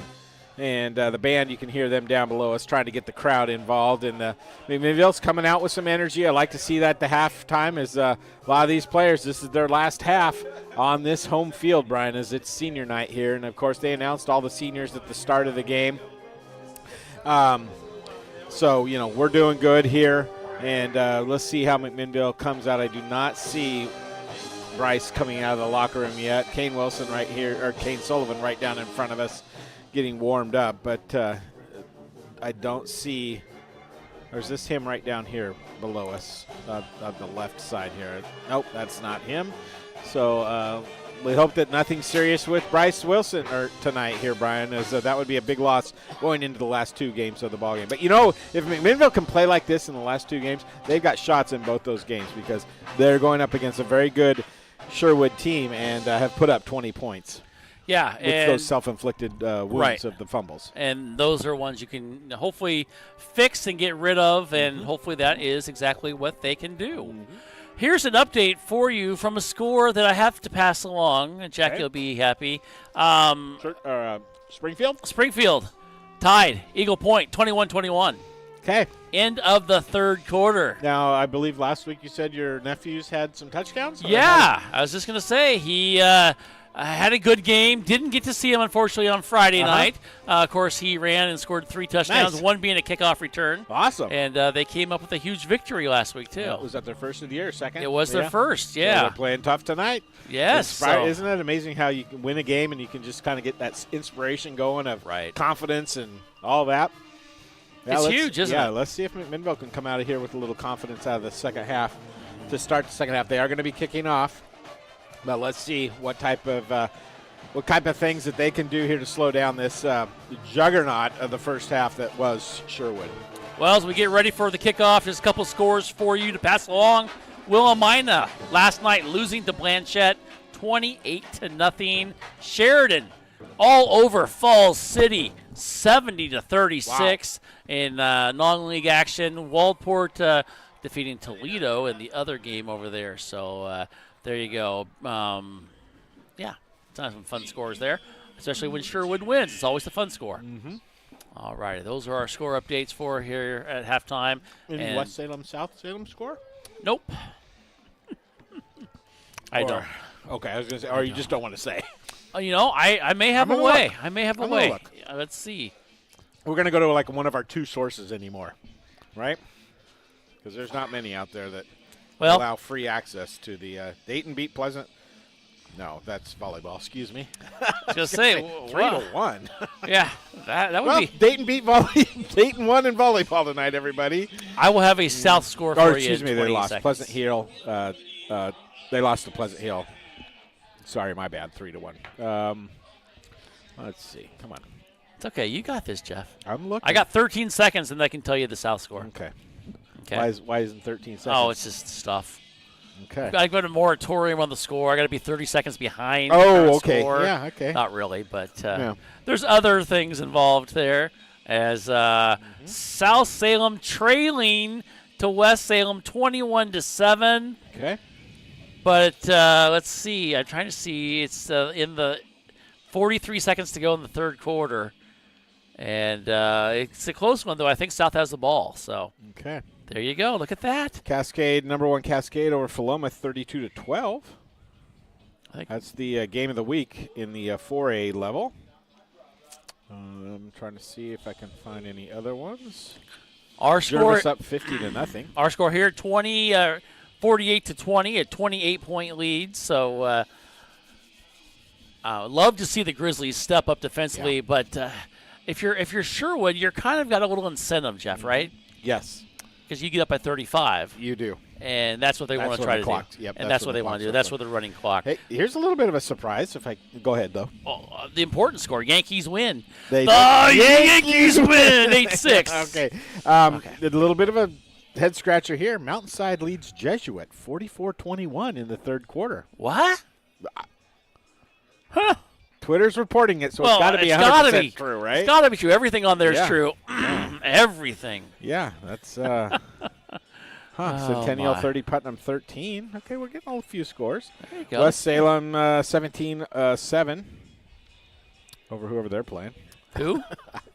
And the band, you can hear them down below us trying to get the crowd involved. And McMinnville's coming out with some energy. I like to see that at the halftime as a lot of these players, this is their last half on this home field, Brian, as it's senior night here. And, of course, they announced all the seniors at the start of the game. So, we're doing good here. And let's see how McMinnville comes out. I do not see Bryce coming out of the locker room yet. Kane Sullivan right down in front of us, getting warmed up, but I don't see, or is this him right down here below us on the left side here? Nope, that's not him. So we hope that nothing serious with Bryce Wilson tonight here, Brian, as that would be a big loss going into the last 2 games of the ballgame. But, if McMinnville can play like this in the last 2 games, they've got shots in both those games because they're going up against a very good Sherwood team and have put up 20 points. Yeah, with those self-inflicted wounds of the fumbles. And those are ones you can hopefully fix and get rid of, and hopefully that is exactly what they can do. Here's an update for you from a score that I have to pass along, and Jackie will be happy. Springfield tied Eagle Point 21-21. Okay. End of the third quarter. Now, I believe last week you said your nephews had some touchdowns? Yeah, I was just going to say he had a good game. Didn't get to see him, unfortunately, on Friday night. Of course, he ran and scored 3 touchdowns, one being a kickoff return. Awesome. And they came up with a huge victory last week, too. Yeah, was that their first of the year, second? It was their first, yeah. So they're playing tough tonight. Yes. Isn't it amazing how you can win a game and you can just kind of get that inspiration going of confidence and all that? Yeah, it's huge, isn't it? Yeah, let's see if McMinnville can come out of here with a little confidence out of the second half to start the second half. They are going to be kicking off, but let's see what type of things that they can do here to slow down this juggernaut of the first half that was Sherwood. Well, as we get ready for the kickoff, just a couple scores for you to pass along. Wilhelmina last night losing to Blanchette 28-0. Sheridan all over Falls City 70-36 in non-league action. Waldport defeating Toledo in the other game over there. So there you go. Some fun scores there, especially when Sherwood wins. It's always a fun score. All right, those are our score updates for here at halftime. In West Salem, South Salem score? Nope. I don't. Okay, I was going to say, or you just don't want to say. I may have a way. I may have a way. Let's see. We're going to go to like one of our 2 sources anymore, right? Because there's not many out there that allow free access to the Dayton beat Pleasant. No, that's volleyball. Excuse me. Just say 3-1. Yeah, that would be. Dayton beat Dayton won in volleyball tonight. Everybody. I will have a South score for you. Excuse me, they lost. Seconds. Pleasant Hill. They lost to Pleasant Hill. Sorry, my bad. 3-1. Let's see. Come on. It's okay. You got this, Jeff. I'm looking. I got 13 seconds, and I can tell you the South score. Okay. Okay. Why isn't 13 seconds? Oh, it's just stuff. Okay. I go to moratorium on the score. I got to be 30 seconds behind. Oh, okay. Score. Yeah, okay. Not really, but there's other things involved there. As South Salem trailing to West Salem 21-7. Okay. But let's see. I'm trying to see. It's in the 43 seconds to go in the third quarter. And it's a close one, though. I think South has the ball. So okay. There you go. Look at that. Cascade, number 1 Cascade over Philomath, 32-12. That's the game of the week in the 4A level. I'm trying to see if I can find any other ones. Our score Jervis up 50-0. Our score here 48-20, a 28-point lead. So love to see the Grizzlies step up defensively, but if you're Sherwood, you're kind of got a little incentive, Jeff, right? Yes. Because you get up by 35. You do. And that's what they want to try to do. Yep, and that's what they want to do. That's what they're running clock. Hey, here's a little bit of a surprise. If I go ahead, though. The important score, Yankees win. Yankees win 8-6. Okay. A little bit of a head scratcher here. Mountainside leads Jesuit 44-21 in the third quarter. What? Huh. Twitter's reporting it, so it's got to be 100% true, right? It's got to be true. Everything on there is true. Everything. Yeah, that's Centennial 30, Putnam 13. Okay, we're getting a few scores. There you go. West Salem 17-7 over whoever they're playing. Who?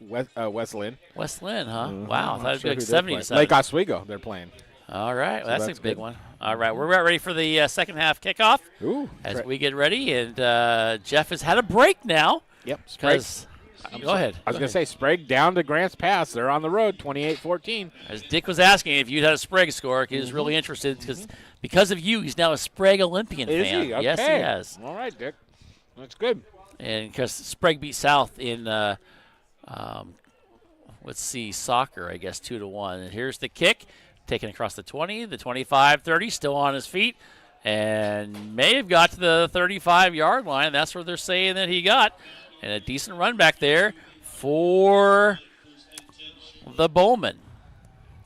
West Lynn. West Lynn, huh? Wow, I thought it was sure like 70-7. Lake Oswego, they're playing. All right, well, So that's a big good. one. All right, we're about ready for the second half kickoff. Ooh, as we get ready, and Jeff has had a break now. Yep, because go ahead. I was going to say Sprague down to Grants Pass. They're on the road, 28-14. As Dick was asking if you had a Sprague score, he was really interested because of you. He's now a Sprague Olympian Is fan. he? Okay. Yes, he has. All right, Dick. That's good. And because Sprague beat South in, let's see, soccer, I guess, 2-1. And here's the kick, taken across the 20, the 25-30, still on his feet, and may have got to the 35-yard line. That's where they're saying that he got. And a decent run back there for the Bowman.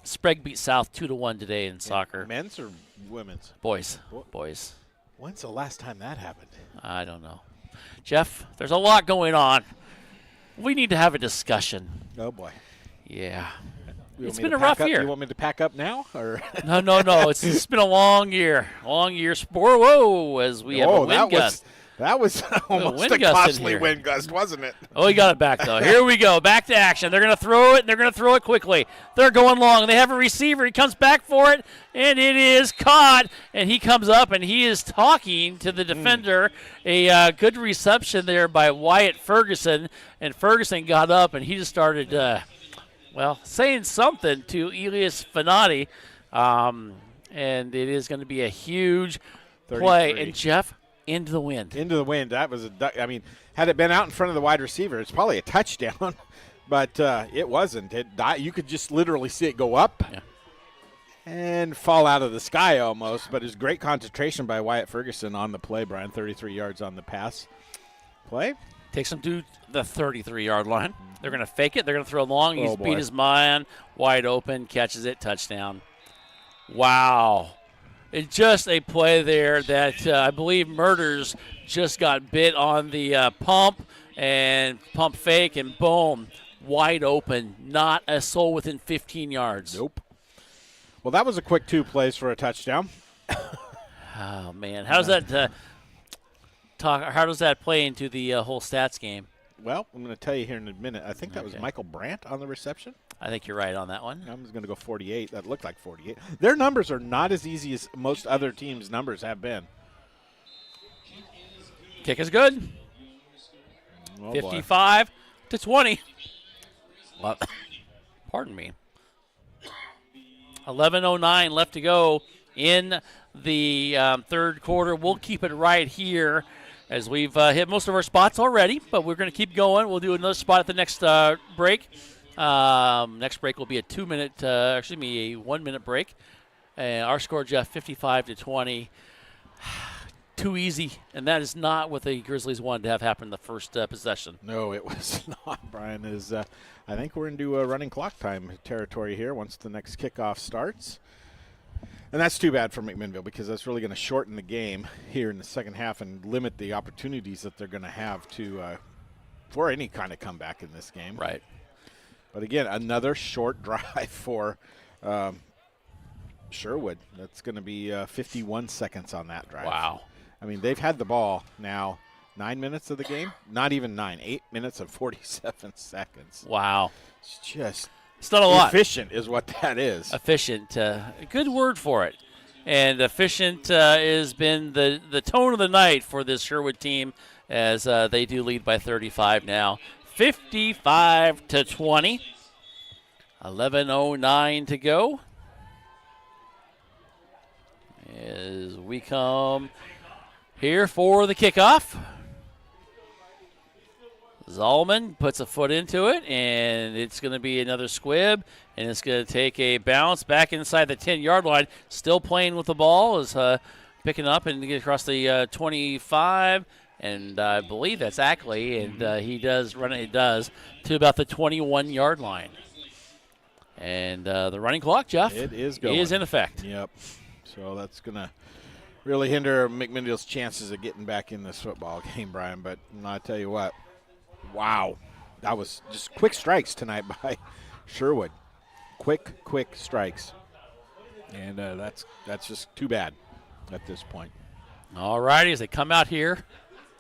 Sprague beat South 2-1 today in soccer. Men's or women's? Boys. Boys. When's the last time that happened? I don't know. Jeff, there's a lot going on. We need to have a discussion. Oh, boy. Yeah. It's been a rough year. You want me to pack up now? Or No. It's been a long year. Long year. Whoa, as we have a wind gust. That was almost a costly wind gust, wasn't it? Oh, he got it back, though. Here we go. Back to action. They're going to throw it, and they're going to throw it quickly. They're going long. They have a receiver. He comes back for it, and it is caught. And he comes up, and he is talking to the defender. A good reception there by Wyatt Ferguson. And Ferguson got up, and he just started, saying something to Elias Fanati. And it is going to be a huge play. 33. And, Jeff, into the wind. Into the wind. That was had it been out in front of the wide receiver, it's probably a touchdown. But it wasn't. You could just literally see it go up and fall out of the sky almost. But it was great concentration by Wyatt Ferguson on the play, Brian. 33 yards on the pass play. Takes him to the 33-yard line. They're going to fake it. They're going to throw long. He's boy. beat his man. Wide open. Catches it. Touchdown. Wow. It's just a play there that I believe Murders just got bit on the pump and pump fake, and boom, wide open. Not a soul within 15 yards. Nope. Well, that was a quick 2 plays for a touchdown. Oh, man. How does that how does that play into the whole stats game? Well, I'm going to tell you here in a minute. I think that was Michael Brandt on the reception. I think you're right on that one. I'm just going to go 48. That looked like 48. Their numbers are not as easy as most other teams' numbers have been. Kick is good. 55-20. Well, pardon me. 11:09 left to go in the third quarter. We'll keep it right here as we've hit most of our spots already, but we're going to keep going. We'll do another spot at the next break. Next break will be a 1-minute break. Our score, Jeff, 55-20. Too easy, and that is not what the Grizzlies wanted to have happen in the first possession. No, it was not, Brian. I think we're into running clock time territory here once the next kickoff starts. And that's too bad for McMinnville because that's really going to shorten the game here in the second half and limit the opportunities that they're going to have to for any kind of comeback in this game. Right. But again, another short drive for Sherwood. That's going to be 51 seconds on that drive. Wow. I mean, they've had the ball now 9 minutes of the game. Not even 9. 8 minutes and 47 seconds. Wow. It's just it's not a lot. Efficient is what that is. Efficient. A good word for it. And efficient has been the tone of the night for this Sherwood team as they do lead by 35 now. 55-20. 11:09 to go. As we come here for the kickoff. Zollman puts a foot into it, and it's going to be another squib, and it's going to take a bounce back inside the 10-yard line. Still playing with the ball, is picking up and get across the 25, and I believe that's Ackley, and he does run it. He does to about the 21-yard line. And the running clock, Jeff, it is going. Is in effect. Yep. So that's going to really hinder McMinnville's chances of getting back in this football game, Brian. But I'll tell you what, wow. That was just quick strikes tonight by Sherwood. Quick strikes. And that's just too bad at this point. All righty, as they come out here.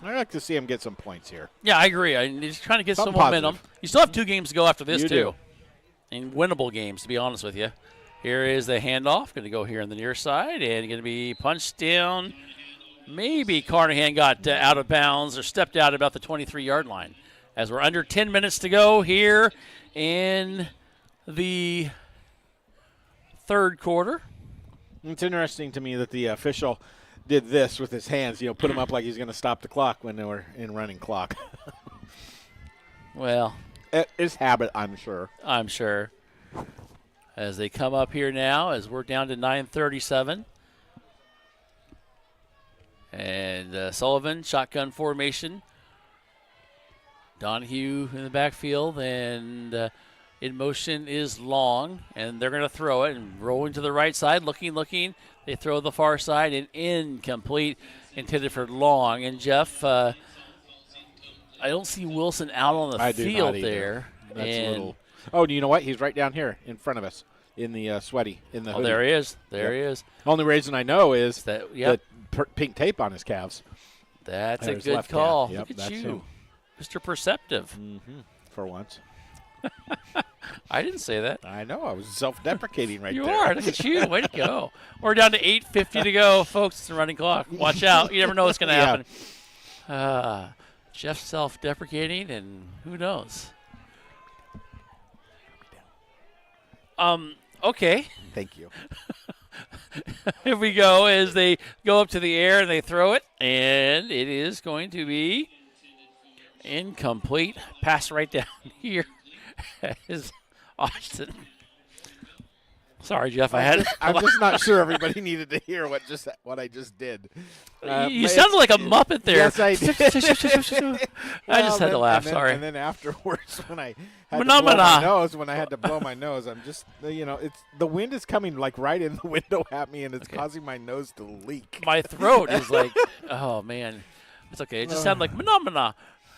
I'd like to see him get some points here. Yeah, I agree. I'm just trying to get Something some momentum. positive. You still have 2 games to go after this, You too. do. And winnable games, to be honest with you. Here is the handoff. Going to go here on the near side and going to be punched down. Maybe Carnahan got out of bounds or stepped out about the 23-yard line. As we're under 10 minutes to go here in the third quarter. It's interesting to me that the official did this with his hands, put him up like he's going to stop the clock when they were in running clock. Well, it's habit, I'm sure. I'm sure. As they come up here now, as we're down to 9:37. And Sullivan, shotgun formation. Donahue in the backfield, and in motion is Long, and they're going to throw it and rolling to the right side, looking. They throw the far side and incomplete, intended for Long. And Jeff, I don't see Wilson out on the field there. That's a little. Oh, you know what? He's right down here in front of us in the sweaty, in the hoodie. There he is. There he is. Only reason I know is the pink tape on his calves. That's a good call. Yep, Look at you, him. Mr. Perceptive. Mm-hmm. For once. I didn't say that. I know. I was self-deprecating right you there. You are. Look at you. Way to go. We're down to 8:50 to go, folks. It's a running clock. Watch out. You never know what's going to happen. Jeff's self-deprecating, and who knows? Okay. Thank you. Here we go as they go up to the air and they throw it, and it is going to be incomplete. Pass right down here is Austin. Sorry, Jeff. I'm just not sure everybody needed to hear what I just did. You sounded like a Muppet there. Yes, I did. I just had to laugh. Sorry. And then afterwards, when I had to blow my nose, I'm just, it's the wind is coming like right in the window at me, and it's causing my nose to leak. My throat is like, oh man, it's okay. It just sounded like phenomena.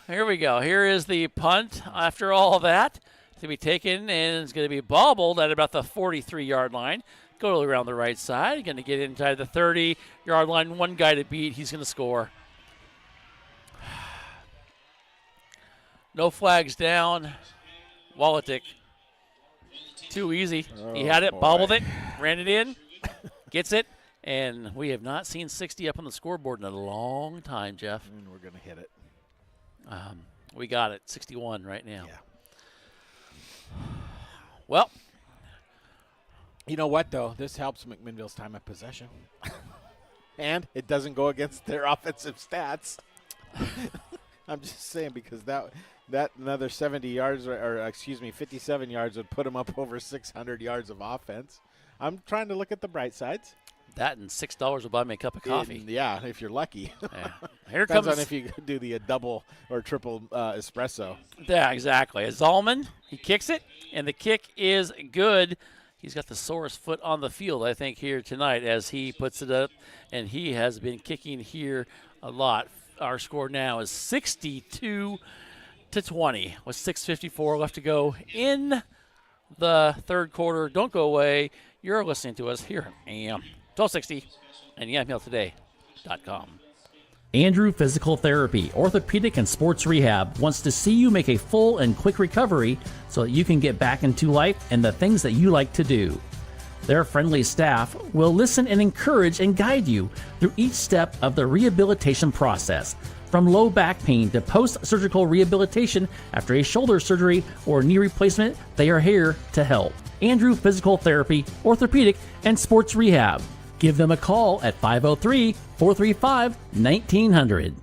Here we go. Here is the punt. After all that. It's going to be taken, and it's going to be bobbled at about the 43-yard line. Go around the right side. Going to get inside the 30-yard line. One guy to beat. He's going to score. No flags down. Wallatick. Too easy. He had it, bobbled it, ran it in, gets it, and we have not seen 60 up on the scoreboard in a long time, Jeff. And we're going to hit it. We got it. 61 right now. Yeah. Well, you know what, though? This helps McMinnville's time of possession. And it doesn't go against their offensive stats. I'm just saying because that another 70 yards, 57 yards would put them up over 600 yards of offense. I'm trying to look at the bright sides. That and $6 will buy me a cup of coffee. Yeah, if you're lucky. Yeah. Here Depends comes on if you do the double or triple espresso. Yeah, exactly. Zollman, he kicks it, and the kick is good. he's got the sorest foot on the field, I think, here tonight as he puts it up, and he has been kicking here a lot. Our score now is 62-20 with 6:54 left to go in the third quarter. Don't go away. You're listening to us here on AM 1260 and YamHillToday.com. Andrew Physical Therapy, Orthopedic and Sports Rehab wants to see you make a full and quick recovery so that you can get back into life and the things that you like to do. Their friendly staff will listen and encourage and guide you through each step of the rehabilitation process, from low back pain to post-surgical rehabilitation after a shoulder surgery or knee replacement. They are here to help. Andrew Physical Therapy, Orthopedic and Sports Rehab. Give them a call at 503-435-1900.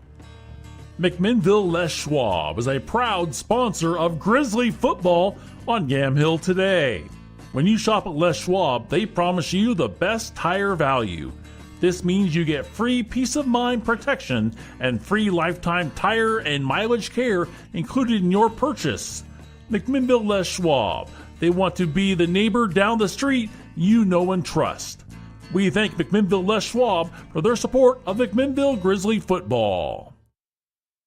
McMinnville Les Schwab is a proud sponsor of Grizzly football on Yamhill today. When you shop at Les Schwab, they promise you the best tire value. This means you get free peace of mind protection and free lifetime tire and mileage care included in your purchase. McMinnville Les Schwab. They want to be the neighbor down the street you know and trust. We thank McMinnville Les Schwab for their support of McMinnville Grizzly football.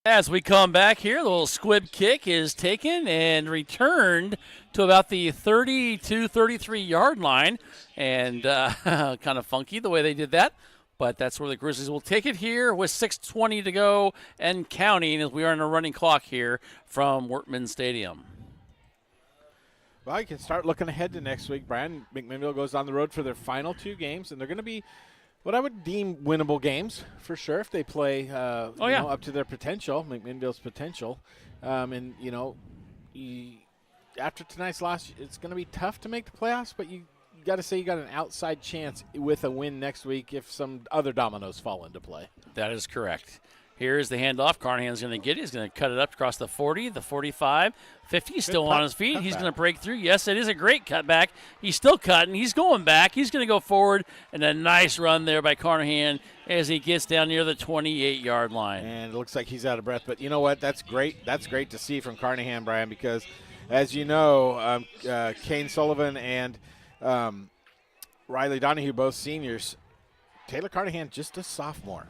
As we come back here, the little squib kick is taken and returned to about the 32-33 line. And kind of funky the way they did that. But that's where the Grizzlies will take it here with 6:20 to go and counting as we are in a running clock here from Wortman Stadium. Well, you can start looking ahead to next week, Brian. McMinnville goes on the road for their final 2 games, and they're going to be what I would deem winnable games for sure if they play you know, up to their potential, McMinnville's potential. And, you know, after tonight's loss, it's going to be tough to make the playoffs, but you got to say you got an outside chance with a win next week if some other dominoes fall into play. That is correct. Here's the handoff. Carnahan's going to get it. He's going to cut it up across the 40, the 45, 50. He's still on his feet. He's going to break through. Yes, it is a great cutback. He's still cutting. He's going back. He's going to go forward, and a nice run there by Carnahan as he gets down near the 28-yard line. And it looks like he's out of breath. But you know what? That's great. That's great to see from Carnahan, Brian, because, as you know, Kane Sullivan and Riley Donahue, both seniors. Taylor Carnahan, just a sophomore.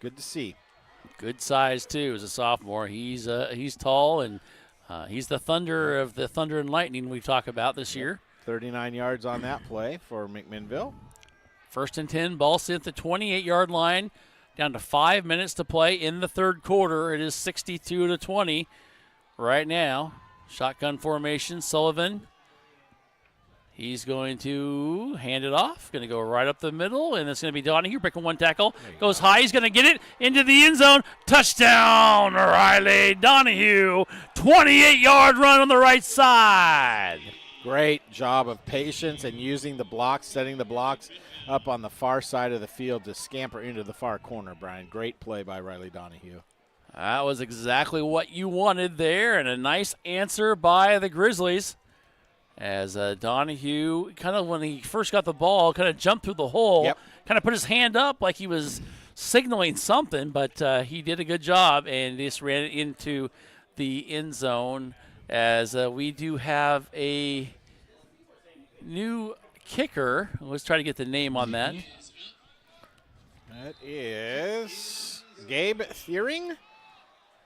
Good to see. Good size, too, as a sophomore. He's tall, and he's the thunder of the Thunder and Lightning we talk about this year. 39 yards on that play for McMinnville. 1st and 10, ball sent at the 28-yard line. Down to 5 minutes to play in the third quarter. It is 62-20 right now. Shotgun formation, Sullivan. He's going to hand it off. Going to go right up the middle, and it's going to be Donahue breaking one tackle. Goes high. He's going to get it into the end zone. Touchdown, Riley Donahue. 28-yard run on the right side. Great job of patience and using the blocks, setting the blocks up on the far side of the field to scamper into the far corner, Brian. Great play by Riley Donahue. That was exactly what you wanted there, and a nice answer by the Grizzlies. As Donahue, kind of when he first got the ball, kind of jumped through the hole, kind of put his hand up like he was signaling something, but he did a good job and just ran it into the end zone. As we do have a new kicker. Let's try to get the name on that. That is Gabe Thiering.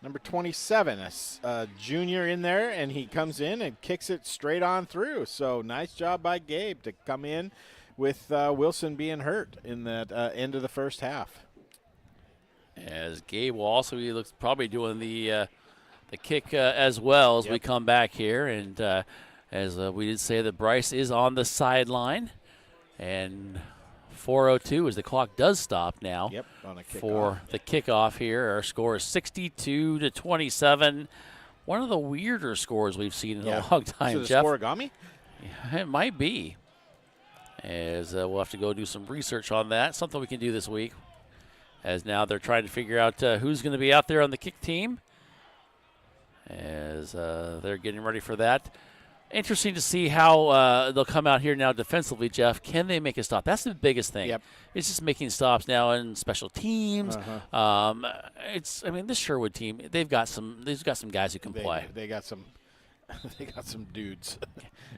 Number 27, a junior in there, and he comes in and kicks it straight on through. So nice job by Gabe to come in with Wilson being hurt in that end of the first half. As Gabe will also, he looks probably doing the kick as well as we come back here. And as we did say that Bryce is on the sideline. And 4:02 as the clock does stop now on a kickoff. For the kickoff here. Our score is 62-27. One of the weirder scores we've seen in a long time, Is it Jeff. Scorigami? Yeah, it might be. As we'll have to go do some research on that. Something we can do this week. As now they're trying to figure out who's going to be out there on the kick team. As they're getting ready for that. Interesting to see how they'll come out here now defensively, Jeff. Can they make a stop? That's the biggest thing. It's just making stops now in special teams. Uh-huh. This Sherwood team, they've got some guys who can play. They got some They got some dudes,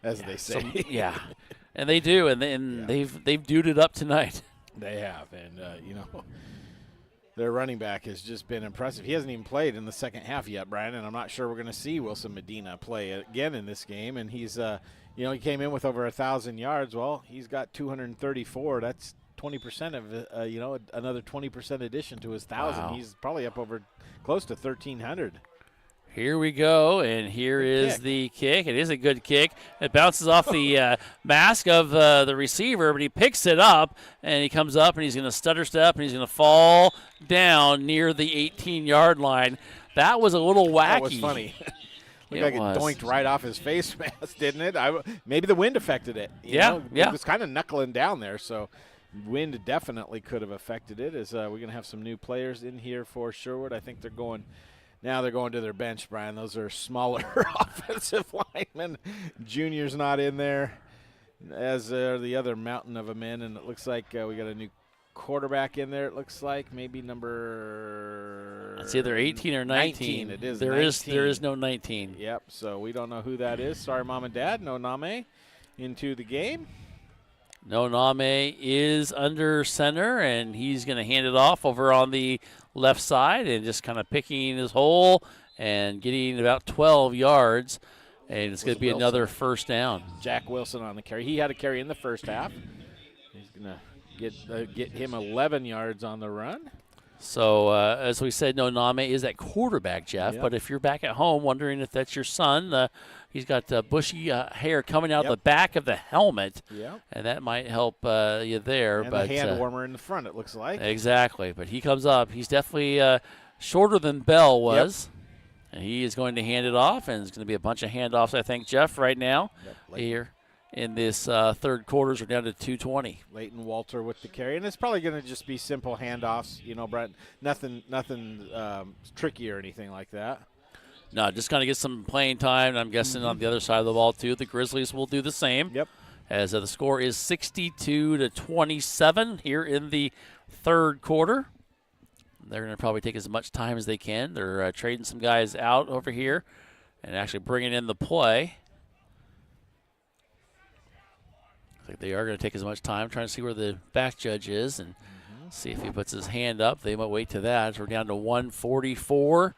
as they say. Yeah, and they do, and they've duded up tonight. They have, and their running back has just been impressive. He hasn't even played in the second half yet, Brian, and I'm not sure we're going to see Wilson Medina play again in this game. And he's, he came in with over 1,000 yards. Well, he's got 234. That's 20% of, another 20% addition to his 1,000. Wow. He's probably up over close to 1,300. Here we go, and here is the kick. It is a good kick. It bounces off the mask of the receiver, but he picks it up, and he comes up, and he's going to stutter step, and he's going to fall down near the 18-yard line. That was a little wacky. That was funny. Looked like it doinked right off his face mask, didn't it? Maybe the wind affected it. Yeah. It was kind of knuckling down there, so wind definitely could have affected it. We're going to have some new players in here for Sherwood. I think they're going to their bench, Brian. Those are smaller offensive linemen. Junior's not in there, as are the other mountain of a men, and it looks like we got a new quarterback in there. It looks like maybe number. It's either 18 or 19. It is. There 19. is no 19. Yep. So we don't know who that is. Sorry, Mom and Dad. No Name into the game. No Name is under center, and he's going to hand it off over on the left side and just kind of picking his hole and getting about 12 yards. And it's going to be another first down. Jack Wilson on the carry. He had a carry in the first half. He's going to get him 11 yards on the run. So, as we said, No Name is that quarterback, Jeff. Yep. But if you're back at home wondering if that's your son, he's got bushy hair coming out the back of the helmet. Yep. And that might help you there. And but the hand warmer in the front, it looks like. Exactly. But he comes up. He's definitely shorter than Bell was. Yep. And he is going to hand it off. And it's going to be a bunch of handoffs, I think, Jeff, right now here. In this third quarters, we're down to 2:20. Leighton Walter with the carry, and it's probably going to just be simple handoffs, Brent. Nothing tricky or anything like that. No, just kind of get some playing time, and I'm guessing on the other side of the ball too, the Grizzlies will do the same. Yep. As the score is 62-27 here in the third quarter. They're going to probably take as much time as they can. They're trading some guys out over here, and actually bringing in the play. They are going to take as much time trying to see where the back judge is and see if he puts his hand up. They might wait to that. We're down to 1:44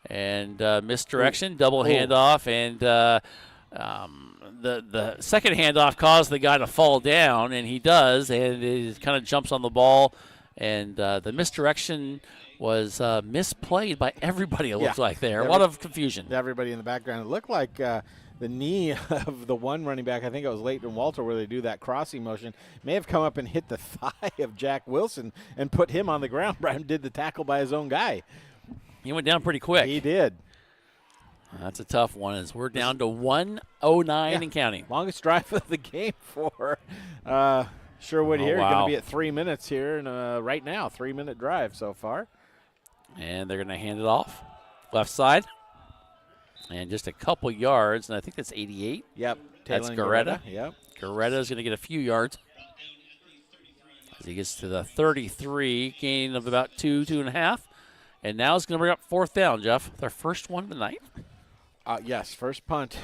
and misdirection, double handoff, and the second handoff caused the guy to fall down, and he does, and it kind of jumps on the ball, and the misdirection was misplayed by everybody, it looks like there. A lot of confusion. Everybody in the background. It looked like the knee of the one running back, I think it was Leighton Walter, where they do that crossing motion, may have come up and hit the thigh of Jack Wilson and put him on the ground. Brian did the tackle by his own guy. He went down pretty quick. He did. That's a tough one as we're down to 1:09 and counting. Longest drive of the game for Sherwood here. Wow. Going to be at 3 minutes here and right now, 3-minute drive so far. And they're going to hand it off. Left side. And just a couple yards, and I think that's 88. Yep. That's Garetta. Yep. Garetta's going to get a few yards as he gets to the 33, gain of about 2.5. And now it's going to bring up fourth down, Jeff. Their first one tonight. Yes, first punt.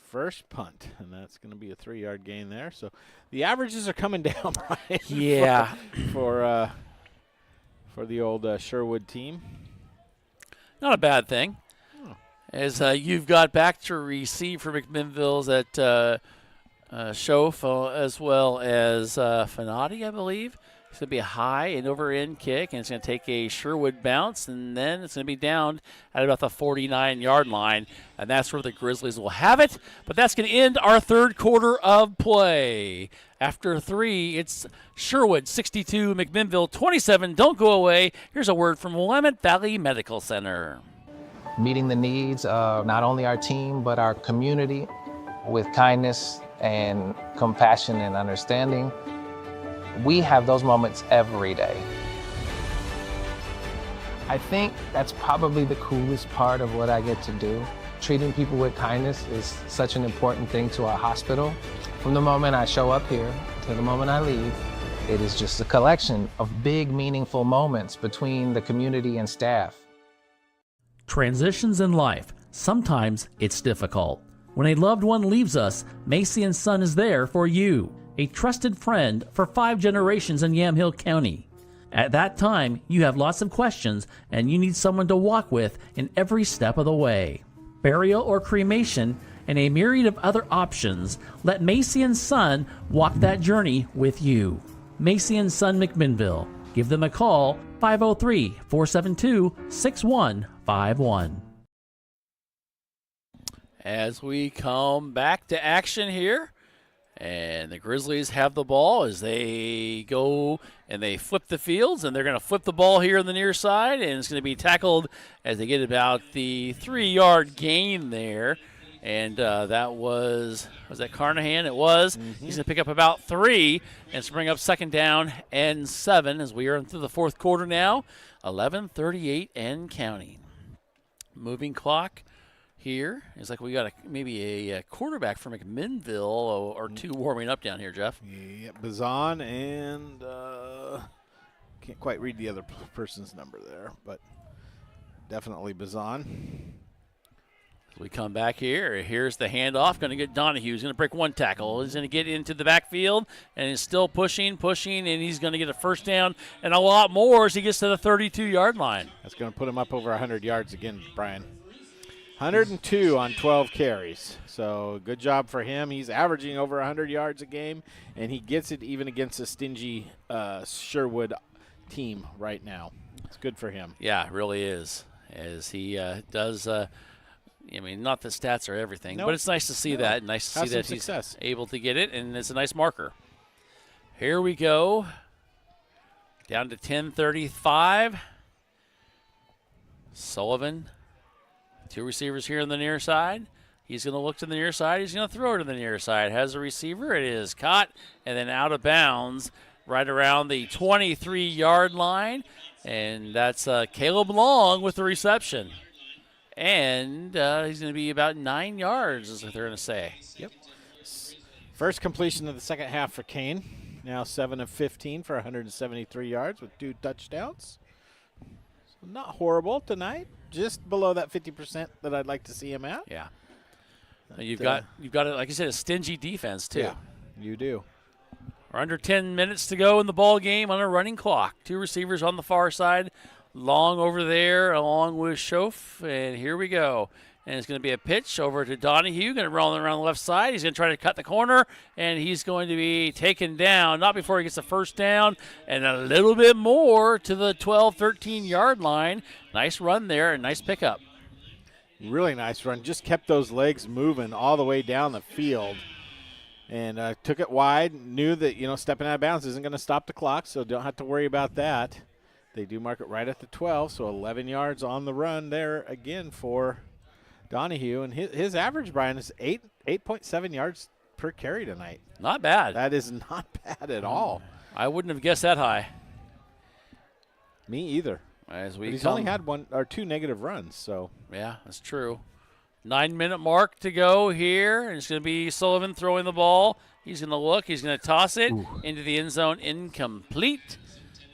First punt, and that's going to be a 3-yard gain there. So the averages are coming down, Brian. Yeah. For the old Sherwood team. Not a bad thing. As you've got back to receive for McMinnville's at Schof as well as Fanati, I believe. It's going to be a high and over-end kick, and it's going to take a Sherwood bounce, and then it's going to be down at about the 49-yard line, and that's where the Grizzlies will have it. But that's going to end our third quarter of play. After 3, it's Sherwood 62, McMinnville 27. Don't go away. Here's a word from Willamette Valley Medical Center. Meeting the needs of not only our team, but our community with kindness and compassion and understanding. We have those moments every day. I think that's probably the coolest part of what I get to do. Treating people with kindness is such an important thing to our hospital. From the moment I show up here to the moment I leave, it is just a collection of big, meaningful moments between the community and staff. Transitions in life, Sometimes it's difficult. When a loved one leaves us, Macy & Son is there for you, a trusted friend for 5 generations in Yamhill County. At that time, you have lots of questions and you need someone to walk with in every step of the way. Burial or cremation and a myriad of other options, let Macy & Son walk that journey with you. Macy & Son McMinnville. Give them a call, 503-472-6151. As we come back to action here, and the Grizzlies have the ball as they go and they flip the fields, and they're going to flip the ball here on the near side, and it's going to be tackled as they get about the 3-yard gain there. And that was that Carnahan? It was. Mm-hmm. He's going to pick up about 3 and bring up 2nd down and 7 as we are into the 4th quarter now. 11:38 and counting. Moving clock here. It's like we got maybe a quarterback from McMinnville or 2 warming up down here, Jeff. Yeah, Bazan and can't quite read the other person's number there, but definitely Bazan. We come back here. Here's the handoff. Going to get Donahue. He's going to break 1 tackle. He's going to get into the backfield, and he's still pushing, and he's going to get a 1st down and a lot more as he gets to the 32-yard line. That's going to put him up over 100 yards again, Brian. 102 on 12 carries. So good job for him. He's averaging over 100 yards a game, and he gets it even against a stingy Sherwood team right now. It's good for him. Yeah, it really is, as he does I mean, not that stats are everything, but it's nice to see that. Nice to see that he's able to get it, and it's a nice marker. Here we go. Down to 10:35. Sullivan, 2 receivers here on the near side. He's going to look to the near side. He's going to throw it to the near side. Has a receiver. It is caught and then out of bounds right around the 23-yard line, and that's Caleb Long with the reception. And he's going to be about 9 yards, is what they're going to say. Yep. First completion of the second half for Kane. Now 7 of 15 for 173 yards with 2 touchdowns. So not horrible tonight. Just below that 50% that I'd like to see him at. Yeah. You've got like I said, a stingy defense too. Yeah, you do. We're under 10 minutes to go in the ball game on a running clock. 2 receivers on the far side. Long over there along with Schoaf, and here we go. And it's going to be a pitch over to Donahue, going to roll around the left side. He's going to try to cut the corner, and he's going to be taken down, not before he gets a 1st down, and a little bit more to the 12, 13-yard line. Nice run there, and nice pickup. Really nice run. Just kept those legs moving all the way down the field. And took it wide, knew that, stepping out of bounds isn't going to stop the clock, so don't have to worry about that. They do mark it right at the 12, so 11 yards on the run there again for Donahue. And his average, Brian, is 8.7 yards per carry tonight. Not bad. That is not bad at all. I wouldn't have guessed that high. Me either. But he's only had 1 or 2 negative runs, so. Yeah, that's true. 9-minute mark to go here, and it's going to be Sullivan throwing the ball. He's going to look. He's going to toss it into the end zone, incomplete.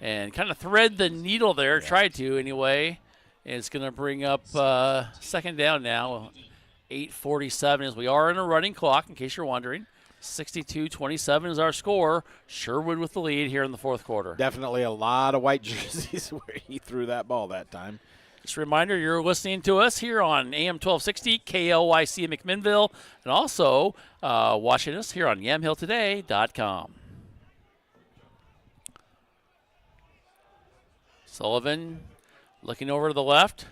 And kind of thread the needle there, tried to anyway. And it's going to bring up 2nd down now, 8:47 as we are in a running clock, in case you're wondering. 62-27 is our score. Sherwood with the lead here in the 4th quarter. Definitely a lot of white jerseys where he threw that ball that time. Just a reminder, you're listening to us here on AM 1260, KLYC in McMinnville, and also watching us here on YamhillToday.com. Sullivan looking over to the left.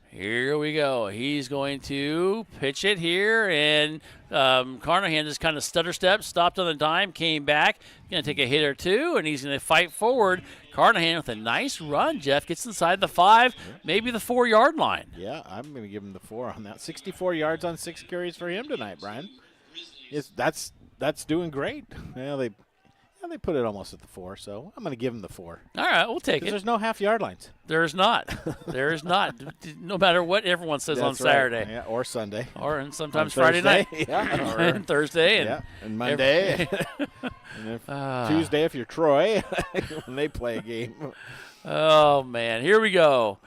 Here we go. He's going to pitch it here, and Carnahan just kind of stutter stepped, stopped on the dime, came back. Going to take a hit or 2, and he's going to fight forward. Carnahan with a nice run, Jeff. Gets inside the 5, maybe the 4-yard line. Yeah, I'm going to give him the 4 on that. 64 yards on 6 carries for him tonight, Brian. That's doing great. Well, they put it almost at the 4, so I'm going to give him the 4. All right, we'll take it. There's no half-yard lines. There's not. There is not. No matter what everyone says on Saturday. Yeah, or Sunday. And sometimes Friday night. Yeah. And Thursday. And Monday. And Tuesday if you're Troy when they play a game. Oh, man. Here we go.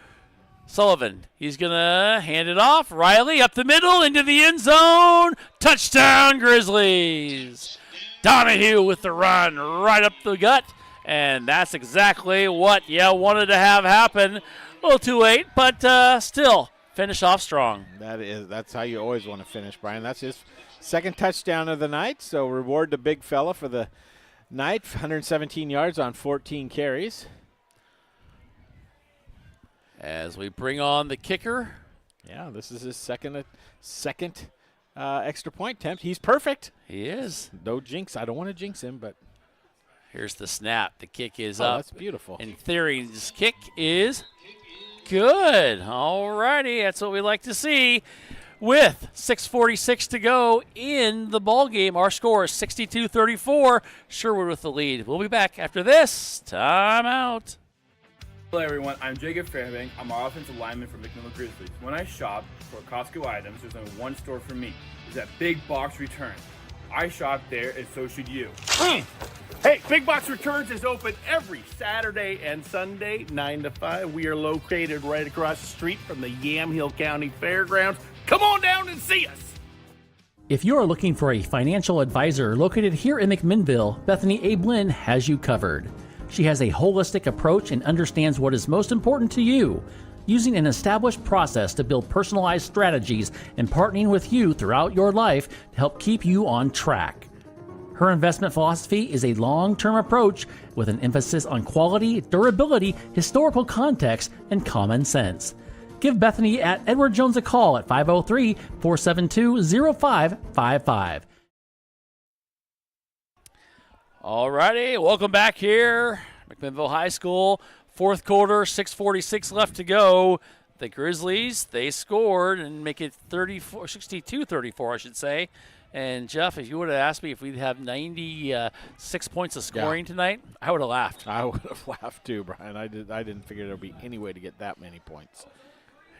Sullivan, he's going to hand it off. Riley up the middle into the end zone. Touchdown, Grizzlies. Donahue with the run right up the gut. And that's exactly what you wanted to have happen. A little too late, but still finish off strong. That's how you always want to finish, Brian. That's his second touchdown of the night. So reward the big fella for the night. 117 yards on 14 carries. As we bring on the kicker. Yeah, this is his second extra point attempt. He's perfect. He is. No jinx. I don't want to jinx him, but here's the snap. The kick is up. That's beautiful. And Theory's kick is good. All righty, that's what we like to see. With 6:46 to go in the ball game, our score is 62-34. Sherwood with the lead. We'll be back after this timeout. Hello everyone, I'm Jacob Fairbank. I'm our offensive lineman for McMinnville Grizzlies. When I shop for Costco items, there's only one store for me. It's at Big Box Returns. I shop there, and so should you. Hey, Big Box Returns is open every Saturday and Sunday, 9 to 5. We are located right across the street from the Yamhill County Fairgrounds. Come on down and see us. If you are looking for a financial advisor located here in McMinnville, Bethany A. Blinn has you covered. She has a holistic approach and understands what is most important to you, using an established process to build personalized strategies and partnering with you throughout your life to help keep you on track. Her investment philosophy is a long-term approach with an emphasis on quality, durability, historical context, and common sense. Give Bethany at Edward Jones a call at 503-472-0555. All righty, welcome back here. McMinnville High School, fourth quarter, 6:46 left to go. The Grizzlies, they scored and make it 62-34, I should say. And, Jeff, if you would have asked me if we'd have 96 points of scoring tonight, I would have laughed. I would have laughed too, Brian. I didn't figure there would be any way to get that many points.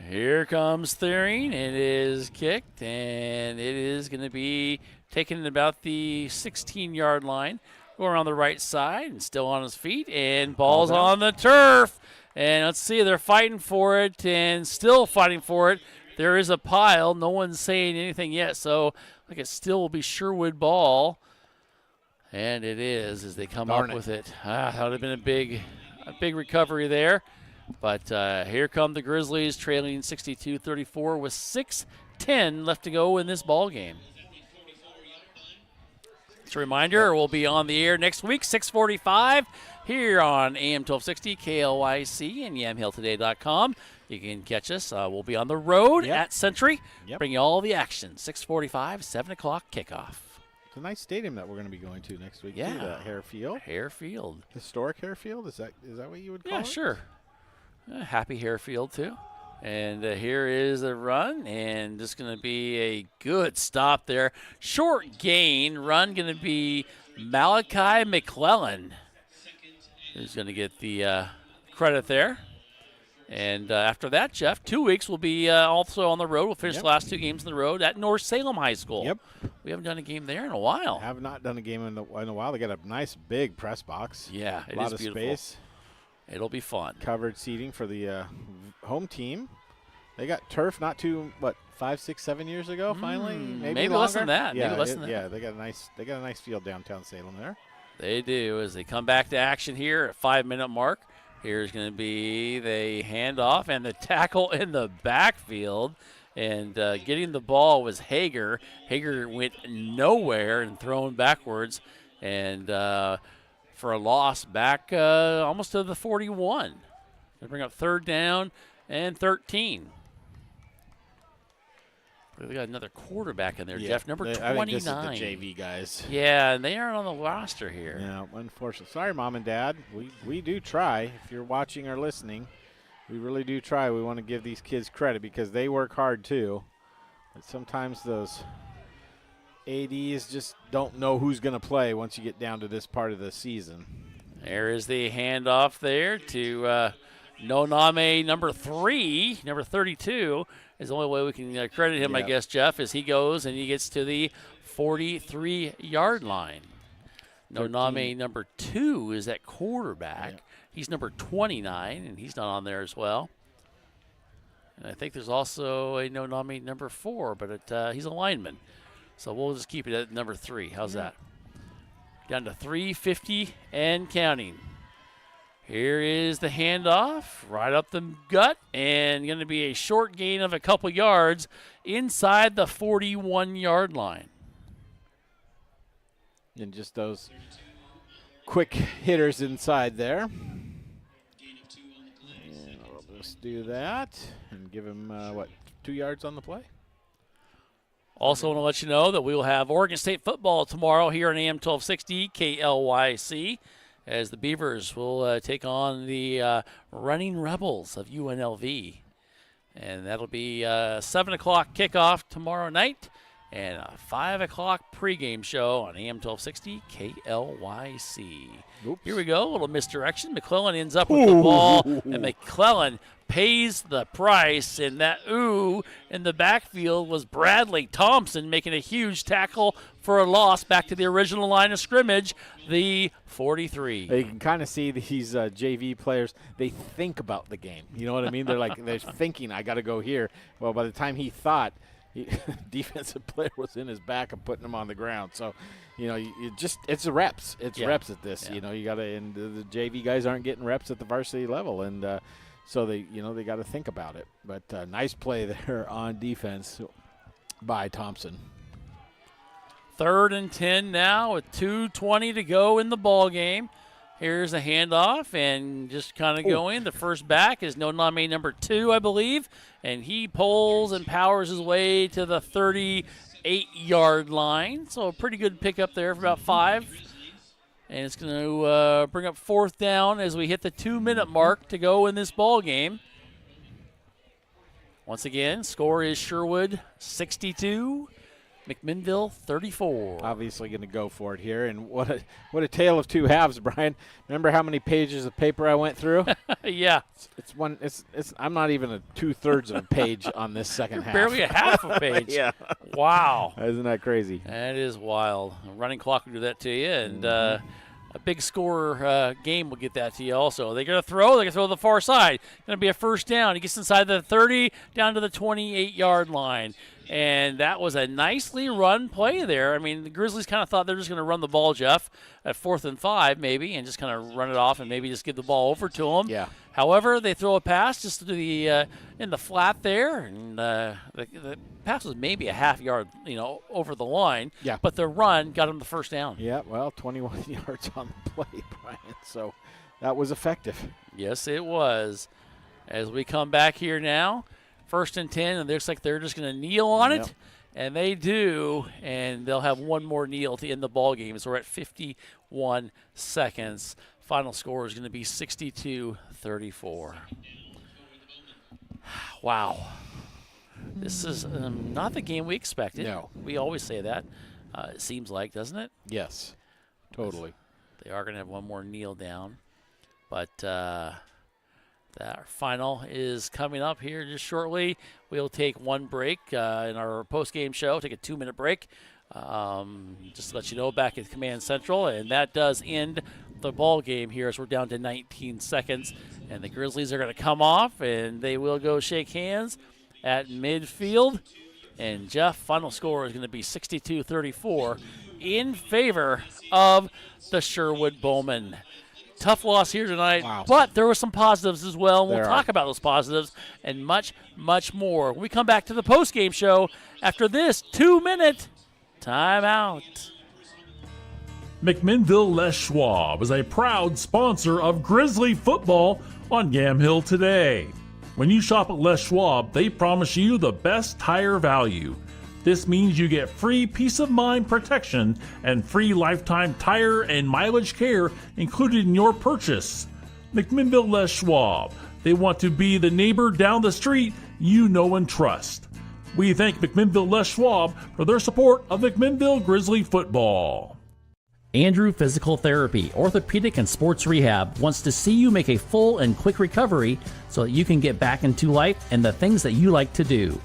Here comes Thering. It is kicked, and it is going to be taken at about the 16-yard line. Going around the right side and still on his feet, and ball's on the turf. And let's see, they're fighting for it and still fighting for it. There is a pile. No one's saying anything yet, so like it still will be Sherwood ball. And it is as they come up with it. That would have been a big recovery there. But here come the Grizzlies trailing 62-34 with 6:10 left to go in this ball game. Just a reminder, we'll be on the air next week, 6:45, here on AM 1260 KLYC and YamhillToday.com. You can catch us. We'll be on the road at Century. Bring you all the action. 6:45, 7 o'clock kickoff. It's a nice stadium that we're going to be going to next week. Yeah, too, Hare Field. Hare Field. Historic Hare Field. Is that what you would call it? Yeah, sure. Happy Hare Field too. And here is a run, and just going to be a good stop there. Short gain. Run going to be Malachi McClellan, who's going to get the credit there. And after that, Jeff, 2 weeks we'll be also on the road. We'll finish the last 2 games on the road at North Salem High School. Yep. We haven't done a game there in a while. Have not done a game in a while. They got a nice big press box. Yeah, it a lot is of beautiful. Space. It'll be fun. Covered seating for the home team. They got turf not too 5, 6, 7 years ago. Finally, maybe less than that. Yeah, maybe less than that. Yeah, they got a nice field downtown Salem there. They do. As they come back to action here at 5-minute mark. Here's going to be the handoff and the tackle in the backfield. And getting the ball was Hager. Hager went nowhere and thrown backwards. And for a loss back almost to the 41. Going to bring up 3rd down and 13. We got another quarterback in there, Jeff, number 29. I think this is the JV guys. Yeah, and they aren't on the roster here. Yeah, unfortunately. Sorry, Mom and Dad. We do try. If you're watching or listening, we really do try. We want to give these kids credit because they work hard too. But sometimes those ADs just don't know who's going to play once you get down to this part of the season. There is the handoff there to Noname number 32. Is the only way we can credit him, I guess, Jeff, is he goes and he gets to the 43-yard line. Noname number 2 is at quarterback. He's number 29, and he's not on there as well. And I think there's also a no nominee number 4, but he's a lineman. So we'll just keep it at number 3. How's that? Down to 350 and counting. Here is the handoff, right up the gut, and going to be a short gain of a couple yards inside the 41-yard line. And just those quick hitters inside there. And we'll just do that and give him, 2 yards on the play? Also want to let you know that we will have Oregon State football tomorrow here on AM 1260 KLYC, as the Beavers will take on the Running Rebels of UNLV. And that'll be 7 o'clock kickoff tomorrow night and a 5 o'clock pregame show on AM 1260 KLYC. Oops. Here we go, a little misdirection. McClellan ends up with the ball, and McClellan pays the price, and that in the backfield was Bradley Thompson making a huge tackle for a loss back to the original line of scrimmage, the 43. You can kind of see these JV players, they think about the game. You know what I mean? They're thinking, I got to go here. Well, by the time he thought, defensive player was in his back and putting him on the ground. So, it's reps. It's reps at this. Yeah. You got to, and the JV guys aren't getting reps at the varsity level, and so they got to think about it. But nice play there on defense by Thompson. 3rd and 10 now with 2:20 to go in the ball game. Here's a handoff, and just kind of going. The first back is no nominee number 2, I believe, and he pulls and powers his way to the 38-yard line. So a pretty good pickup there for about 5. And it's going to bring up 4th down as we hit the 2-minute mark to go in this ball game. Once again, score is Sherwood 62, McMinnville 34. Obviously going to go for it here, and what a tale of two halves, Brian. Remember how many pages of paper I went through? Yeah. I'm not even a 2/3 of a page on this second half. Barely a half a page. Yeah. Wow. Isn't that crazy? That is wild. A running clock will do that to you, and a big score game will get that to you also. They're going to throw. They're going to throw to the far side. Going to be a first down. He gets inside the 30, down to the 28-yard line. And that was a nicely run play there. I mean, the Grizzlies kind of thought they're just going to run the ball, Jeff, at 4th and 5 maybe, and just kind of run it off and maybe just give the ball over to them. Yeah. However, they throw a pass just to the in the flat there, and the pass was maybe a half yard, over the line. Yeah. But the run got them the first down. Yeah, well, 21 yards on the play, Brian. So that was effective. Yes, it was. As we come back here now, 1st and 10, and it looks like they're just going to kneel on it, and they do, and they'll have one more kneel to end the ball game. So we're at 51 seconds. Final score is going to be 62-34. Wow. This is not the game we expected. No. We always say that. It seems like, doesn't it? Yes, totally. They are going to have one more kneel down, but that final is coming up here just shortly. We'll take one break in our post-game show, take a 2-minute break. Just to let you know, back at Command Central, and that does end the ball game here as we're down to 19 seconds. And the Grizzlies are going to come off, and they will go shake hands at midfield. And Jeff, final score is going to be 62-34 in favor of the Sherwood Bowmen. Tough loss here tonight, but there were some positives as well. We'll talk about those positives and much, much more when we come back to the post-game show after this 2-minute timeout. McMinnville Les Schwab is a proud sponsor of Grizzly football on Yamhill today. When you shop at Les Schwab, they promise you the best tire value. This means you get free peace of mind protection and free lifetime tire and mileage care included in your purchase. McMinnville Les Schwab. They want to be the neighbor down the street you know and trust. We thank McMinnville Les Schwab for their support of McMinnville Grizzly football. Andrew Physical Therapy, Orthopedic and Sports Rehab wants to see you make a full and quick recovery so that you can get back into life and the things that you like to do.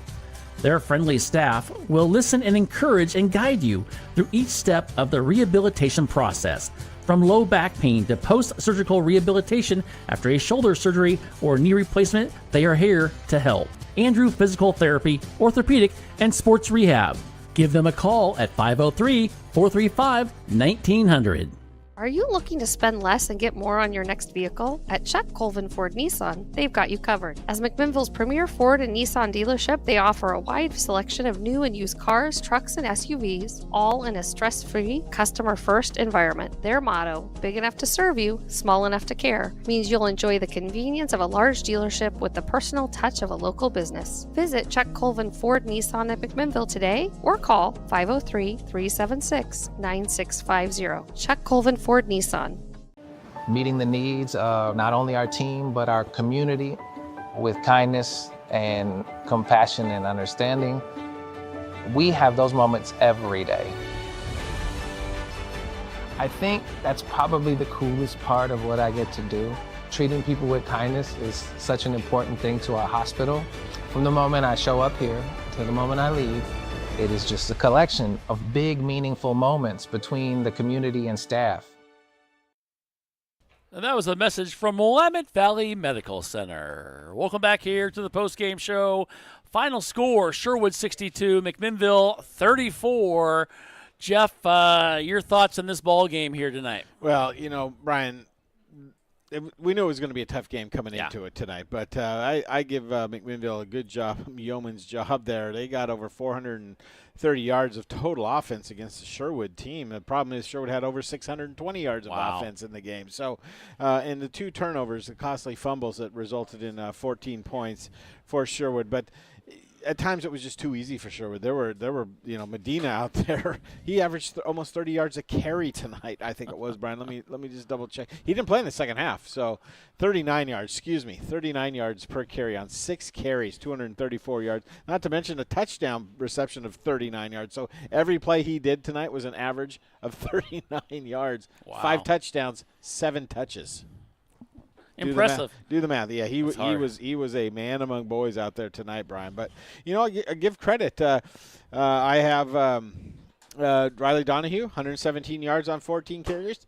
Their friendly staff will listen and encourage and guide you through each step of the rehabilitation process, from low back pain to post-surgical rehabilitation after a shoulder surgery or knee replacement. They are here to help. Andrew Physical Therapy, Orthopedic, and Sports Rehab. Give them a call at 503-435-1900. Are you looking to spend less and get more on your next vehicle? At Chuck Colvin Ford Nissan, they've got you covered. As McMinnville's premier Ford and Nissan dealership, they offer a wide selection of new and used cars, trucks, and SUVs, all in a stress-free, customer-first environment. Their motto, big enough to serve you, small enough to care, means you'll enjoy the convenience of a large dealership with the personal touch of a local business. Visit Chuck Colvin Ford Nissan at McMinnville today or call 503-376-9650. Chuck Colvin Ford Nissan. Meeting the needs of not only our team, but our community with kindness and compassion and understanding. We have those moments every day. I think that's probably the coolest part of what I get to do. Treating people with kindness is such an important thing to our hospital. From the moment I show up here to the moment I leave, it is just a collection of big, meaningful moments between the community and staff. And that was a message from Willamette Valley Medical Center. Welcome back here to the postgame show. Final score, Sherwood 62, McMinnville 34. Jeff, your thoughts on this ball game here tonight? Well, Brian, we knew it was going to be a tough game coming into it tonight, but I give McMinnville a good job, yeoman's job there. They got over 430 yards of total offense against the Sherwood team. The problem is Sherwood had over 620 yards of offense in the game. So, and the 2 turnovers, the costly fumbles that resulted in 14 points for Sherwood. But at times it was just too easy for Sherwood. There were Medina out there. He averaged almost 30 yards a carry tonight, I think it was, Brian. Let me just double check. He didn't play in the second half, so 39 yards per carry on 6 carries, 234 yards. Not to mention a touchdown reception of 39 yards. So every play he did tonight was an average of 39 yards. Wow. 5 touchdowns, 7 touches. Impressive. Do the math. Yeah, he was a man among boys out there tonight, Brian. But I give credit. I have Riley Donahue, 117 yards on 14 carries,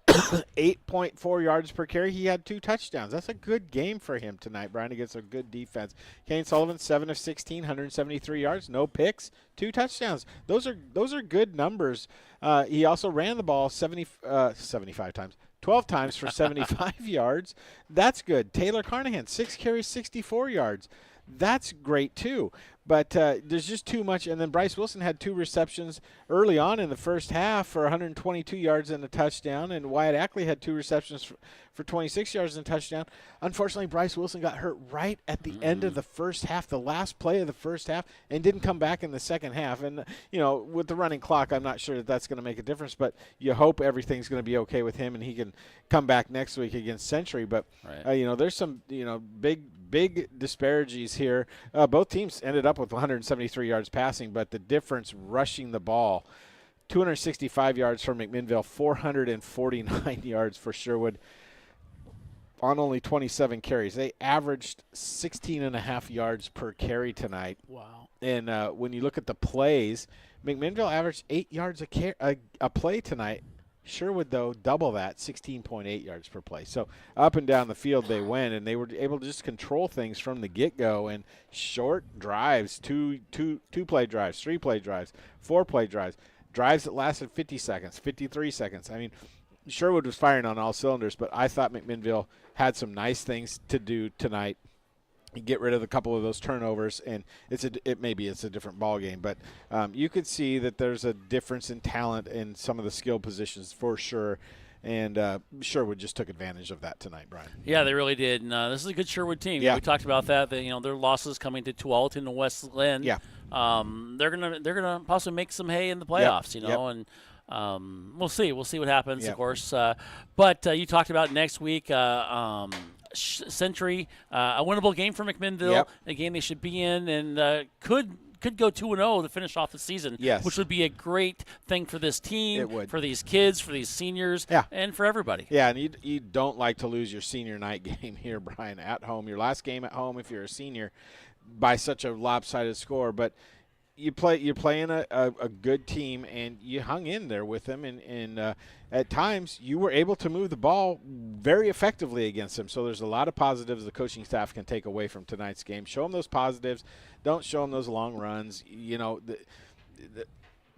8.4 yards per carry. He had 2 touchdowns. That's a good game for him tonight, Brian, against a good defense. Kane Sullivan, 7 of 16, 173 yards, no picks, 2 touchdowns. Those are good numbers. He also ran the ball 75 times. 12 times for 75 yards. That's good. Taylor Carnahan, 6 carries, 64 yards. That's great, too. But there's just too much. And then Bryce Wilson had 2 receptions early on in the first half for 122 yards and a touchdown. And Wyatt Ackley had 2 receptions for 26 yards and a touchdown. Unfortunately, Bryce Wilson got hurt right at the end of the first half, the last play of the first half, and didn't come back in the second half. And, with the running clock, I'm not sure that that's going to make a difference. But you hope everything's going to be okay with him and he can come back next week against Century. But, there's some, big disparities here. Both teams ended up with 173 yards passing, but the difference rushing the ball, 265 yards for McMinnville, 449 yards for Sherwood on only 27 carries. They averaged 16.5 yards per carry tonight. Wow. And when you look at the plays, McMinnville averaged 8 yards a play tonight. Sherwood, though, double that, 16.8 yards per play. So up and down the field they went, and they were able to just control things from the get-go. And short drives, two-play drives, 3-play drives, 4-play drives, drives that lasted 50 seconds, 53 seconds. I mean, Sherwood was firing on all cylinders, but I thought McMinnville had some nice things to do tonight. Get rid of a couple of those turnovers, and maybe it's a different ball game, but you could see that there's a difference in talent in some of the skill positions for sure, and Sherwood just took advantage of that tonight, Brian. Yeah, they really did, and this is a good Sherwood team. Yeah. We talked about that. Their losses coming to Tualatin and West Lynn. Yeah. They're gonna possibly make some hay in the playoffs. And we'll see. We'll see what happens, of course. But you talked about next week. Century, a winnable game for McMinnville, a game they should be in, and could go 2-0 to finish off the season, which would be a great thing for this team, for these kids, for these seniors, and for everybody. Yeah, and you don't like to lose your senior night game here, Brian, at home, your last game at home if you're a senior, by such a lopsided score. But you're playing a good team, and you hung in there with them, and at times you were able to move the ball very effectively against them. So there's a lot of positives the coaching staff can take away from tonight's game. Show them those positives. Don't show them those long runs.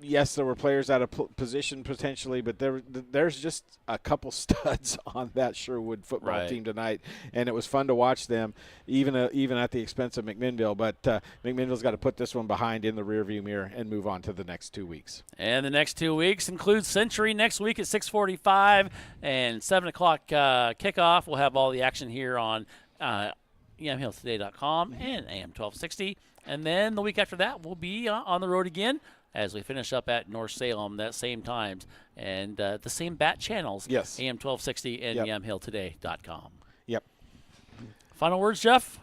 Yes, there were players out of position potentially, but there's just a couple studs on that Sherwood football team tonight, and it was fun to watch them, even at the expense of McMinnville. But McMinnville's got to put this one behind in the rearview mirror and move on to the next 2 weeks. And the next 2 weeks include Century next week at 6:45 and 7 o'clock kickoff. We'll have all the action here on yamhilltoday.com and AM 1260. And then the week after that, we'll be on the road again as we finish up at North Salem that same times and the same bat channels. Yes. AM 1260 and yamhilltoday.com. Yep. Final words, Jeff?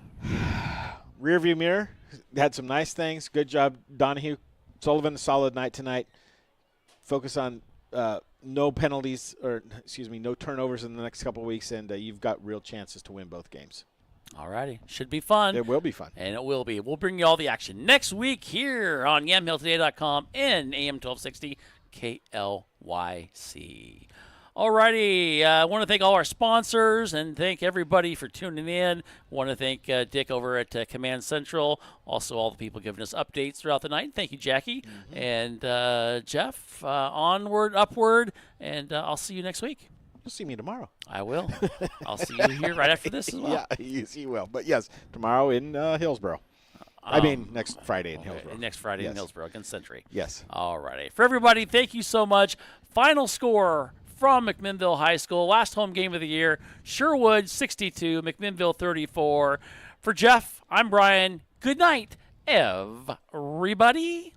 Rearview mirror had some nice things. Good job, Donahue. Sullivan, a solid night tonight. Focus on no penalties no turnovers in the next couple of weeks, and you've got real chances to win both games. All righty. Should be fun. It will be fun. And it will be. We'll bring you all the action next week here on yamhilltoday.com and AM 1260 KLYC. All righty. I want to thank all our sponsors and thank everybody for tuning in. Want to thank Dick over at Command Central. Also, all the people giving us updates throughout the night. Thank you, Jackie. And Jeff, onward, upward, and I'll see you next week. You'll see me tomorrow. I will. I'll see you here right after this as well. Yeah, you will. But, yes, tomorrow in Hillsboro. Next Friday in Hillsboro. Next Friday in Hillsboro against Century. Yes. All righty. For everybody, thank you so much. Final score from McMinnville High School. Last home game of the year, Sherwood 62, McMinnville 34. For Jeff, I'm Brian. Good night, everybody.